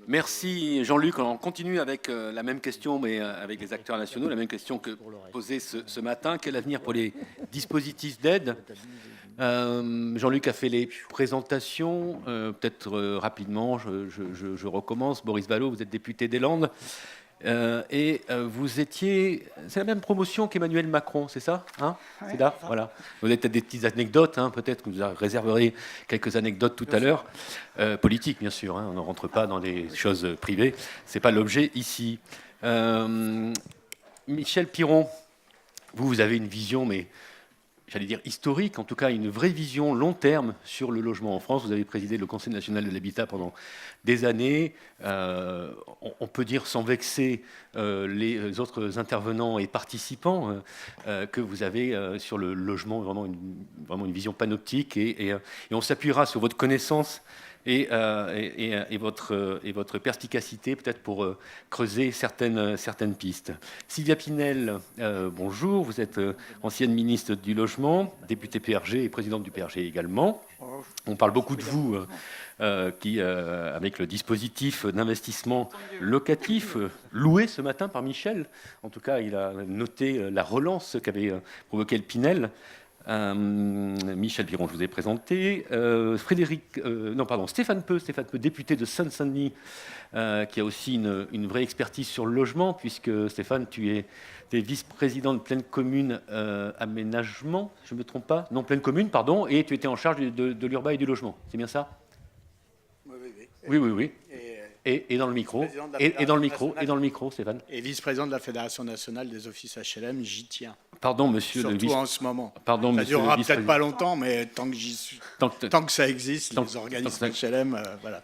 Merci Jean-Luc. On continue avec la même question, mais avec les acteurs nationaux, la même question que posée ce matin. Quel avenir pour les dispositifs d'aide? Jean-Luc a fait les présentations. Peut-être rapidement, je recommence. Boris Vallaud, vous êtes député des Landes. Vous étiez... C'est la même promotion qu'Emmanuel Macron, c'est ça, hein? C'est là, voilà. Vous avez peut-être des petites anecdotes, hein, peut-être que vous réserverez quelques anecdotes tout à l'heure. Politiques, bien sûr, hein, on ne rentre pas dans des choses privées. Ce n'est pas l'objet ici. Michel Piron, vous avez une vision, mais j'allais dire historique, en tout cas une vraie vision long terme sur le logement en France. Vous avez présidé le Conseil national de l'habitat pendant des années. On peut dire sans vexer les autres intervenants et participants que vous avez sur le logement vraiment une vision panoptique et on s'appuiera sur votre connaissance et votre perspicacité peut-être pour creuser certaines pistes. Sylvia Pinel, bonjour, vous êtes ancienne ministre du Logement, députée PRG et présidente du PRG également. On parle beaucoup de vous avec le dispositif d'investissement locatif loué ce matin par Michel. En tout cas, il a noté la relance qu'avait provoqué le Pinel. Michel Piron, je vous ai présenté. Stéphane Peu, député de Seine-Saint-Denis, qui a aussi une vraie expertise sur le logement, puisque Stéphane, tu es vice-président de Pleine Commune Aménagement, je ne me trompe pas? Non, Pleine Commune, pardon, et tu étais en charge de l'urbain et du logement. C'est bien ça? Oui. Et dans le micro. Et dans le micro, Stéphane. Et vice-président de la Fédération nationale des offices HLM, j'y tiens. Pardon, monsieur Surtout le vice. en ce moment. Pardon, ça monsieur durera le peut-être pas longtemps, mais tant que j'y suis, tant que ça existe, les organismes HLM, voilà.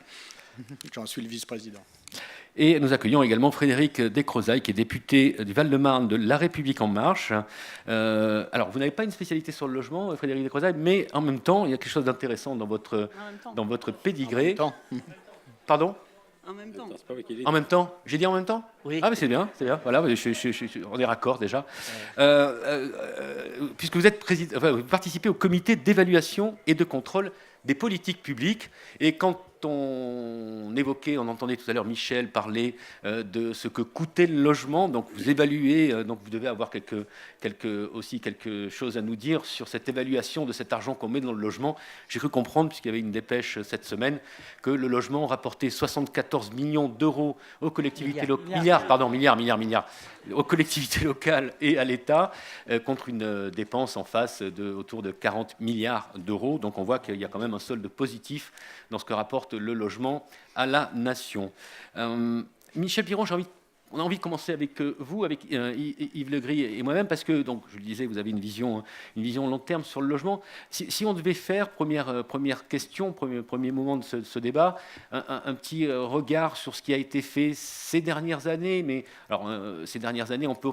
J'en suis le vice-président. Et nous accueillons également Frédéric Descrozaille, qui est député du Val-de-Marne de La République En Marche. Alors, vous n'avez pas une spécialité sur le logement, Frédéric Descrozaille, mais en même temps, il y a quelque chose d'intéressant dans votre pédigré. En même temps. Pardon? En même temps. En même temps? J'ai dit en même temps? Oui. Ah, mais c'est bien. Voilà, on est raccord déjà. Puisque vous participez au comité d'évaluation et de contrôle des politiques publiques. Et quand on entendait tout à l'heure Michel parler de ce que coûtait le logement, donc vous évaluez, donc vous devez avoir aussi quelque chose à nous dire sur cette évaluation de cet argent qu'on met dans le logement. J'ai cru comprendre, puisqu'il y avait une dépêche cette semaine, que le logement rapportait 74 millions d'euros aux collectivités locales, milliards, aux collectivités locales et à l'État, contre une dépense en face autour de 40 milliards d'euros. Donc on voit qu'il y a quand même un solde positif dans ce que rapporte le logement à la nation. Michel Piron, on a envie de commencer avec vous, avec Yves Legris et moi-même, parce que, donc, je le disais, vous avez une vision long terme sur le logement. Si on devait faire, première question, premier moment de ce débat, un petit regard sur ce qui a été fait ces dernières années, mais alors, ces dernières années, on peut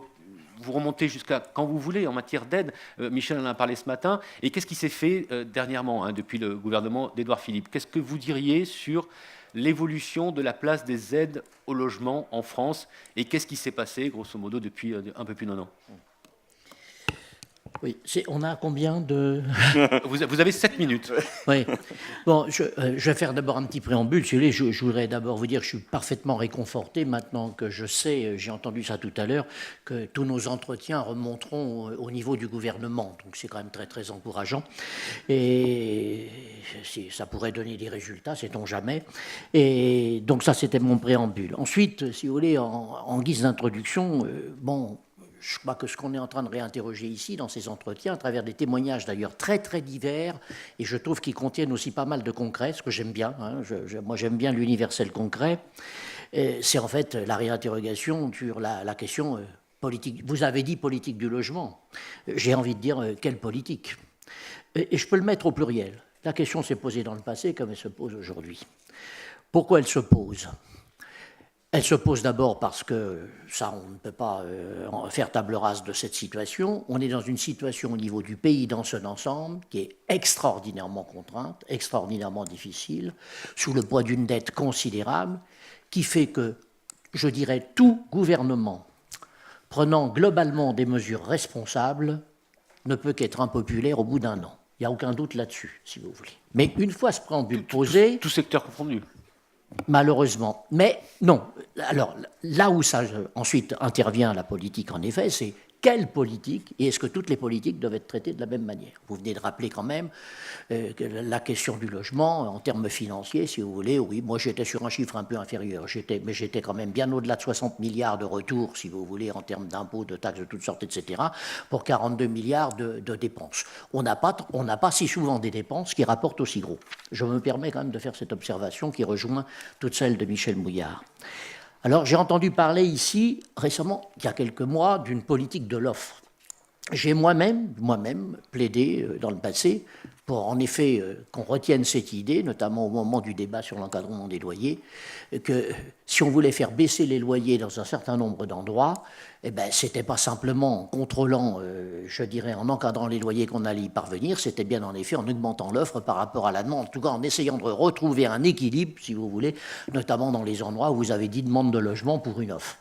vous remonter jusqu'à quand vous voulez en matière d'aide. Michel en a parlé ce matin. Et qu'est-ce qui s'est fait dernièrement, depuis le gouvernement d'Édouard Philippe? Qu'est-ce que vous diriez sur l'évolution de la place des aides au logement en France et qu'est-ce qui s'est passé, grosso modo, depuis un peu plus d'un an? Oui, on a combien de... Vous avez 7 minutes. Oui. Bon, je vais faire d'abord un petit préambule. Si vous voulez, je voudrais d'abord vous dire que je suis parfaitement réconforté maintenant que je sais, j'ai entendu ça tout à l'heure, que tous nos entretiens remonteront au niveau du gouvernement. Donc c'est quand même très, très encourageant. Et ça pourrait donner des résultats, sait-on jamais. Et donc ça, c'était mon préambule. Ensuite, si vous voulez, en guise d'introduction, je crois que ce qu'on est en train de réinterroger ici dans ces entretiens, à travers des témoignages d'ailleurs très très divers, et je trouve qu'ils contiennent aussi pas mal de concret, ce que j'aime bien, moi j'aime bien l'universel concret, c'est en fait la réinterrogation sur la question politique. Vous avez dit politique du logement, j'ai envie de dire quelle politique? Et je peux le mettre au pluriel. La question s'est posée dans le passé comme elle se pose aujourd'hui. Pourquoi elle se pose? Elle se pose d'abord parce que, ça, on ne peut pas faire table rase de cette situation. On est dans une situation au niveau du pays dans son ensemble qui est extraordinairement contrainte, extraordinairement difficile, sous le poids d'une dette considérable, qui fait que, je dirais, tout gouvernement prenant globalement des mesures responsables ne peut qu'être impopulaire au bout d'un an. Il n'y a aucun doute là-dessus, si vous voulez. Mais une fois ce préambule posé... Tout secteur confondu. malheureusement. Mais non. Alors, là où ça ensuite intervient la politique, en effet, c'est quelle politique, et est-ce que toutes les politiques doivent être traitées de la même manière? Vous venez de rappeler quand même que la question du logement, en termes financiers, si vous voulez, oui, moi j'étais sur un chiffre un peu inférieur, mais j'étais quand même bien au-delà de 60 milliards de retours, si vous voulez, en termes d'impôts, de taxes de toutes sortes, etc., pour 42 milliards de dépenses. On n'a pas si souvent des dépenses qui rapportent aussi gros. Je me permets quand même de faire cette observation qui rejoint toute celle de Michel Mouillard. Alors, j'ai entendu parler ici, récemment, il y a quelques mois, d'une politique de l'offre. J'ai moi-même plaidé dans le passé pour, en effet, qu'on retienne cette idée, notamment au moment du débat sur l'encadrement des loyers, que si on voulait faire baisser les loyers dans un certain nombre d'endroits, eh ben, c'était pas simplement en contrôlant, je dirais, en encadrant les loyers qu'on allait y parvenir, c'était bien en effet en augmentant l'offre par rapport à la demande, en tout cas en essayant de retrouver un équilibre, si vous voulez, notamment dans les endroits où vous avez 10 demandes de logement pour une offre.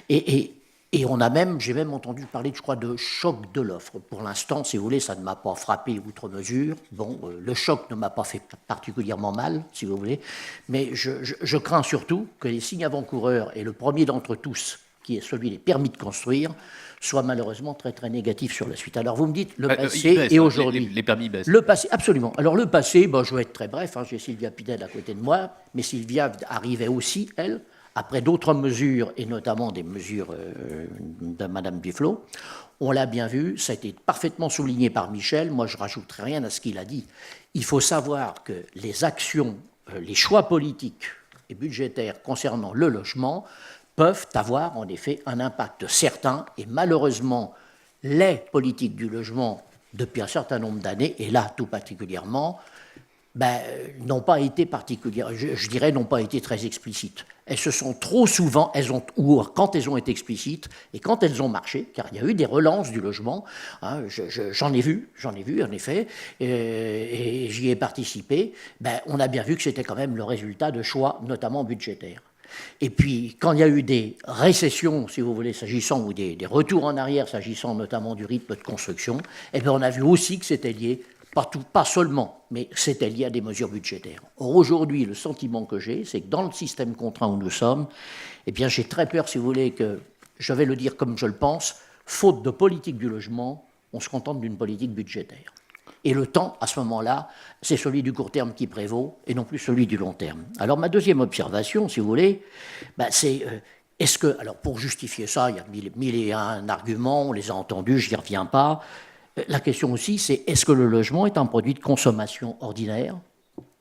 Et j'ai même entendu parler, je crois, de choc de l'offre. Pour l'instant, si vous voulez, ça ne m'a pas frappé outre mesure. Bon, le choc ne m'a pas fait particulièrement mal, si vous voulez. Mais je crains surtout que les signes avant-coureurs, et le premier d'entre tous, qui est celui des permis de construire, soit malheureusement très très négatif sur la suite. Alors vous me dites, le passé et aujourd'hui. Les permis baissent. Le passé, absolument. Alors le passé, je vais être très bref, j'ai Sylvia Pinel à côté de moi, mais Sylvia arrivait aussi, elle, après d'autres mesures, et notamment des mesures de Mme Duflot. On l'a bien vu, ça a été parfaitement souligné par Michel, moi je ne rajouterai rien à ce qu'il a dit. Il faut savoir que les actions, les choix politiques et budgétaires concernant le logement peuvent avoir en effet un impact certain, et malheureusement, les politiques du logement, depuis un certain nombre d'années, et là tout particulièrement, n'ont pas été je dirais, n'ont pas été très explicites. Elles se sont trop souvent, ou quand elles ont été explicites, et quand elles ont marché, car il y a eu des relances du logement, j'en ai vu en effet, et j'y ai participé, on a bien vu que c'était quand même le résultat de choix, notamment budgétaires. Et puis, quand il y a eu des récessions, si vous voulez, s'agissant, ou des retours en arrière, s'agissant notamment du rythme de construction, on a vu aussi que c'était lié, pas seulement, mais c'était lié à des mesures budgétaires. Or, aujourd'hui, le sentiment que j'ai, c'est que dans le système contraint où nous sommes, j'ai très peur, si vous voulez, que, je vais le dire comme je le pense, faute de politique du logement, on se contente d'une politique budgétaire. Et le temps, à ce moment-là, c'est celui du court terme qui prévaut et non plus celui du long terme. Alors, ma deuxième observation, si vous voulez, c'est est-ce que, alors pour justifier ça, il y a mille et un arguments, on les a entendus, je n'y reviens pas. La question aussi, c'est est-ce que le logement est un produit de consommation ordinaire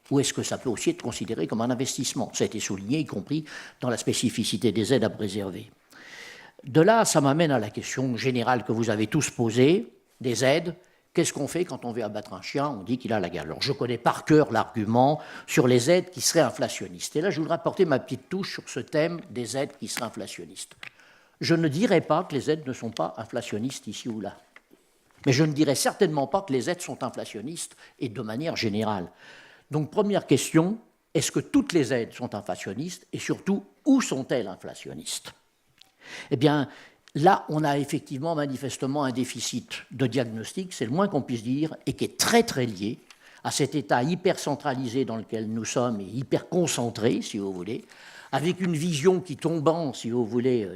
ou est-ce que ça peut aussi être considéré comme un investissement? Ça a été souligné, y compris dans la spécificité des aides à préserver. De là, ça m'amène à la question générale que vous avez tous posée, des aides. Qu'est-ce qu'on fait quand on veut abattre un chien? On dit qu'il a la gale. Alors, je connais par cœur l'argument sur les aides qui seraient inflationnistes. Et là, je voudrais apporter ma petite touche sur ce thème des aides qui seraient inflationnistes. Je ne dirais pas que les aides ne sont pas inflationnistes ici ou là. Mais je ne dirais certainement pas que les aides sont inflationnistes et de manière générale. Donc, première question, est-ce que toutes les aides sont inflationnistes et surtout, où sont-elles inflationnistes? Eh bien, là, on a effectivement, manifestement, un déficit de diagnostic, c'est le moins qu'on puisse dire, et qui est très, très lié à cet état hyper centralisé dans lequel nous sommes et hyper concentré, si vous voulez, avec une vision qui tombant, si vous voulez,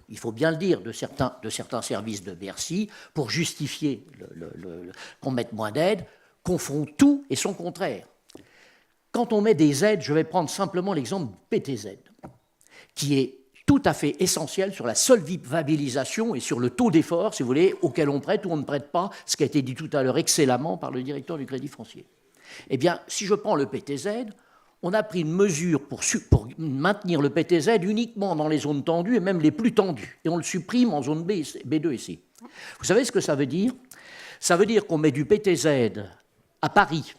il faut bien le dire, de certains services de Bercy, pour justifier qu'on mette moins d'aides, confond tout et son contraire. Quand on met des aides, je vais prendre simplement l'exemple du PTZ, qui est tout à fait essentiel sur la solvabilisation et sur le taux d'effort, si vous voulez, auquel on prête ou on ne prête pas, ce qui a été dit tout à l'heure excellemment par le directeur du Crédit Foncier. Eh bien, si je prends le PTZ, on a pris une mesure pour maintenir le PTZ uniquement dans les zones tendues et même les plus tendues, et on le supprime en zone B2 et C. Vous savez ce que ça veut dire? Ça veut dire qu'on met du PTZ à Paris,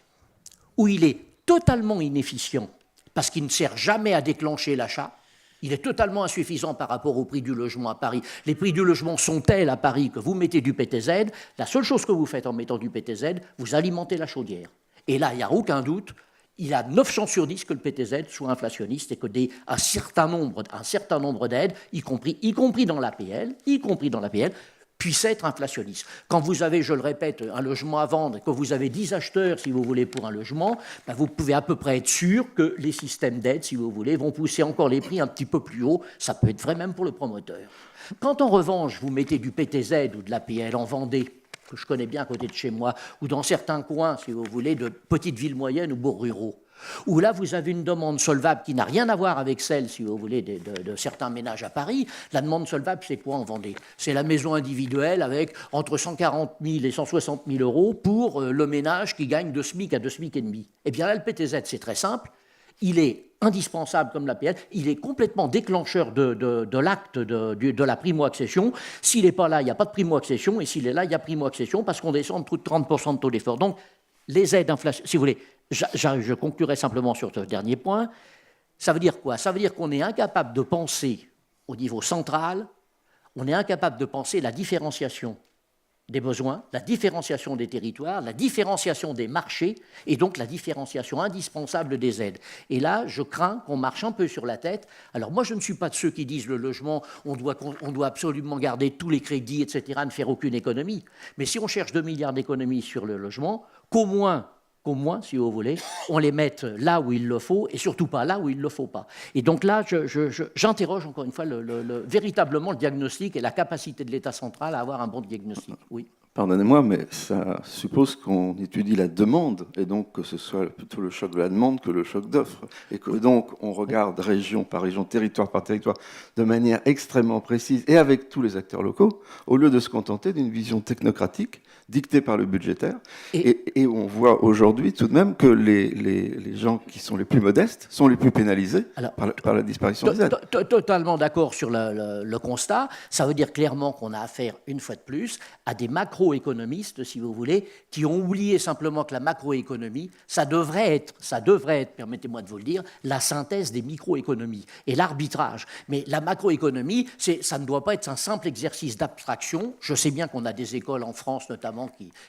où il est totalement inefficient, parce qu'il ne sert jamais à déclencher l'achat. Il est totalement insuffisant par rapport au prix du logement à Paris. Les prix du logement sont tels à Paris que vous mettez du PTZ. La seule chose que vous faites en mettant du PTZ, vous alimentez la chaudière. Et là, il n'y a aucun doute, il a 9 chances sur 10 que le PTZ soit inflationniste et que un certain nombre d'aides, y compris dans l'APL, puisse être inflationniste. Quand vous avez, je le répète, un logement à vendre et que vous avez 10 acheteurs, si vous voulez, pour un logement, ben vous pouvez à peu près être sûr que les systèmes d'aide, si vous voulez, vont pousser encore les prix un petit peu plus haut. Ça peut être vrai même pour le promoteur. Quand en revanche, vous mettez du PTZ ou de l'APL en Vendée, que je connais bien à côté de chez moi, ou dans certains coins, si vous voulez, de petites villes moyennes ou bourgs ruraux, où là, vous avez une demande solvable qui n'a rien à voir avec celle, si vous voulez, de certains ménages à Paris. La demande solvable, c'est quoi en Vendée? C'est la maison individuelle avec entre 140 000 et 160 000 euros pour le ménage qui gagne de SMIC à 2 SMIC et demi. Eh bien là, le PTZ, c'est très simple. Il est indispensable comme l'APL, il est complètement déclencheur de l'acte de la primo-accession. S'il n'est pas là, il n'y a pas de primo-accession, et s'il est là, il y a primo-accession, parce qu'on descend de 30% de taux d'effort. Donc, les aides inflation, si vous voulez, je conclurai simplement sur ce dernier point. Ça veut dire quoi? Ça veut dire qu'on est incapable de penser au niveau central, on est incapable de penser la différenciation des besoins, la différenciation des territoires, la différenciation des marchés et donc la différenciation indispensable des aides. Et là, je crains qu'on marche un peu sur la tête. Alors moi, je ne suis pas de ceux qui disent le logement, on doit absolument garder tous les crédits, etc., ne faire aucune économie. Mais si on cherche 2 milliards d'économies sur le logement, qu'au moins, si vous voulez, on les mette là où il le faut et surtout pas là où il ne le faut pas. Et donc là, j'interroge encore une fois véritablement le diagnostic et la capacité de l'État central à avoir un bon diagnostic. Oui. Pardonnez-moi, mais ça suppose qu'on étudie la demande, et donc que ce soit plutôt le choc de la demande que le choc d'offre, et que donc on regarde région par région, territoire par territoire, de manière extrêmement précise, et avec tous les acteurs locaux, au lieu de se contenter d'une vision technocratique, dictée par le budgétaire, et on voit aujourd'hui tout de même que les gens qui sont les plus modestes sont les plus pénalisés par la disparition des aides. Totalement d'accord sur le constat. Ça veut dire clairement qu'on a affaire, une fois de plus, à des macroéconomistes, si vous voulez, qui ont oublié simplement que la macroéconomie, ça devrait être, permettez-moi de vous le dire, la synthèse des microéconomies et l'arbitrage. Mais la macroéconomie, ça ne doit pas être un simple exercice d'abstraction. Je sais bien qu'on a des écoles en France, notamment,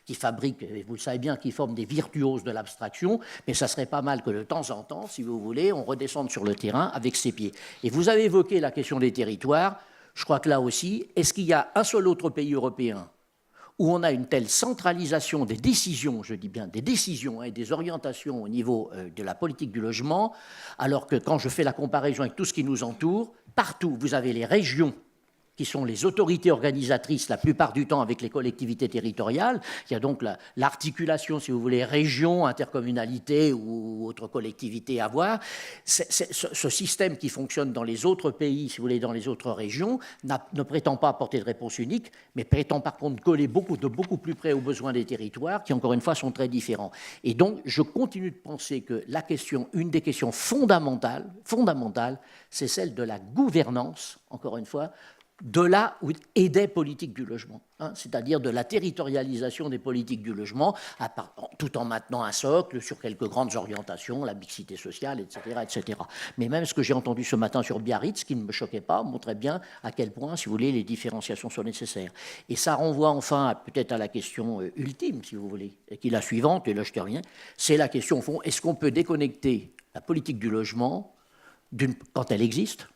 qui fabriquent, et vous le savez bien, qui forment des virtuoses de l'abstraction, mais ça serait pas mal que de temps en temps, si vous voulez, on redescende sur le terrain avec ses pieds. Et vous avez évoqué la question des territoires. Je crois que là aussi, est-ce qu'il y a un seul autre pays européen où on a une telle centralisation des décisions, je dis bien des décisions et des orientations au niveau de la politique du logement, alors que quand je fais la comparaison avec tout ce qui nous entoure, partout, vous avez les régions qui sont les autorités organisatrices la plupart du temps avec les collectivités territoriales. Il y a donc l'articulation, si vous voulez, région, intercommunalité ou autre collectivité à voir. Ce système qui fonctionne dans les autres pays, si vous voulez, dans les autres régions, ne prétend pas apporter de réponse unique, mais prétend par contre coller de beaucoup plus près aux besoins des territoires, qui encore une fois sont très différents. Et donc, je continue de penser que une des questions fondamentales, c'est celle de la gouvernance, encore une fois, et des politiques du logement, c'est-à-dire de la territorialisation des politiques du logement, tout en maintenant un socle sur quelques grandes orientations, la mixité sociale, etc., etc. Mais même ce que j'ai entendu ce matin sur Biarritz, qui ne me choquait pas, montrait bien à quel point, si vous voulez, les différenciations sont nécessaires. Et ça renvoie enfin peut-être à la question ultime, si vous voulez, qui est la suivante, et là je termine, c'est la question au fond, est-ce qu'on peut déconnecter la politique du logement quand elle existe ?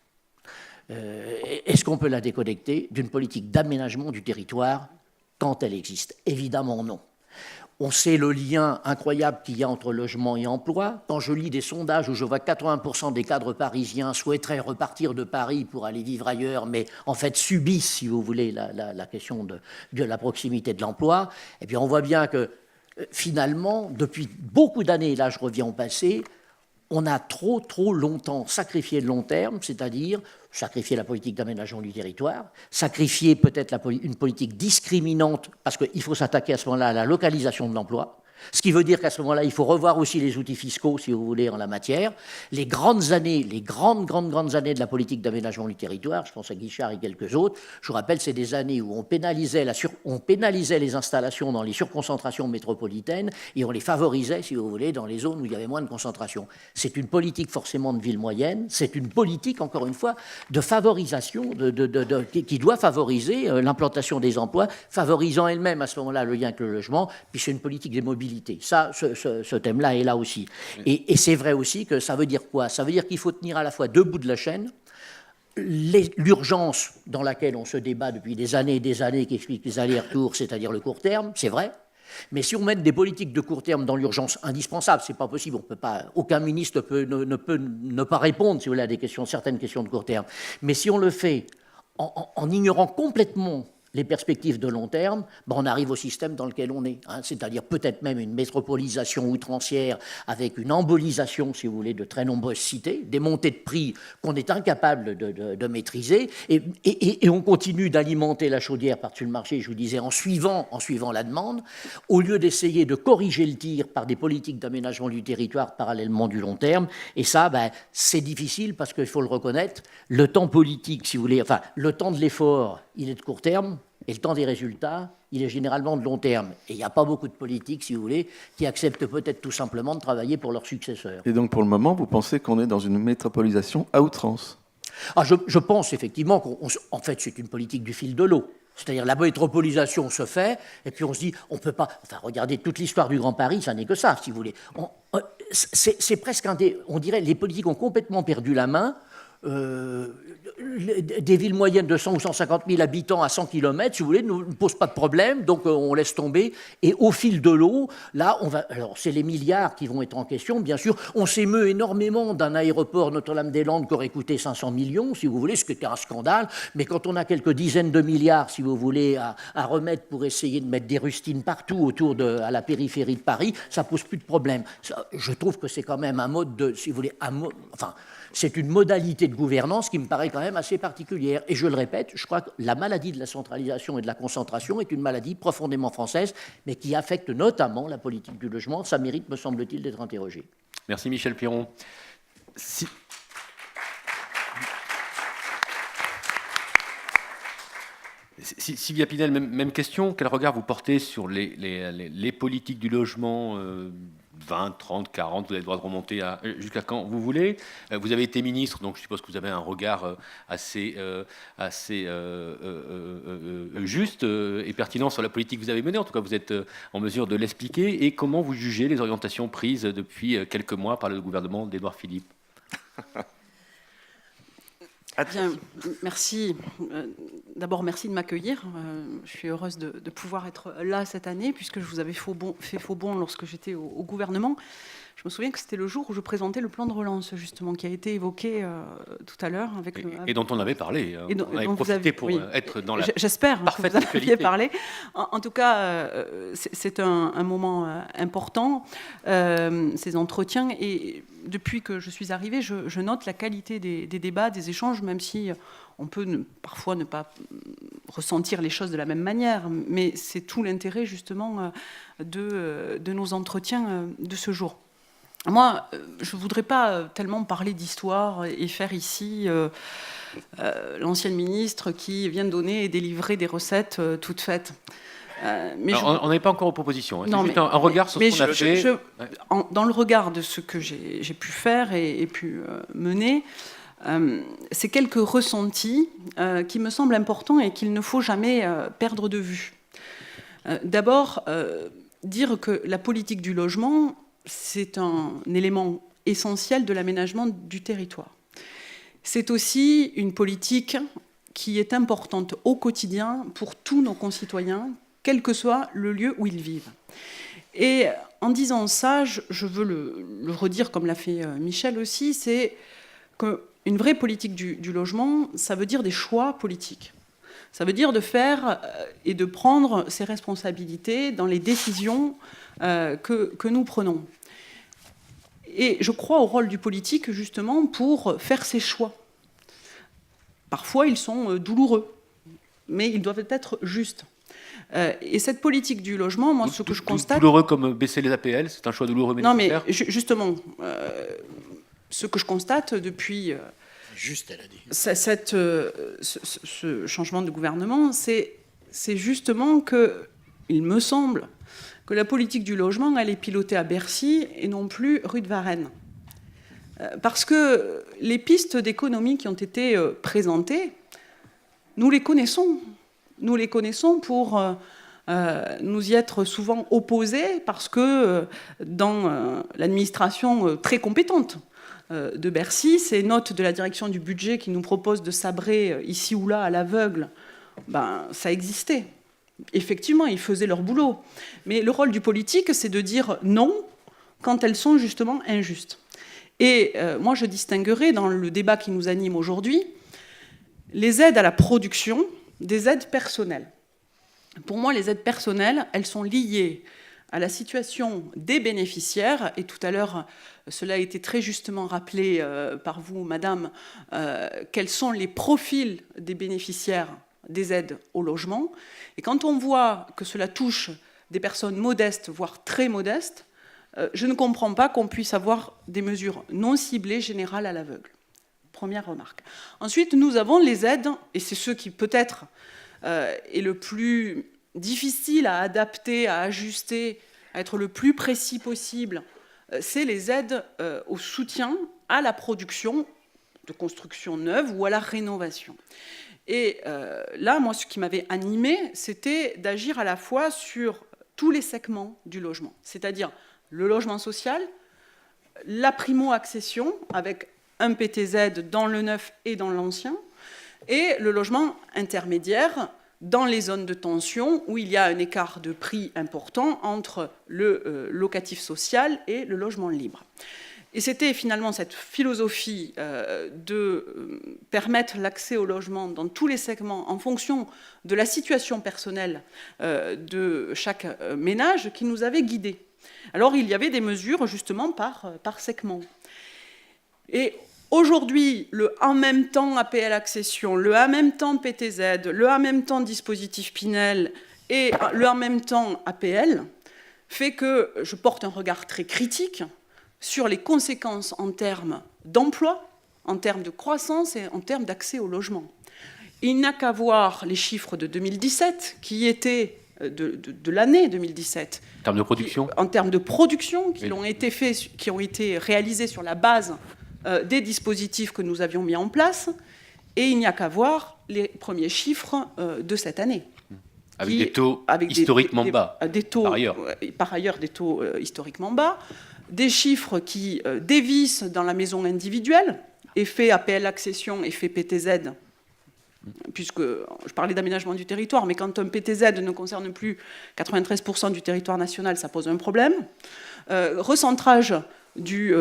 Est-ce qu'on peut la déconnecter d'une politique d'aménagement du territoire quand elle existe? Évidemment non. On sait le lien incroyable qu'il y a entre logement et emploi. Quand je lis des sondages où je vois que 80% des cadres parisiens souhaiteraient repartir de Paris pour aller vivre ailleurs, mais en fait subissent, si vous voulez, la question de la proximité de l'emploi, eh bien on voit bien que finalement, depuis beaucoup d'années, là je reviens au passé, on a trop longtemps sacrifié le long terme, c'est-à-dire sacrifier la politique d'aménagement du territoire, sacrifier peut-être une politique discriminante, parce qu'il faut s'attaquer à ce moment-là à la localisation de l'emploi, ce qui veut dire qu'à ce moment-là, il faut revoir aussi les outils fiscaux, si vous voulez, en la matière. Les grandes années, les grandes années de la politique d'aménagement du territoire, je pense à Guichard et quelques autres, je vous rappelle, c'est des années où on pénalisait les installations dans les surconcentrations métropolitaines et on les favorisait, si vous voulez, dans les zones où il y avait moins de concentration. C'est une politique forcément de ville moyenne, c'est une politique, encore une fois, de favorisation, qui doit favoriser l'implantation des emplois, favorisant elle-même à ce moment-là le lien avec le logement, puis c'est une politique des mobilités. Ça, ce thème-là est là aussi. Et c'est vrai aussi que ça veut dire quoi? Ça veut dire qu'il faut tenir à la fois deux bouts de la chaîne, l'urgence dans laquelle on se débat depuis des années et des années, qui explique les allers-retours, c'est-à-dire le court terme, c'est vrai. Mais si on met des politiques de court terme dans l'urgence indispensable, c'est pas possible. On peut pas, aucun ministre ne peut ne pas répondre, si vous voulez, à certaines questions de court terme. Mais si on le fait en ignorant complètement les perspectives de long terme, on arrive au système dans lequel on est, c'est-à-dire peut-être même une métropolisation outrancière avec une embolisation, si vous voulez, de très nombreuses cités, des montées de prix qu'on est incapable de maîtriser, et on continue d'alimenter la chaudière par-dessus le marché, je vous disais, en suivant la demande, au lieu d'essayer de corriger le tir par des politiques d'aménagement du territoire parallèlement du long terme. Et ça, c'est difficile parce qu'il faut le reconnaître, le temps politique, si vous voulez, enfin, le temps de l'effort, il est de court terme, et le temps des résultats, il est généralement de long terme. Et il n'y a pas beaucoup de politiques, si vous voulez, qui acceptent peut-être tout simplement de travailler pour leurs successeurs. Et donc, pour le moment, vous pensez qu'on est dans une métropolisation à outrance? Je pense effectivement qu'en fait, c'est une politique du fil de l'eau. C'est-à-dire la métropolisation se fait, et puis on se dit, on ne peut pas... Enfin, regardez, toute l'histoire du Grand Paris, ça n'est que ça, si vous voulez. C'est presque on dirait, les politiques ont complètement perdu la main. Des villes moyennes de 100 ou 150 000 habitants à 100 km, si vous voulez, ne posent pas de problème, donc on laisse tomber. Et au fil de l'eau, là, alors c'est les milliards qui vont être en question, bien sûr. On s'émeut énormément d'un aéroport Notre-Dame-des-Landes qui aurait coûté 500 millions, si vous voulez, ce qui était un scandale. Mais quand on a quelques dizaines de milliards, si vous voulez, à remettre pour essayer de mettre des rustines partout à la périphérie de Paris, ça pose plus de problème. Ça, je trouve que c'est quand même un mode de, si vous voulez, c'est une modalité de gouvernance qui me paraît quand même assez particulière. Et je le répète, je crois que la maladie de la centralisation et de la concentration est une maladie profondément française, mais qui affecte notamment la politique du logement. Ça mérite, me semble-t-il, d'être interrogé. Merci Michel Piron. Sylvia Pinel, même question. Quel regard vous portez sur les politiques du logement 20, 30, 40, vous avez le droit de remonter jusqu'à quand vous voulez. Vous avez été ministre, donc je suppose que vous avez un regard assez juste et pertinent sur la politique que vous avez menée. En tout cas, vous êtes en mesure de l'expliquer. Et comment vous jugez les orientations prises depuis quelques mois par le gouvernement d'Édouard Philippe? Bien, merci. D'abord, merci de m'accueillir. Je suis heureuse de pouvoir être là cette année, puisque je vous avais fait faux bond lorsque j'étais au gouvernement. Je me souviens que c'était le jour où je présentais le plan de relance, justement, qui a été évoqué tout à l'heure. Et dont on avait parlé. On avait profité pour être dans la j'espère parfaite que vous en aviez actualité. parlé. En tout cas, c'est un moment important, ces entretiens. Et depuis que je suis arrivée, je note la qualité des débats, des échanges, même si on peut parfois ne pas ressentir les choses de la même manière. Mais c'est tout l'intérêt, justement, de nos entretiens de ce jour. Moi, je ne voudrais pas tellement parler d'histoire et faire ici l'ancienne ministre qui vient de donner et délivrer des recettes toutes faites. Mais on n'avait pas encore aux propositions. C'est juste un regard sur ce qu'on a fait. Dans le regard de ce que j'ai pu faire et pu mener, c'est quelques ressentis qui me semblent importants et qu'il ne faut jamais perdre de vue. D'abord, dire que la politique du logement, c'est un élément essentiel de l'aménagement du territoire. C'est aussi une politique qui est importante au quotidien pour tous nos concitoyens, quel que soit le lieu où ils vivent. Et en disant ça, je veux le redire comme l'a fait Michel aussi, c'est qu'une vraie politique du logement, ça veut dire des choix politiques. Ça veut dire de faire et de prendre ses responsabilités dans les décisions que nous prenons. Et je crois au rôle du politique, justement, pour faire ses choix. Parfois, ils sont douloureux, mais ils doivent être justes. Et cette politique du logement, moi, ce que je constate... Douloureux comme baisser les APL, c'est un choix douloureux mais nécessaire. Non, mais justement, ce que je constate depuis... Juste, elle a dit. Ce changement de gouvernement, c'est justement que, il me semble, que la politique du logement, elle est pilotée à Bercy et non plus rue de Varennes. Parce que les pistes d'économie qui ont été présentées, nous les connaissons. Nous les connaissons pour nous y être souvent opposés parce que dans l'administration très compétente de Bercy, ces notes de la direction du budget qui nous proposent de sabrer ici ou là à l'aveugle, ça existait. Effectivement, ils faisaient leur boulot. Mais le rôle du politique, c'est de dire non quand elles sont justement injustes. Et moi, je distinguerai dans le débat qui nous anime aujourd'hui les aides à la production des aides personnelles. Pour moi, les aides personnelles, elles sont liées à la situation des bénéficiaires, et tout à l'heure, cela a été très justement rappelé par vous, madame, quels sont les profils des bénéficiaires des aides au logement. Et quand on voit que cela touche des personnes modestes, voire très modestes, je ne comprends pas qu'on puisse avoir des mesures non ciblées générales à l'aveugle. Première remarque. Ensuite, nous avons les aides, et c'est ce qui peut-être est le plus difficile à adapter, à ajuster, à être le plus précis possible, c'est les aides au soutien à la production de construction neuve ou à la rénovation. Et là, moi, ce qui m'avait animé, c'était d'agir à la fois sur tous les segments du logement, c'est-à-dire le logement social, la primo-accession, avec un PTZ dans le neuf et dans l'ancien, et le logement intermédiaire dans les zones de tension où il y a un écart de prix important entre le locatif social et le logement libre. Et c'était finalement cette philosophie de permettre l'accès au logement dans tous les segments en fonction de la situation personnelle de chaque ménage qui nous avait guidés. Alors il y avait des mesures justement par segment. Et aujourd'hui, le en même temps APL accession, le en même temps PTZ, le en même temps dispositif Pinel et le en même temps APL fait que je porte un regard très critique sur les conséquences en termes d'emploi, en termes de croissance et en termes d'accès au logement. Il n'a qu'à voir les chiffres de 2017, qui étaient de l'année 2017. En termes de production ? En termes de production, qui ont été réalisés sur la base des dispositifs que nous avions mis en place. Et il n'y a qu'à voir les premiers chiffres de cette année. Avec des taux historiquement bas, par ailleurs, des taux historiquement bas. Des chiffres qui dévissent dans la maison individuelle, effet APL accession, effet PTZ, puisque je parlais d'aménagement du territoire, mais quand un PTZ ne concerne plus 93% du territoire national, ça pose un problème. Recentrage du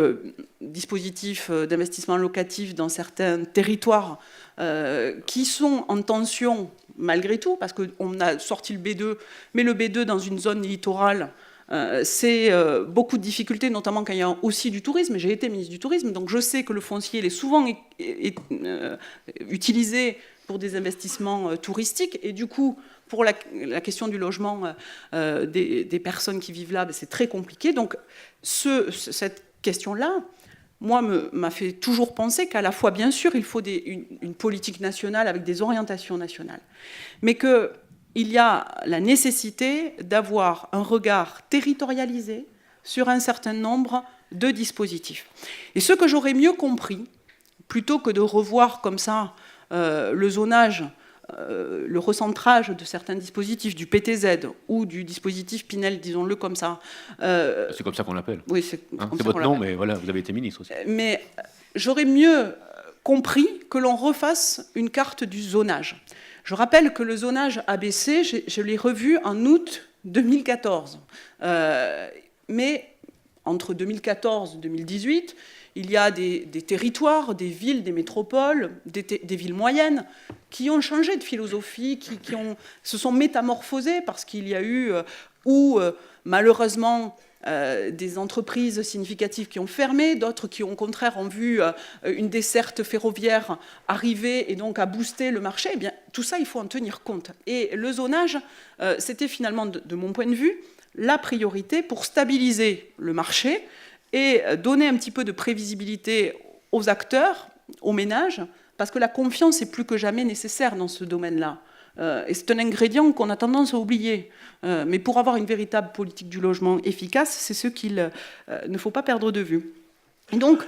dispositif d'investissement locatif dans certains territoires qui sont en tension malgré tout, parce qu'on a sorti le B2, mais le B2 dans une zone littorale, c'est beaucoup de difficultés, notamment quand il y a aussi du tourisme. J'ai été ministre du tourisme, donc je sais que le foncier il est souvent utilisé pour des investissements touristiques. Et du coup, pour la question du logement des personnes qui vivent là, c'est très compliqué. Donc cette question-là, moi, m'a fait toujours penser qu'à la fois, bien sûr, il faut une politique nationale avec des orientations nationales, mais que il y a la nécessité d'avoir un regard territorialisé sur un certain nombre de dispositifs. Et ce que j'aurais mieux compris, plutôt que de revoir comme ça le zonage, le recentrage de certains dispositifs, du PTZ ou du dispositif Pinel, disons-le comme ça. C'est comme ça qu'on l'appelle. Oui, c'est votre nom, mais voilà, vous avez été ministre aussi. Mais j'aurais mieux compris que l'on refasse une carte du zonage. Je rappelle que le zonage ABC, je l'ai revu en août 2014. Mais entre 2014 et 2018, il y a des territoires, des villes, des métropoles, des villes moyennes qui ont changé de philosophie, qui se sont métamorphosées parce qu'il y a eu, malheureusement, des entreprises significatives qui ont fermé, d'autres qui, au contraire, ont vu une desserte ferroviaire arriver et donc à booster le marché. Eh bien, tout ça, il faut en tenir compte. Et le zonage, c'était finalement, de mon point de vue, la priorité pour stabiliser le marché et donner un petit peu de prévisibilité aux acteurs, aux ménages, parce que la confiance est plus que jamais nécessaire dans ce domaine-là. Et c'est un ingrédient qu'on a tendance à oublier. Mais pour avoir une véritable politique du logement efficace, c'est ce qu'il ne faut pas perdre de vue. Et donc,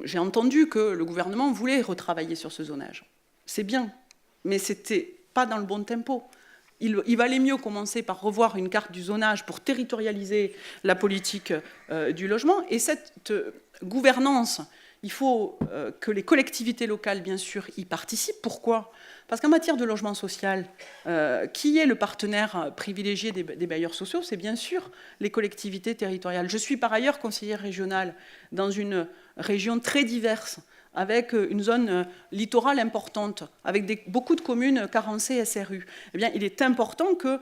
j'ai entendu que le gouvernement voulait retravailler sur ce zonage. C'est bien, mais ce n'était pas dans le bon tempo. il valait mieux commencer par revoir une carte du zonage pour territorialiser la politique du logement. Et cette gouvernance, il faut que les collectivités locales, bien sûr, y participent. Pourquoi ? Parce qu'en matière de logement social, qui est le partenaire privilégié des bailleurs sociaux ? C'est bien sûr les collectivités territoriales. Je suis par ailleurs conseillère régionale dans une région très diverse, avec une zone littorale importante, avec beaucoup de communes carencées SRU. Eh bien, il est important que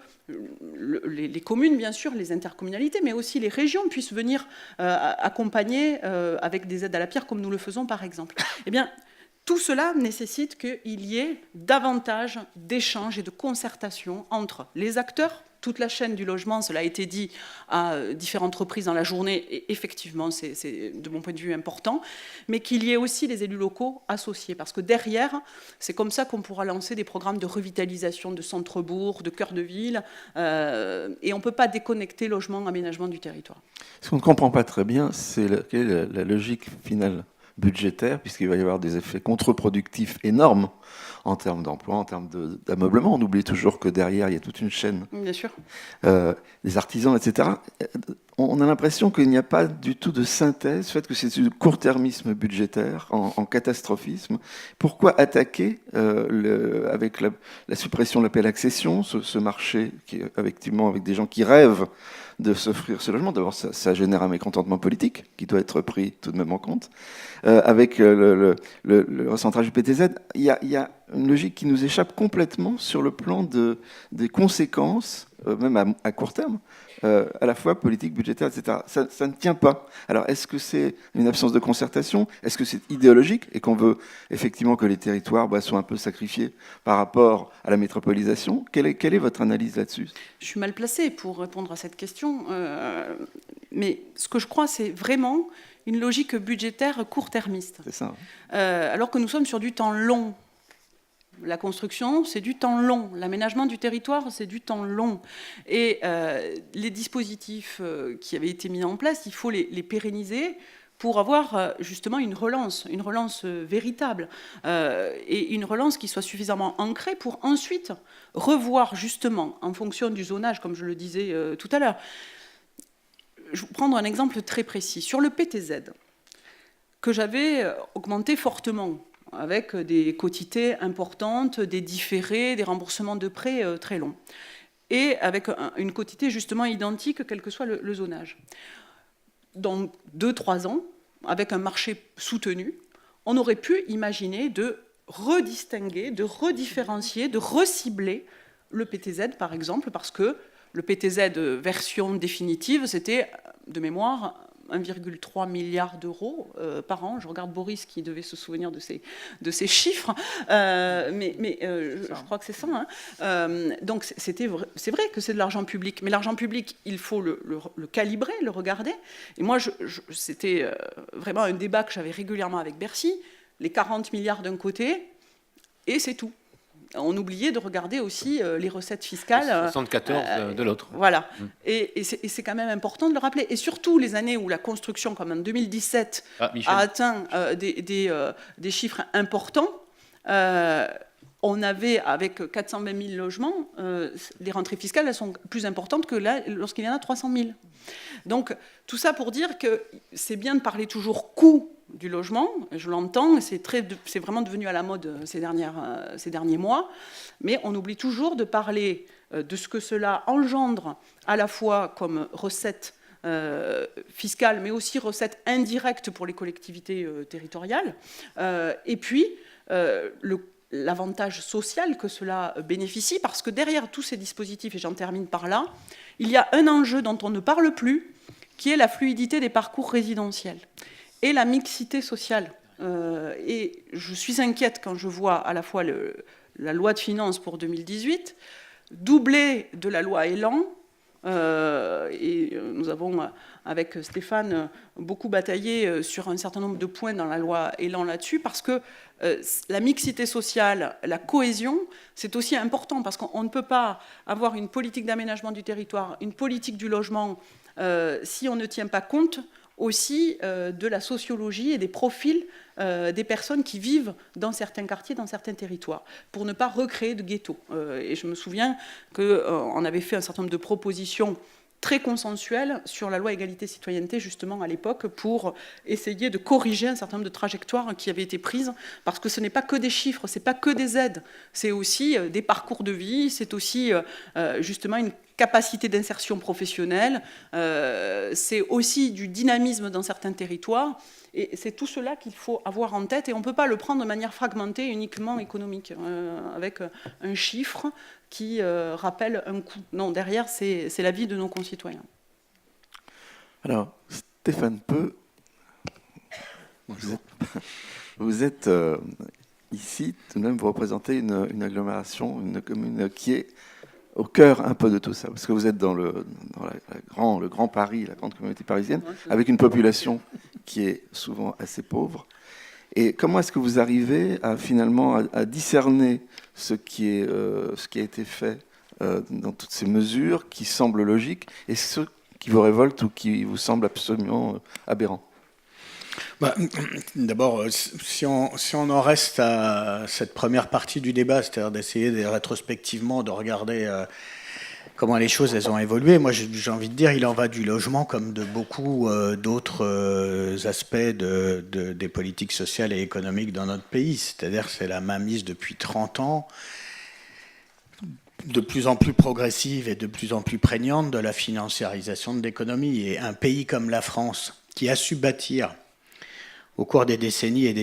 les communes, bien sûr, les intercommunalités, mais aussi les régions puissent venir accompagner avec des aides à la pierre, comme nous le faisons par exemple. Eh bien, tout cela nécessite qu'il y ait davantage d'échanges et de concertation entre les acteurs, toute la chaîne du logement, cela a été dit à différentes reprises dans la journée, et effectivement, c'est de mon point de vue important, mais qu'il y ait aussi les élus locaux associés, parce que derrière, c'est comme ça qu'on pourra lancer des programmes de revitalisation de centres-bourgs, de cœurs de ville, et on ne peut pas déconnecter logement, aménagement du territoire. Ce qu'on ne comprend pas très bien, c'est la logique finale budgétaire, puisqu'il va y avoir des effets contre-productifs énormes en termes d'emploi, en termes d'ameublement. On oublie toujours que derrière, il y a toute une chaîne. Bien sûr. Des artisans, etc. On a l'impression qu'il n'y a pas du tout de synthèse, le fait que c'est du court-termisme budgétaire, en catastrophisme. Pourquoi attaquer, avec la suppression de l'appel accession, ce marché qui, effectivement, avec des gens qui rêvent de s'offrir ce logement? D'abord, ça génère un mécontentement politique qui doit être pris tout de même en compte. Avec le recentrage du PTZ, il y a une logique qui nous échappe complètement sur le plan des conséquences, même à court terme, à la fois politique, budgétaire, etc. Ça ne tient pas. Alors, est-ce que c'est une absence de concertation? Est-ce que c'est idéologique et qu'on veut effectivement que les territoires soient un peu sacrifiés par rapport à la métropolisation? Quelle est votre analyse là-dessus? Je suis mal placée pour répondre à cette question, mais ce que je crois, c'est vraiment une logique budgétaire court-termiste. C'est ça. Alors que nous sommes sur du temps long. La construction, c'est du temps long. L'aménagement du territoire, c'est du temps long. Et les dispositifs qui avaient été mis en place, il faut les pérenniser pour avoir justement une relance véritable, et une relance qui soit suffisamment ancrée pour ensuite revoir justement, en fonction du zonage, comme je le disais tout à l'heure. Je vais vous prendre un exemple très précis. Sur le PTZ, que j'avais augmenté fortement, avec des quotités importantes, des différés, des remboursements de prêts très longs, et avec une quotité justement identique, quel que soit le zonage. Dans 2-3 ans, avec un marché soutenu, on aurait pu imaginer de redistinguer, de redifférencier, de recibler le PTZ, par exemple, parce que le PTZ version définitive, c'était, de mémoire, 1,3 milliard d'euros par an. Je regarde Boris qui devait se souvenir de ces chiffres, je crois que c'est ça. Donc c'est vrai que c'est de l'argent public, mais l'argent public, il faut le calibrer, le regarder. Et moi, c'était vraiment un débat que j'avais régulièrement avec Bercy, les 40 milliards d'un côté, et c'est tout. On oubliait de regarder aussi les recettes fiscales. 74 de l'autre. Voilà. Et c'est quand même important de le rappeler. Et surtout les années où la construction, comme en 2017, a atteint des chiffres importants. On avait, avec 420 000 logements, les rentrées fiscales, elles sont plus importantes que là, lorsqu'il y en a 300 000. Donc, tout ça pour dire que c'est bien de parler toujours coût du logement, je l'entends, c'est vraiment devenu à la mode ces derniers mois, mais on oublie toujours de parler de ce que cela engendre à la fois comme recette fiscale, mais aussi recette indirecte pour les collectivités territoriales, et puis l'avantage social que cela bénéficie, parce que derrière tous ces dispositifs, et j'en termine par là, il y a un enjeu dont on ne parle plus, qui est la fluidité des parcours résidentiels et la mixité sociale. Et je suis inquiète quand je vois à la fois la loi de finances pour 2018, doublée de la loi Elan, et nous avons, avec Stéphane, beaucoup bataillé sur un certain nombre de points dans la loi Elan là-dessus, parce que la mixité sociale, la cohésion, c'est aussi important, parce qu'on ne peut pas avoir une politique d'aménagement du territoire, une politique du logement, si on ne tient pas compte aussi de la sociologie et des profils des personnes qui vivent dans certains quartiers, dans certains territoires, pour ne pas recréer de ghettos. Et je me souviens qu'on avait fait un certain nombre de propositions très consensuel sur la loi égalité-citoyenneté, justement, à l'époque, pour essayer de corriger un certain nombre de trajectoires qui avaient été prises, parce que ce n'est pas que des chiffres, ce n'est pas que des aides, c'est aussi des parcours de vie, c'est aussi justement une capacité d'insertion professionnelle, c'est aussi du dynamisme dans certains territoires, et c'est tout cela qu'il faut avoir en tête, et on ne peut pas le prendre de manière fragmentée, uniquement économique, avec un chiffre qui rappelle un coût. Non, derrière, c'est la vie de nos concitoyens. Alors, Stéphane Peu, vous êtes ici, tout de même, vous représentez une agglomération, une commune qui est au cœur un peu de tout ça, parce que vous êtes dans le grand Paris, la grande communauté parisienne, avec une population qui est souvent assez pauvre. Et comment est-ce que vous arrivez finalement à discerner ce qui a été fait dans toutes ces mesures qui semblent logiques et ceux qui vous révoltent ou qui vous semblent absolument aberrants? D'abord, si on en reste à cette première partie du débat, c'est-à-dire d'essayer rétrospectivement de regarder comment les choses elles ont évolué, moi j'ai envie de dire il en va du logement comme de beaucoup d'autres aspects des politiques sociales et économiques dans notre pays. C'est-à-dire c'est la mainmise depuis 30 ans, de plus en plus progressive et de plus en plus prégnante de la financiarisation de l'économie. Et un pays comme la France, qui a su bâtir au cours des décennies et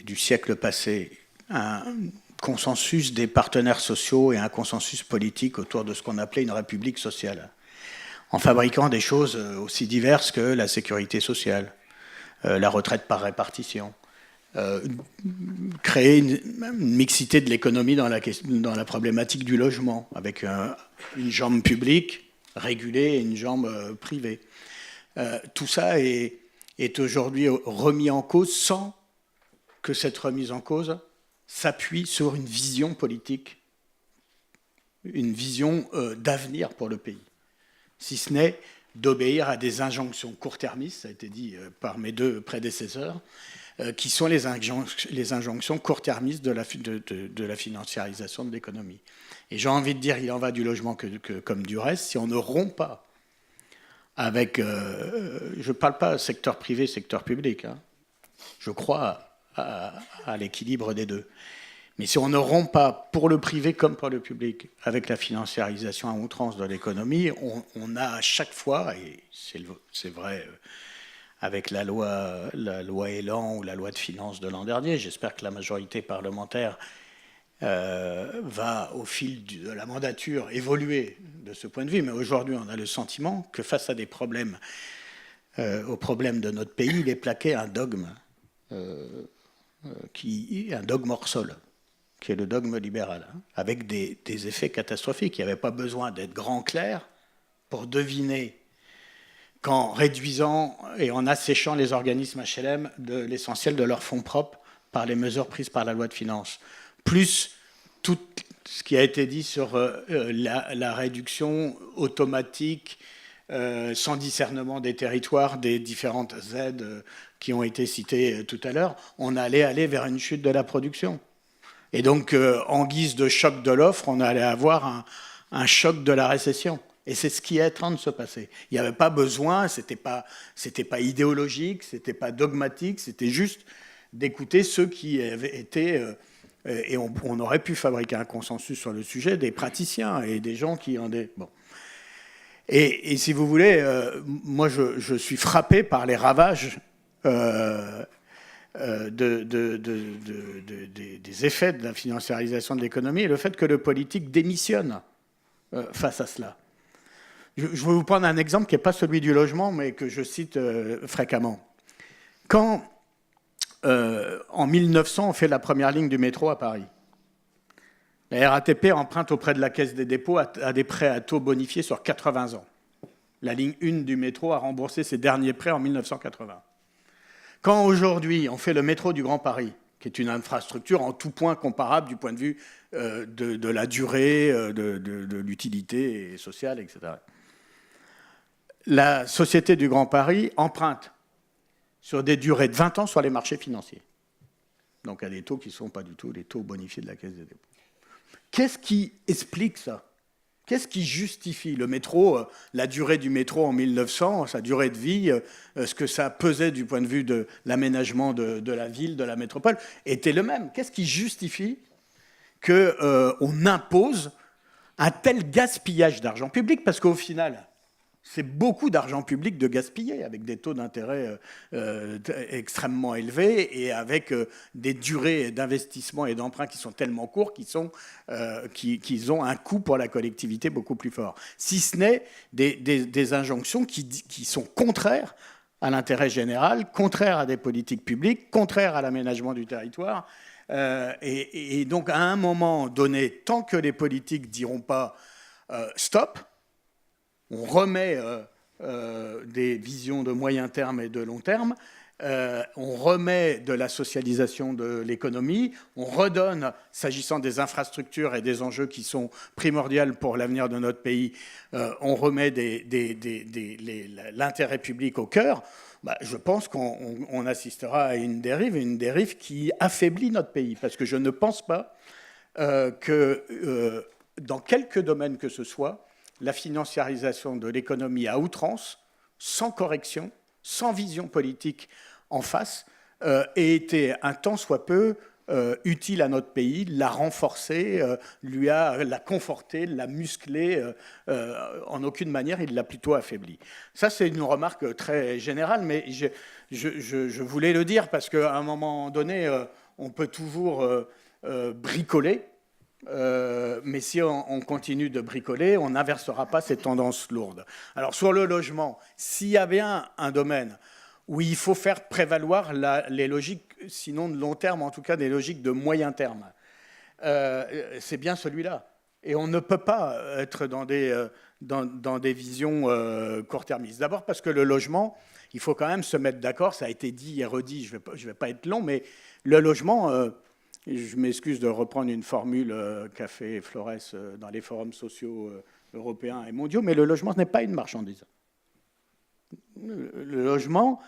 du siècle passé un consensus des partenaires sociaux et un consensus politique autour de ce qu'on appelait une république sociale, en fabriquant des choses aussi diverses que la sécurité sociale, la retraite par répartition, créer une mixité de l'économie dans la problématique du logement, avec une jambe publique régulée et une jambe privée. Tout ça est aujourd'hui remis en cause sans que cette remise en cause s'appuie sur une vision politique, une vision d'avenir pour le pays, si ce n'est d'obéir à des injonctions court-termistes, ça a été dit par mes deux prédécesseurs, qui sont les injonctions court-termistes de la financiarisation de l'économie. Et j'ai envie de dire, il en va du logement comme du reste, si on ne rompt pas avec... je ne parle pas secteur privé, secteur public, hein. Je crois à l'équilibre des deux. Mais si on ne rompt pas, pour le privé comme pour le public, avec la financiarisation à outrance de l'économie, on a à chaque fois, et c'est vrai avec la loi Elan ou la loi de finances de l'an dernier, j'espère que la majorité parlementaire va, au fil de la mandature, évoluer de ce point de vue. Mais aujourd'hui, on a le sentiment que face à des problèmes, aux problèmes de notre pays, il est plaqué un dogme, un dogme hors sol, qui est le dogme libéral, hein, avec des effets catastrophiques. Il n'y avait pas besoin d'être grand clair pour deviner qu'en réduisant et en asséchant les organismes HLM de l'essentiel de leurs fonds propres par les mesures prises par la loi de finances, plus tout ce qui a été dit sur la réduction automatique, sans discernement des territoires, des différentes aides qui ont été citées tout à l'heure, on allait aller vers une chute de la production. Et donc, en guise de choc de l'offre, on allait avoir un choc de la récession. Et c'est ce qui est en train de se passer. Il n'y avait pas besoin, c'était pas idéologique, c'était pas dogmatique, c'était juste d'écouter ceux qui avaient été, et on aurait pu fabriquer un consensus sur le sujet, des praticiens et des gens qui en... Bon. Et si vous voulez, moi je suis frappé par les ravages des effets de la financiarisation de l'économie et le fait que le politique démissionne face à cela. Je vais vous prendre un exemple qui n'est pas celui du logement, mais que je cite fréquemment. Quand, en 1900, on fait la première ligne du métro à Paris, la RATP emprunte auprès de la Caisse des dépôts à des prêts à taux bonifiés sur 80 ans. La ligne 1 du métro a remboursé ses derniers prêts en 1980. Quand aujourd'hui, on fait le métro du Grand Paris, qui est une infrastructure en tout point comparable du point de vue de la durée, de l'utilité sociale, etc. La Société du Grand Paris emprunte sur des durées de 20 ans sur les marchés financiers. donc à des taux qui ne sont pas du tout les taux bonifiés de la Caisse des dépôts. Qu'est-ce qui explique ça? Qu'est-ce qui justifie le métro, la durée du métro en 1900, sa durée de vie, ce que ça pesait du point de vue de l'aménagement de la ville, de la métropole, était le même? Qu'est-ce qui justifie qu'on impose un tel gaspillage d'argent public? Parce qu'au final, c'est beaucoup d'argent public de gaspiller, avec des taux d'intérêt extrêmement élevés et avec des durées d'investissement et d'emprunt qui sont tellement courts qu'ils ont un coût pour la collectivité beaucoup plus fort. Si ce n'est des injonctions qui sont contraires à l'intérêt général, contraires à des politiques publiques, contraires à l'aménagement du territoire. Et donc, à un moment donné, tant que les politiques diront pas stop, on remet des visions de moyen terme et de long terme, on remet de la socialisation de l'économie, on redonne, s'agissant des infrastructures et des enjeux qui sont primordiaux pour l'avenir de notre pays, on remet l'intérêt public au cœur. Je pense qu'on assistera à une dérive qui affaiblit notre pays, parce que je ne pense pas que dans quelque domaine que ce soit, la financiarisation de l'économie à outrance, sans correction, sans vision politique en face, ait été un tant soit peu utile à notre pays, l'a renforcé, l'a conforté, l'a musclé. En aucune manière, il l'a plutôt affaibli. Ça, c'est une remarque très générale, mais je voulais le dire parce qu'à un moment donné, on peut toujours bricoler. Mais si on continue de bricoler, on n'inversera pas ces tendances lourdes. Alors sur le logement, s'il y a bien un domaine où il faut faire prévaloir les logiques, sinon de long terme, en tout cas des logiques de moyen terme, c'est bien celui-là. Et on ne peut pas être dans des visions court-termistes. D'abord parce que le logement, il faut quand même se mettre d'accord, ça a été dit et redit, je ne vais pas être long, mais le logement... je m'excuse de reprendre une formule qu'a fait Flores dans les forums sociaux européens et mondiaux, mais le logement, ce n'est pas une marchandise. Le logement,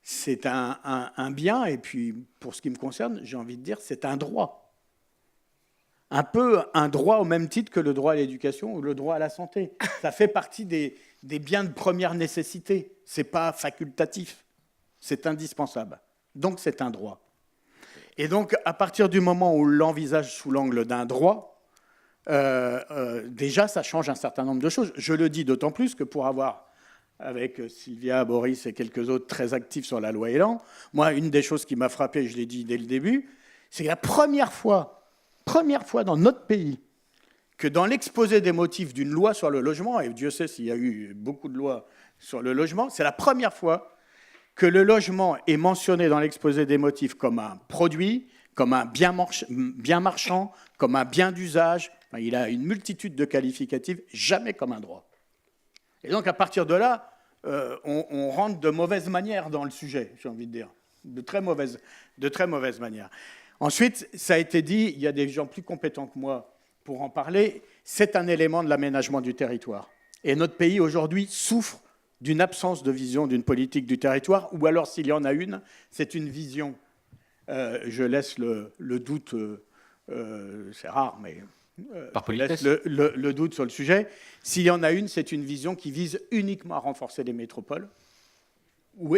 c'est un bien, et puis pour ce qui me concerne, j'ai envie de dire, c'est un droit. Un peu un droit au même titre que le droit à l'éducation ou le droit à la santé. Ça fait partie des biens de première nécessité. Ce n'est pas facultatif, c'est indispensable. Donc c'est un droit. Et donc, à partir du moment où on l'envisage sous l'angle d'un droit, déjà, ça change un certain nombre de choses. Je le dis d'autant plus que pour avoir, avec Sylvia, Boris et quelques autres très actifs sur la loi Elan, moi, une des choses qui m'a frappé, je l'ai dit dès le début, c'est la première fois dans notre pays que dans l'exposé des motifs d'une loi sur le logement, et Dieu sait s'il y a eu beaucoup de lois sur le logement, c'est la première fois que le logement est mentionné dans l'exposé des motifs comme un produit, comme un bien marchand, comme un bien d'usage. Enfin, il a une multitude de qualificatifs, jamais comme un droit. Et donc, à partir de là, on rentre de mauvaise manière dans le sujet, j'ai envie de dire, de très mauvaise manière. Ensuite, ça a été dit, il y a des gens plus compétents que moi pour en parler, c'est un élément de l'aménagement du territoire. Et notre pays, aujourd'hui, souffre d'une absence de vision d'une politique du territoire, ou alors s'il y en a une, c'est une vision, je laisse le doute, c'est rare, mais je laisse le doute sur le sujet, s'il y en a une, c'est une vision qui vise uniquement à renforcer les métropoles, ou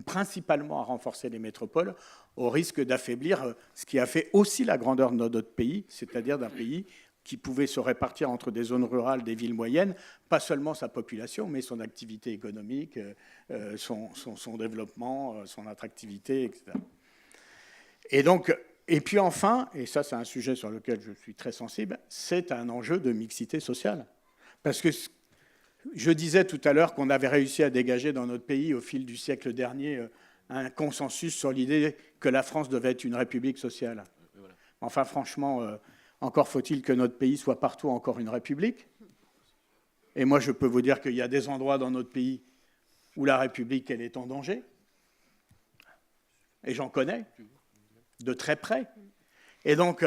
principalement à renforcer les métropoles, au risque d'affaiblir ce qui a fait aussi la grandeur de notre pays, c'est-à-dire d'un pays qui pouvait se répartir entre des zones rurales, des villes moyennes, pas seulement sa population, mais son activité économique, son développement, son attractivité, etc. Et puis enfin, et ça c'est un sujet sur lequel je suis très sensible, c'est un enjeu de mixité sociale. Parce que je disais tout à l'heure qu'on avait réussi à dégager dans notre pays, au fil du siècle dernier, un consensus sur l'idée que la France devait être une république sociale. Enfin, franchement... encore faut-il que notre pays soit partout encore une république. Et moi, je peux vous dire qu'il y a des endroits dans notre pays où la République, elle est en danger. Et j'en connais, de très près. Et donc,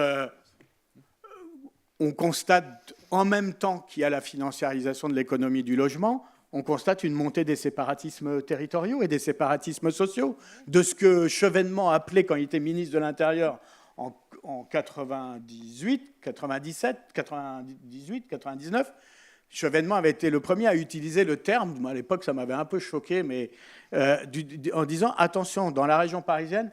on constate, en même temps qu'il y a la financiarisation de l'économie du logement, on constate une montée des séparatismes territoriaux et des séparatismes sociaux, de ce que Chevènement appelait, quand il était ministre de l'Intérieur, en 98, 97, 98, 99, Chevènement avait été le premier à utiliser le terme, à l'époque ça m'avait un peu choqué, mais en disant attention, dans la région parisienne,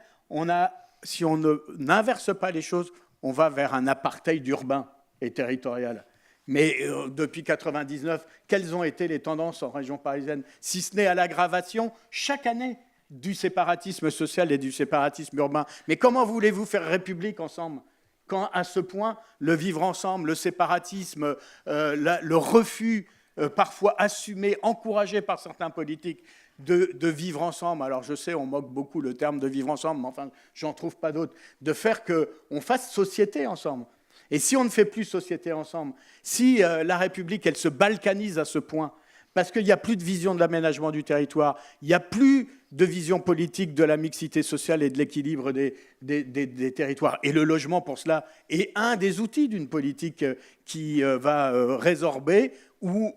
si on n'inverse pas les choses, on va vers un apartheid urbain et territorial. Mais depuis 1999, quelles ont été les tendances en région parisienne, si ce n'est à l'aggravation chaque année du séparatisme social et du séparatisme urbain. Mais comment voulez-vous faire République ensemble quand, à ce point, le vivre ensemble, le séparatisme, le refus, parfois assumé, encouragé par certains politiques, de vivre ensemble, alors je sais, on moque beaucoup le terme de vivre ensemble, mais enfin, j'en trouve pas d'autre, de faire qu'on fasse société ensemble. Et si on ne fait plus société ensemble, si la République, elle se balkanise à ce point, parce qu'il n'y a plus de vision de l'aménagement du territoire, il n'y a plus de vision politique de la mixité sociale et de l'équilibre des territoires. Et le logement, pour cela, est un des outils d'une politique qui va résorber ou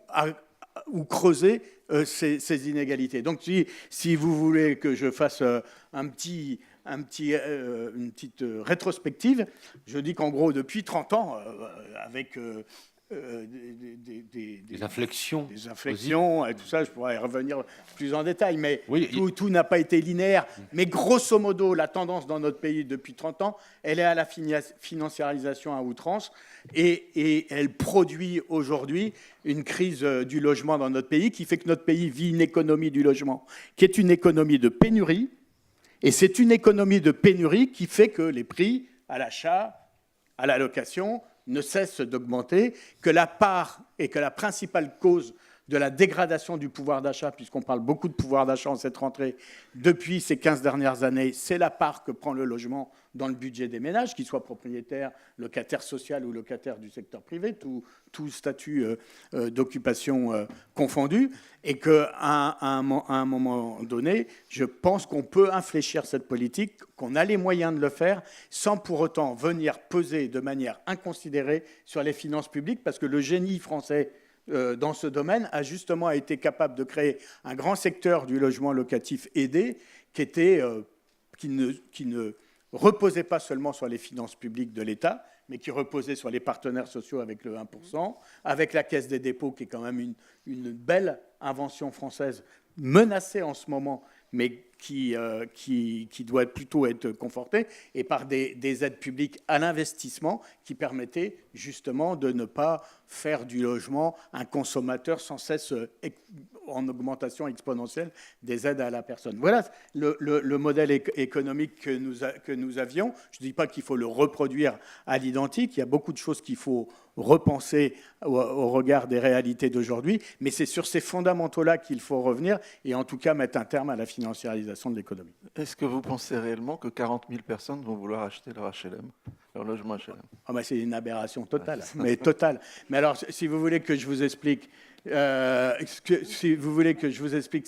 creuser ces inégalités. Donc, si vous voulez que je fasse une petite rétrospective, je dis qu'en gros, depuis 30 ans, avec des inflexions. Des inflexions et tout ça, je pourrais y revenir plus en détail, mais oui, tout n'a pas été linéaire. Mais grosso modo, la tendance dans notre pays depuis 30 ans, elle est à la financiarisation à outrance et elle produit aujourd'hui une crise du logement dans notre pays qui fait que notre pays vit une économie du logement qui est une économie de pénurie. Et c'est une économie de pénurie qui fait que les prix à l'achat, à la location, ne cessent d'augmenter, que la part et que la principale cause de la dégradation du pouvoir d'achat, puisqu'on parle beaucoup de pouvoir d'achat en cette rentrée, depuis ces 15 dernières années, c'est la part que prend le logement dans le budget des ménages, qu'ils soient propriétaires, locataires sociaux ou locataires du secteur privé, tout statut d'occupation confondu, et qu'à un moment donné, je pense qu'on peut infléchir cette politique, qu'on a les moyens de le faire, sans pour autant venir peser de manière inconsidérée sur les finances publiques, parce que le génie français dans ce domaine a justement été capable de créer un grand secteur du logement locatif aidé qui ne reposait pas seulement sur les finances publiques de l'État, mais qui reposait sur les partenaires sociaux avec le 1%, avec la Caisse des dépôts, qui est quand même une belle invention française, menacée en ce moment, mais qui doit plutôt être confortée, et par des aides publiques à l'investissement qui permettaient justement de ne pas faire du logement un consommateur sans cesse en augmentation exponentielle des aides à la personne. Voilà le modèle économique que nous avions. Je ne dis pas qu'il faut le reproduire à l'identique, il y a beaucoup de choses qu'il faut repenser au regard des réalités d'aujourd'hui, mais c'est sur ces fondamentaux-là qu'il faut revenir et en tout cas mettre un terme à la financiarisation de l'économie. Est-ce que vous pensez réellement que 40 000 personnes vont vouloir acheter leur HLM, leur logement HLM? C'est une aberration totale, mais totale. Mais alors, si vous voulez que je vous explique, ce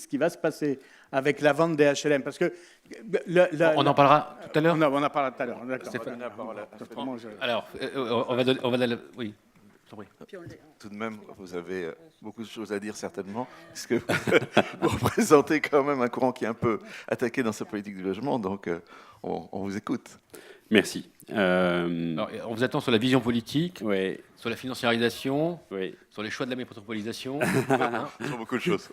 qui va se passer avec la vente des HLM, parce que on en parlera tout à l'heure. On en parlera tout à l'heure. D'accord. Alors, on va oui. Tout de même, vous avez beaucoup de choses à dire certainement, parce que vous représentez quand même un courant qui est un peu attaqué dans sa politique du logement, donc on vous écoute. Merci. Alors, on vous attend sur la vision politique, Oui. sur la financiarisation, Oui. sur les choix de la métropolisation. Sur beaucoup de choses.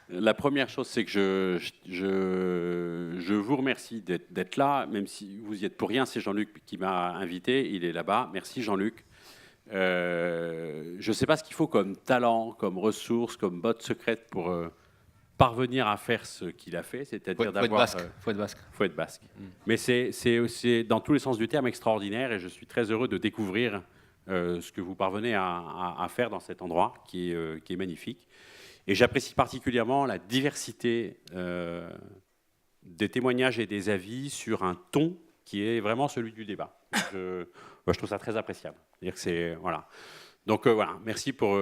La première chose, c'est que je vous remercie d'être là, même si vous y êtes pour rien. C'est Jean-Luc qui m'a invité, il est là-bas. Merci Jean-Luc. Je ne sais pas ce qu'il faut comme talent, comme ressources, comme botte secrète pour parvenir à faire ce qu'il a fait, c'est-à-dire d'avoir... Faut être basque. Faut être basque. Mais c'est aussi, dans tous les sens du terme, extraordinaire, et je suis très heureux de découvrir ce que vous parvenez à faire dans cet endroit qui est magnifique. Et j'apprécie particulièrement la diversité des témoignages et des avis sur un ton qui est vraiment celui du débat. Je trouve ça très appréciable. Voilà. Donc voilà, merci pour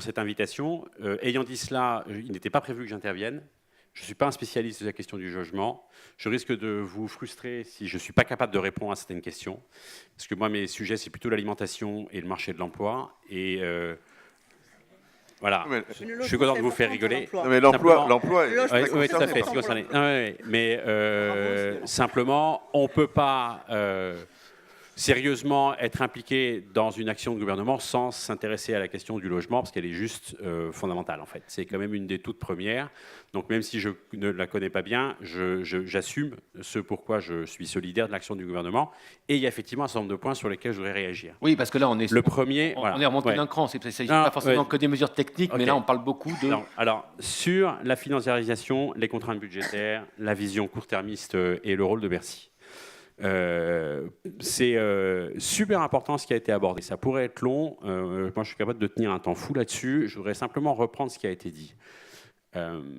cette invitation. Ayant dit cela, il n'était pas prévu que j'intervienne. Je ne suis pas un spécialiste de la question du logement. Je risque de vous frustrer si je ne suis pas capable de répondre à certaines questions. Parce que moi, mes sujets, c'est plutôt l'alimentation et le marché de l'emploi. Et Voilà. Mais- Je suis content de vous faire rigoler. Non, mais l'emploi, Simplement- l'emploi est Oui, très Oui, tout à concerné fait, par c'est ça. concerné. Mais simplement, on ne peut pas sérieusement être impliqué dans une action de gouvernement sans s'intéresser à la question du logement, parce qu'elle est juste fondamentale, en fait. C'est quand même une des toutes premières. Donc, même si je ne la connais pas bien, j'assume ce pourquoi je suis solidaire de l'action du gouvernement. Et il y a effectivement un certain nombre de points sur lesquels je voudrais réagir. Oui, parce que là, on est, Le premier, on, voilà. on est remonté Ouais. d'un cran. Il ne s'agit Non, pas forcément ouais. que des mesures techniques, mais Ok. là, on parle beaucoup de... Non, alors, sur la financiarisation, les contraintes budgétaires, la vision court-termiste et le rôle de Bercy. C'est super important ce qui a été abordé. Ça pourrait être long. Moi, je suis capable de tenir un temps fou là-dessus. Je voudrais simplement reprendre ce qui a été dit.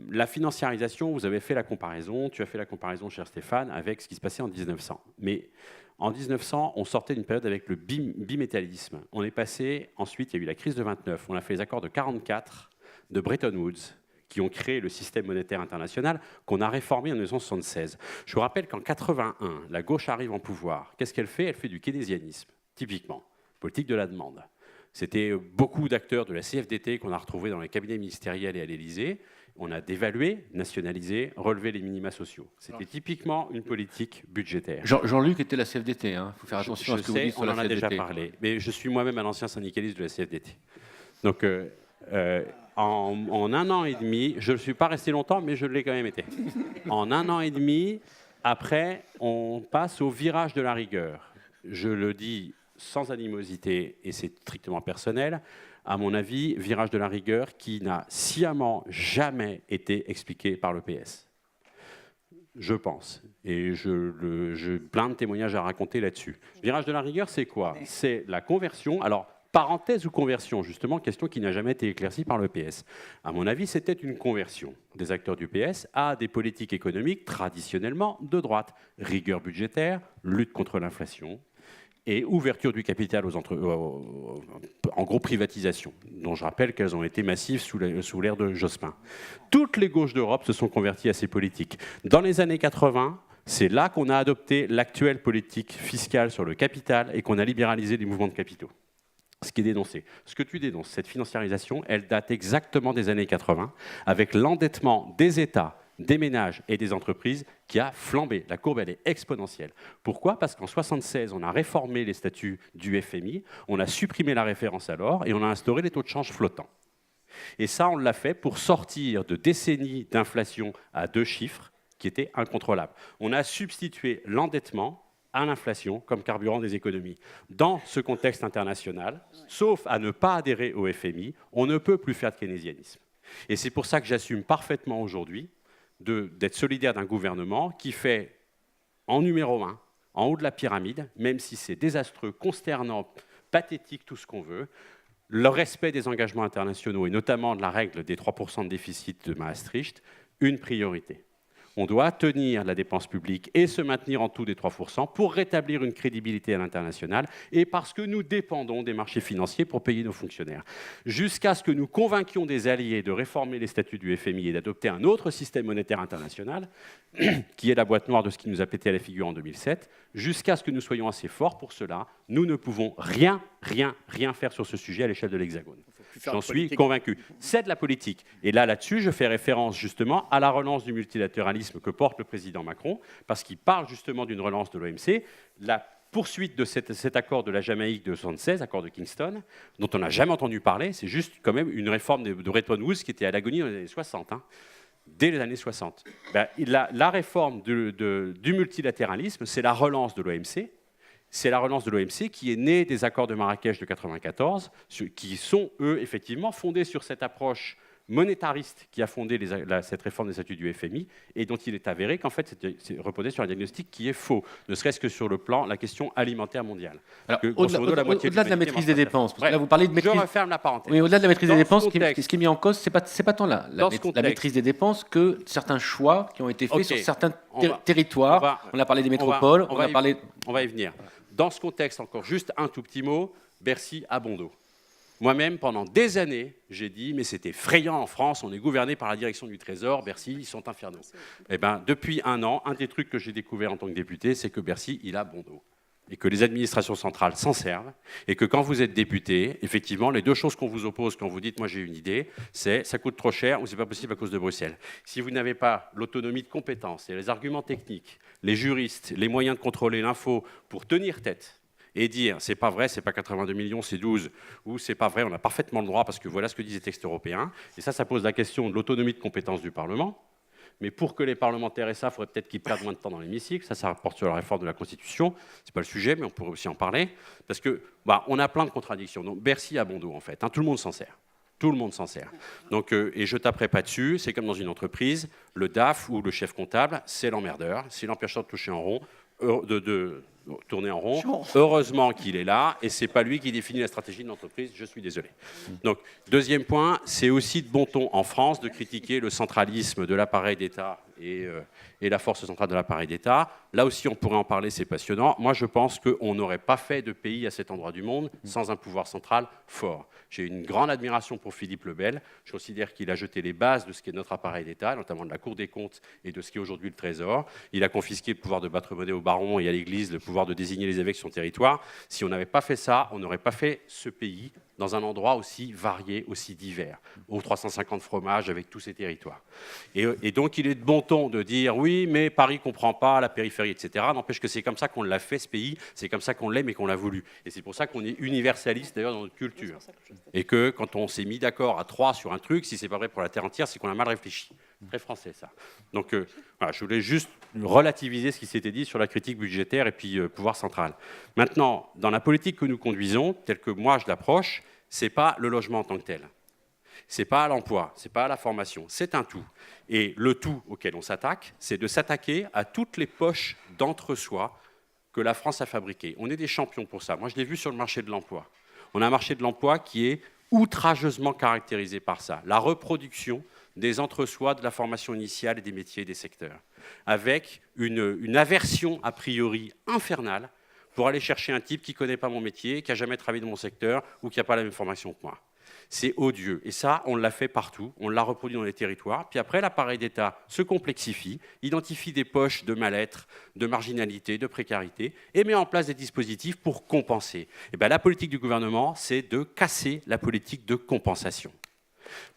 La financiarisation, vous avez fait la comparaison, tu as fait la comparaison, cher Stéphane, avec ce qui se passait en 1900. Mais en 1900, on sortait d'une période avec le bimétallisme. On est passé, ensuite, il y a eu la crise de 29, on a fait les accords de 44 de Bretton Woods, qui ont créé le système monétaire international qu'on a réformé en 1976. Je vous rappelle qu'en 81, la gauche arrive en pouvoir. Qu'est-ce qu'elle fait? Elle fait du keynésianisme, typiquement, politique de la demande. C'était beaucoup d'acteurs de la CFDT qu'on a retrouvés dans les cabinets ministériels et à l'Élysée. On a dévalué, nationalisé, relevé les minima sociaux. C'était typiquement une politique budgétaire. Jean-Luc était la CFDT. Il faut faire attention à Je ce que vous sais, dites sur on la en a CFDT. déjà parlé. Mais je suis moi-même un ancien syndicaliste de la CFDT. Donc, en un an et demi, je ne suis pas resté longtemps, mais je l'ai quand même été. En un an et demi, après, on passe au virage de la rigueur. Je le dis sans animosité, et c'est strictement personnel. À mon avis, virage de la rigueur qui n'a sciemment jamais été expliqué par le PS. Je pense. Et j'ai plein de témoignages à raconter là-dessus. Virage de la rigueur, c'est quoi? C'est la conversion. Alors, parenthèse ou conversion, justement, question qui n'a jamais été éclaircie par le PS. À mon avis, c'était une conversion des acteurs du PS à des politiques économiques traditionnellement de droite. Rigueur budgétaire, lutte contre l'inflation et ouverture du capital en gros privatisation, dont je rappelle qu'elles ont été massives sous l'ère de Jospin. Toutes les gauches d'Europe se sont converties à ces politiques. Dans les années 80, c'est là qu'on a adopté l'actuelle politique fiscale sur le capital et qu'on a libéralisé les mouvements de capitaux. Ce qui est dénoncé. Ce que tu dénonces, cette financiarisation, elle date exactement des années 80, avec l'endettement des États, des ménages et des entreprises qui a flambé. La courbe, elle est exponentielle. Pourquoi? Parce qu'en 1976, on a réformé les statuts du FMI, on a supprimé la référence à l'or et on a instauré les taux de change flottants. Et ça, on l'a fait pour sortir de décennies d'inflation à 2 chiffres qui étaient incontrôlables. On a substitué l'endettement à l'inflation comme carburant des économies. Dans ce contexte international, sauf à ne pas adhérer au FMI, on ne peut plus faire de keynésianisme. Et c'est pour ça que j'assume parfaitement aujourd'hui d'être solidaire d'un gouvernement qui fait en numéro 1, en haut de la pyramide, même si c'est désastreux, consternant, pathétique, tout ce qu'on veut, le respect des engagements internationaux et notamment de la règle des 3% de déficit de Maastricht, une priorité. On doit tenir la dépense publique et se maintenir en dessous des 3% pour rétablir une crédibilité à l'international et parce que nous dépendons des marchés financiers pour payer nos fonctionnaires. Jusqu'à ce que nous convainquions des alliés de réformer les statuts du FMI et d'adopter un autre système monétaire international, qui est la boîte noire de ce qui nous a pété à la figure en 2007, jusqu'à ce que nous soyons assez forts pour cela, nous ne pouvons rien faire sur ce sujet à l'échelle de l'Hexagone. J'en suis convaincu. C'est de la politique. Et là-dessus, je fais référence justement à la relance du multilatéralisme que porte le président Macron, parce qu'il parle justement d'une relance de l'OMC, la poursuite de cet accord de la Jamaïque de 1976, accord de Kingston, dont on n'a jamais entendu parler. C'est juste quand même une réforme de Bretton Woods qui était à l'agonie dans les années 60. Dès les années 60. La réforme du multilatéralisme, c'est la relance de l'OMC. C'est la relance de l'OMC qui est née des accords de Marrakech de 1994, qui sont, eux, effectivement, fondés sur cette approche monétariste qui a fondé cette réforme des statuts du FMI et dont il est avéré qu'en fait, c'est reposé sur un diagnostic qui est faux, ne serait-ce que sur le plan la question alimentaire mondiale. Au-delà de la maîtrise des dépenses, parce que là, vous parlez de maîtrise... Je referme la parenthèse. Oui, au-delà de la maîtrise des dépenses, ce qui est mis en cause, ce n'est pas tant la maîtrise des dépenses que certains choix qui ont été faits sur certains territoires. On a parlé des métropoles, on va y venir. Dans ce contexte, encore juste un tout petit mot, Bercy à bon dos. Moi-même, pendant des années, j'ai dit, mais c'est effrayant en France, on est gouverné par la direction du Trésor, Bercy, ils sont infernaux. Eh bien, depuis un an, un des trucs que j'ai découvert en tant que député, c'est que Bercy, il a bon dos. et que les administrations centrales s'en servent, et que quand vous êtes député, effectivement, les deux choses qu'on vous oppose quand vous dites « moi j'ai une idée », c'est « ça coûte trop cher » ou « c'est pas possible à cause de Bruxelles ». Si vous n'avez pas l'autonomie de compétence et les arguments techniques, les juristes, les moyens de contrôler l'info pour tenir tête, et dire c'est pas vrai, c'est pas 82 millions, c'est 12, ou c'est pas vrai, on a parfaitement le droit parce que voilà ce que disent les textes européens. Et ça pose la question de l'autonomie de compétence du Parlement. Mais pour que les parlementaires aient ça, il faudrait peut-être qu'ils perdent moins de temps dans l'hémicycle. Ça rapporte sur la réforme de la Constitution. C'est pas le sujet, mais on pourrait aussi en parler. Parce que on a plein de contradictions. Donc Bercy a bon dos, en fait. Tout le monde s'en sert. Tout le monde s'en sert. Donc, et je taperai pas dessus, c'est comme dans une entreprise, le DAF ou le chef comptable, c'est l'emmerdeur. S'il empêche de toucher en rond, de tourner en rond. Heureusement qu'il est là, et c'est pas lui qui définit la stratégie de l'entreprise, je suis désolé. Donc, deuxième point, c'est aussi de bon ton en France de critiquer le centralisme de l'appareil d'État et la force centrale de l'appareil d'État. Là aussi, on pourrait en parler, c'est passionnant. Moi, je pense qu'on n'aurait pas fait de pays à cet endroit du monde sans un pouvoir central fort. J'ai une grande admiration pour Philippe le Bel. Je considère qu'il a jeté les bases de ce qu'est notre appareil d'État, notamment de la Cour des comptes et de ce qu'est aujourd'hui le Trésor. Il a confisqué le pouvoir de battre monnaie aux barons et à l'Église, le pouvoir de désigner les évêques sur son territoire. Si on n'avait pas fait ça, on n'aurait pas fait ce pays dans un endroit aussi varié, aussi divers, aux 350 fromages avec tous ces territoires. Et donc, il est de bon ton de dire, oui, mais Paris ne comprend pas, la périphérie, etc. N'empêche que c'est comme ça qu'on l'a fait, ce pays, c'est comme ça qu'on l'aime et qu'on l'a voulu. Et c'est pour ça qu'on est universaliste, d'ailleurs, dans notre culture. Et que quand on s'est mis d'accord à 3 sur un truc, si ce n'est pas vrai pour la terre entière, c'est qu'on a mal réfléchi. Très français, ça. Donc, voilà, je voulais juste relativiser ce qui s'était dit sur la critique budgétaire et puis pouvoir central. Maintenant, dans la politique que nous conduisons, telle que moi je l'approche, ce n'est pas le logement en tant que tel. Ce n'est pas l'emploi, ce n'est pas la formation, c'est un tout. Et le tout auquel on s'attaque, c'est de s'attaquer à toutes les poches d'entre-soi que la France a fabriquées. On est des champions pour ça. Moi, je l'ai vu sur le marché de l'emploi. On a un marché de l'emploi qui est outrageusement caractérisé par ça. La reproduction des entre-soi, de la formation initiale et des métiers et des secteurs, avec une aversion a priori infernale pour aller chercher un type qui ne connaît pas mon métier, qui n'a jamais travaillé dans mon secteur ou qui n'a pas la même formation que moi. C'est odieux. Et ça, on l'a fait partout, on l'a reproduit dans les territoires. Puis après, l'appareil d'État se complexifie, identifie des poches de mal-être, de marginalité, de précarité, et met en place des dispositifs pour compenser. Et bien, la politique du gouvernement, c'est de casser la politique de compensation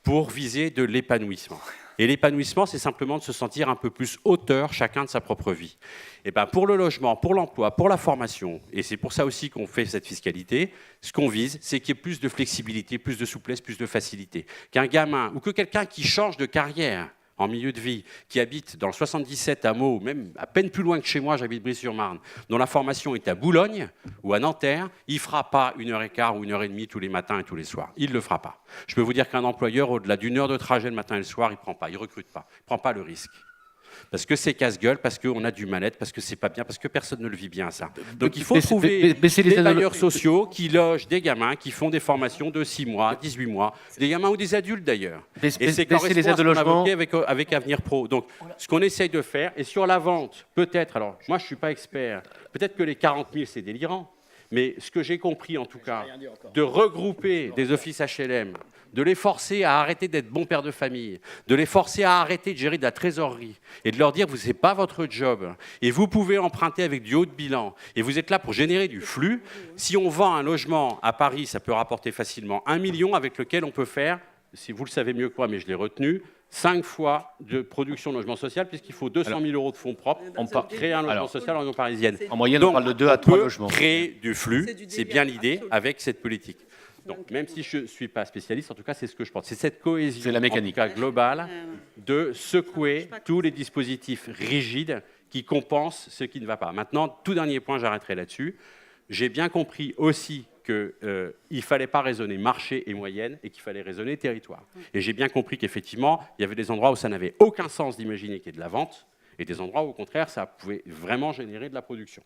pour viser de l'épanouissement. Et l'épanouissement, c'est simplement de se sentir un peu plus auteur chacun de sa propre vie. Et ben pour le logement, pour l'emploi, pour la formation, et c'est pour ça aussi qu'on fait cette fiscalité, ce qu'on vise, c'est qu'il y ait plus de flexibilité, plus de souplesse, plus de facilité. Qu'un gamin ou que quelqu'un qui change de carrière en milieu de vie, qui habite dans le 77 à Meaux, même à peine plus loin que chez moi, j'habite Brie-sur-Marne, dont la formation est à Boulogne ou à Nanterre, il ne fera pas 1h15 ou 1h30 tous les matins et tous les soirs. Il ne le fera pas. Je peux vous dire qu'un employeur, au-delà d'une heure de trajet le matin et le soir, il ne prend pas, il ne recrute pas, il ne prend pas le risque. Parce que c'est casse-gueule, parce qu'on a du mal-être, parce que c'est pas bien, parce que personne ne le vit bien, ça. Donc il faut trouver des bailleurs sociaux qui logent des gamins qui font des formations de 6 mois, 18 mois, des gamins ou des adultes d'ailleurs. Et c'est correspond à ce qu'on a évoqué avec Avenir Pro. Donc ce qu'on essaye de faire, et sur la vente, peut-être, alors moi je ne suis pas expert, peut-être que les 40 000 c'est délirant, mais ce que j'ai compris en tout cas, de regrouper des offices HLM, de les forcer à arrêter d'être bons pères de famille, de les forcer à arrêter de gérer de la trésorerie et de leur dire que ce n'est pas votre job et vous pouvez emprunter avec du haut de bilan et vous êtes là pour générer du flux. Si on vend un logement à Paris, ça peut rapporter facilement 1 million avec lequel on peut faire, si vous le savez mieux que moi, mais je l'ai retenu, 5 fois de production de logement social, puisqu'il faut 200 000 euros de fonds propres pour créer un logement social en région parisienne. En moyenne, donc, on parle de 2 à 3 logements. Créer du flux, c'est bien l'idée avec cette politique. Donc, même si je ne suis pas spécialiste, en tout cas, c'est ce que je pense. C'est cette cohésion la mécanique. En tout cas, globale de secouer tous les dispositifs rigides qui compensent ce qui ne va pas. Maintenant, tout dernier point, j'arrêterai là-dessus. J'ai bien compris aussi qu'il ne fallait pas raisonner marché et moyenne et qu'il fallait raisonner territoire. Et j'ai bien compris qu'effectivement, il y avait des endroits où ça n'avait aucun sens d'imaginer qu'il y ait de la vente et des endroits où, au contraire, ça pouvait vraiment générer de la production.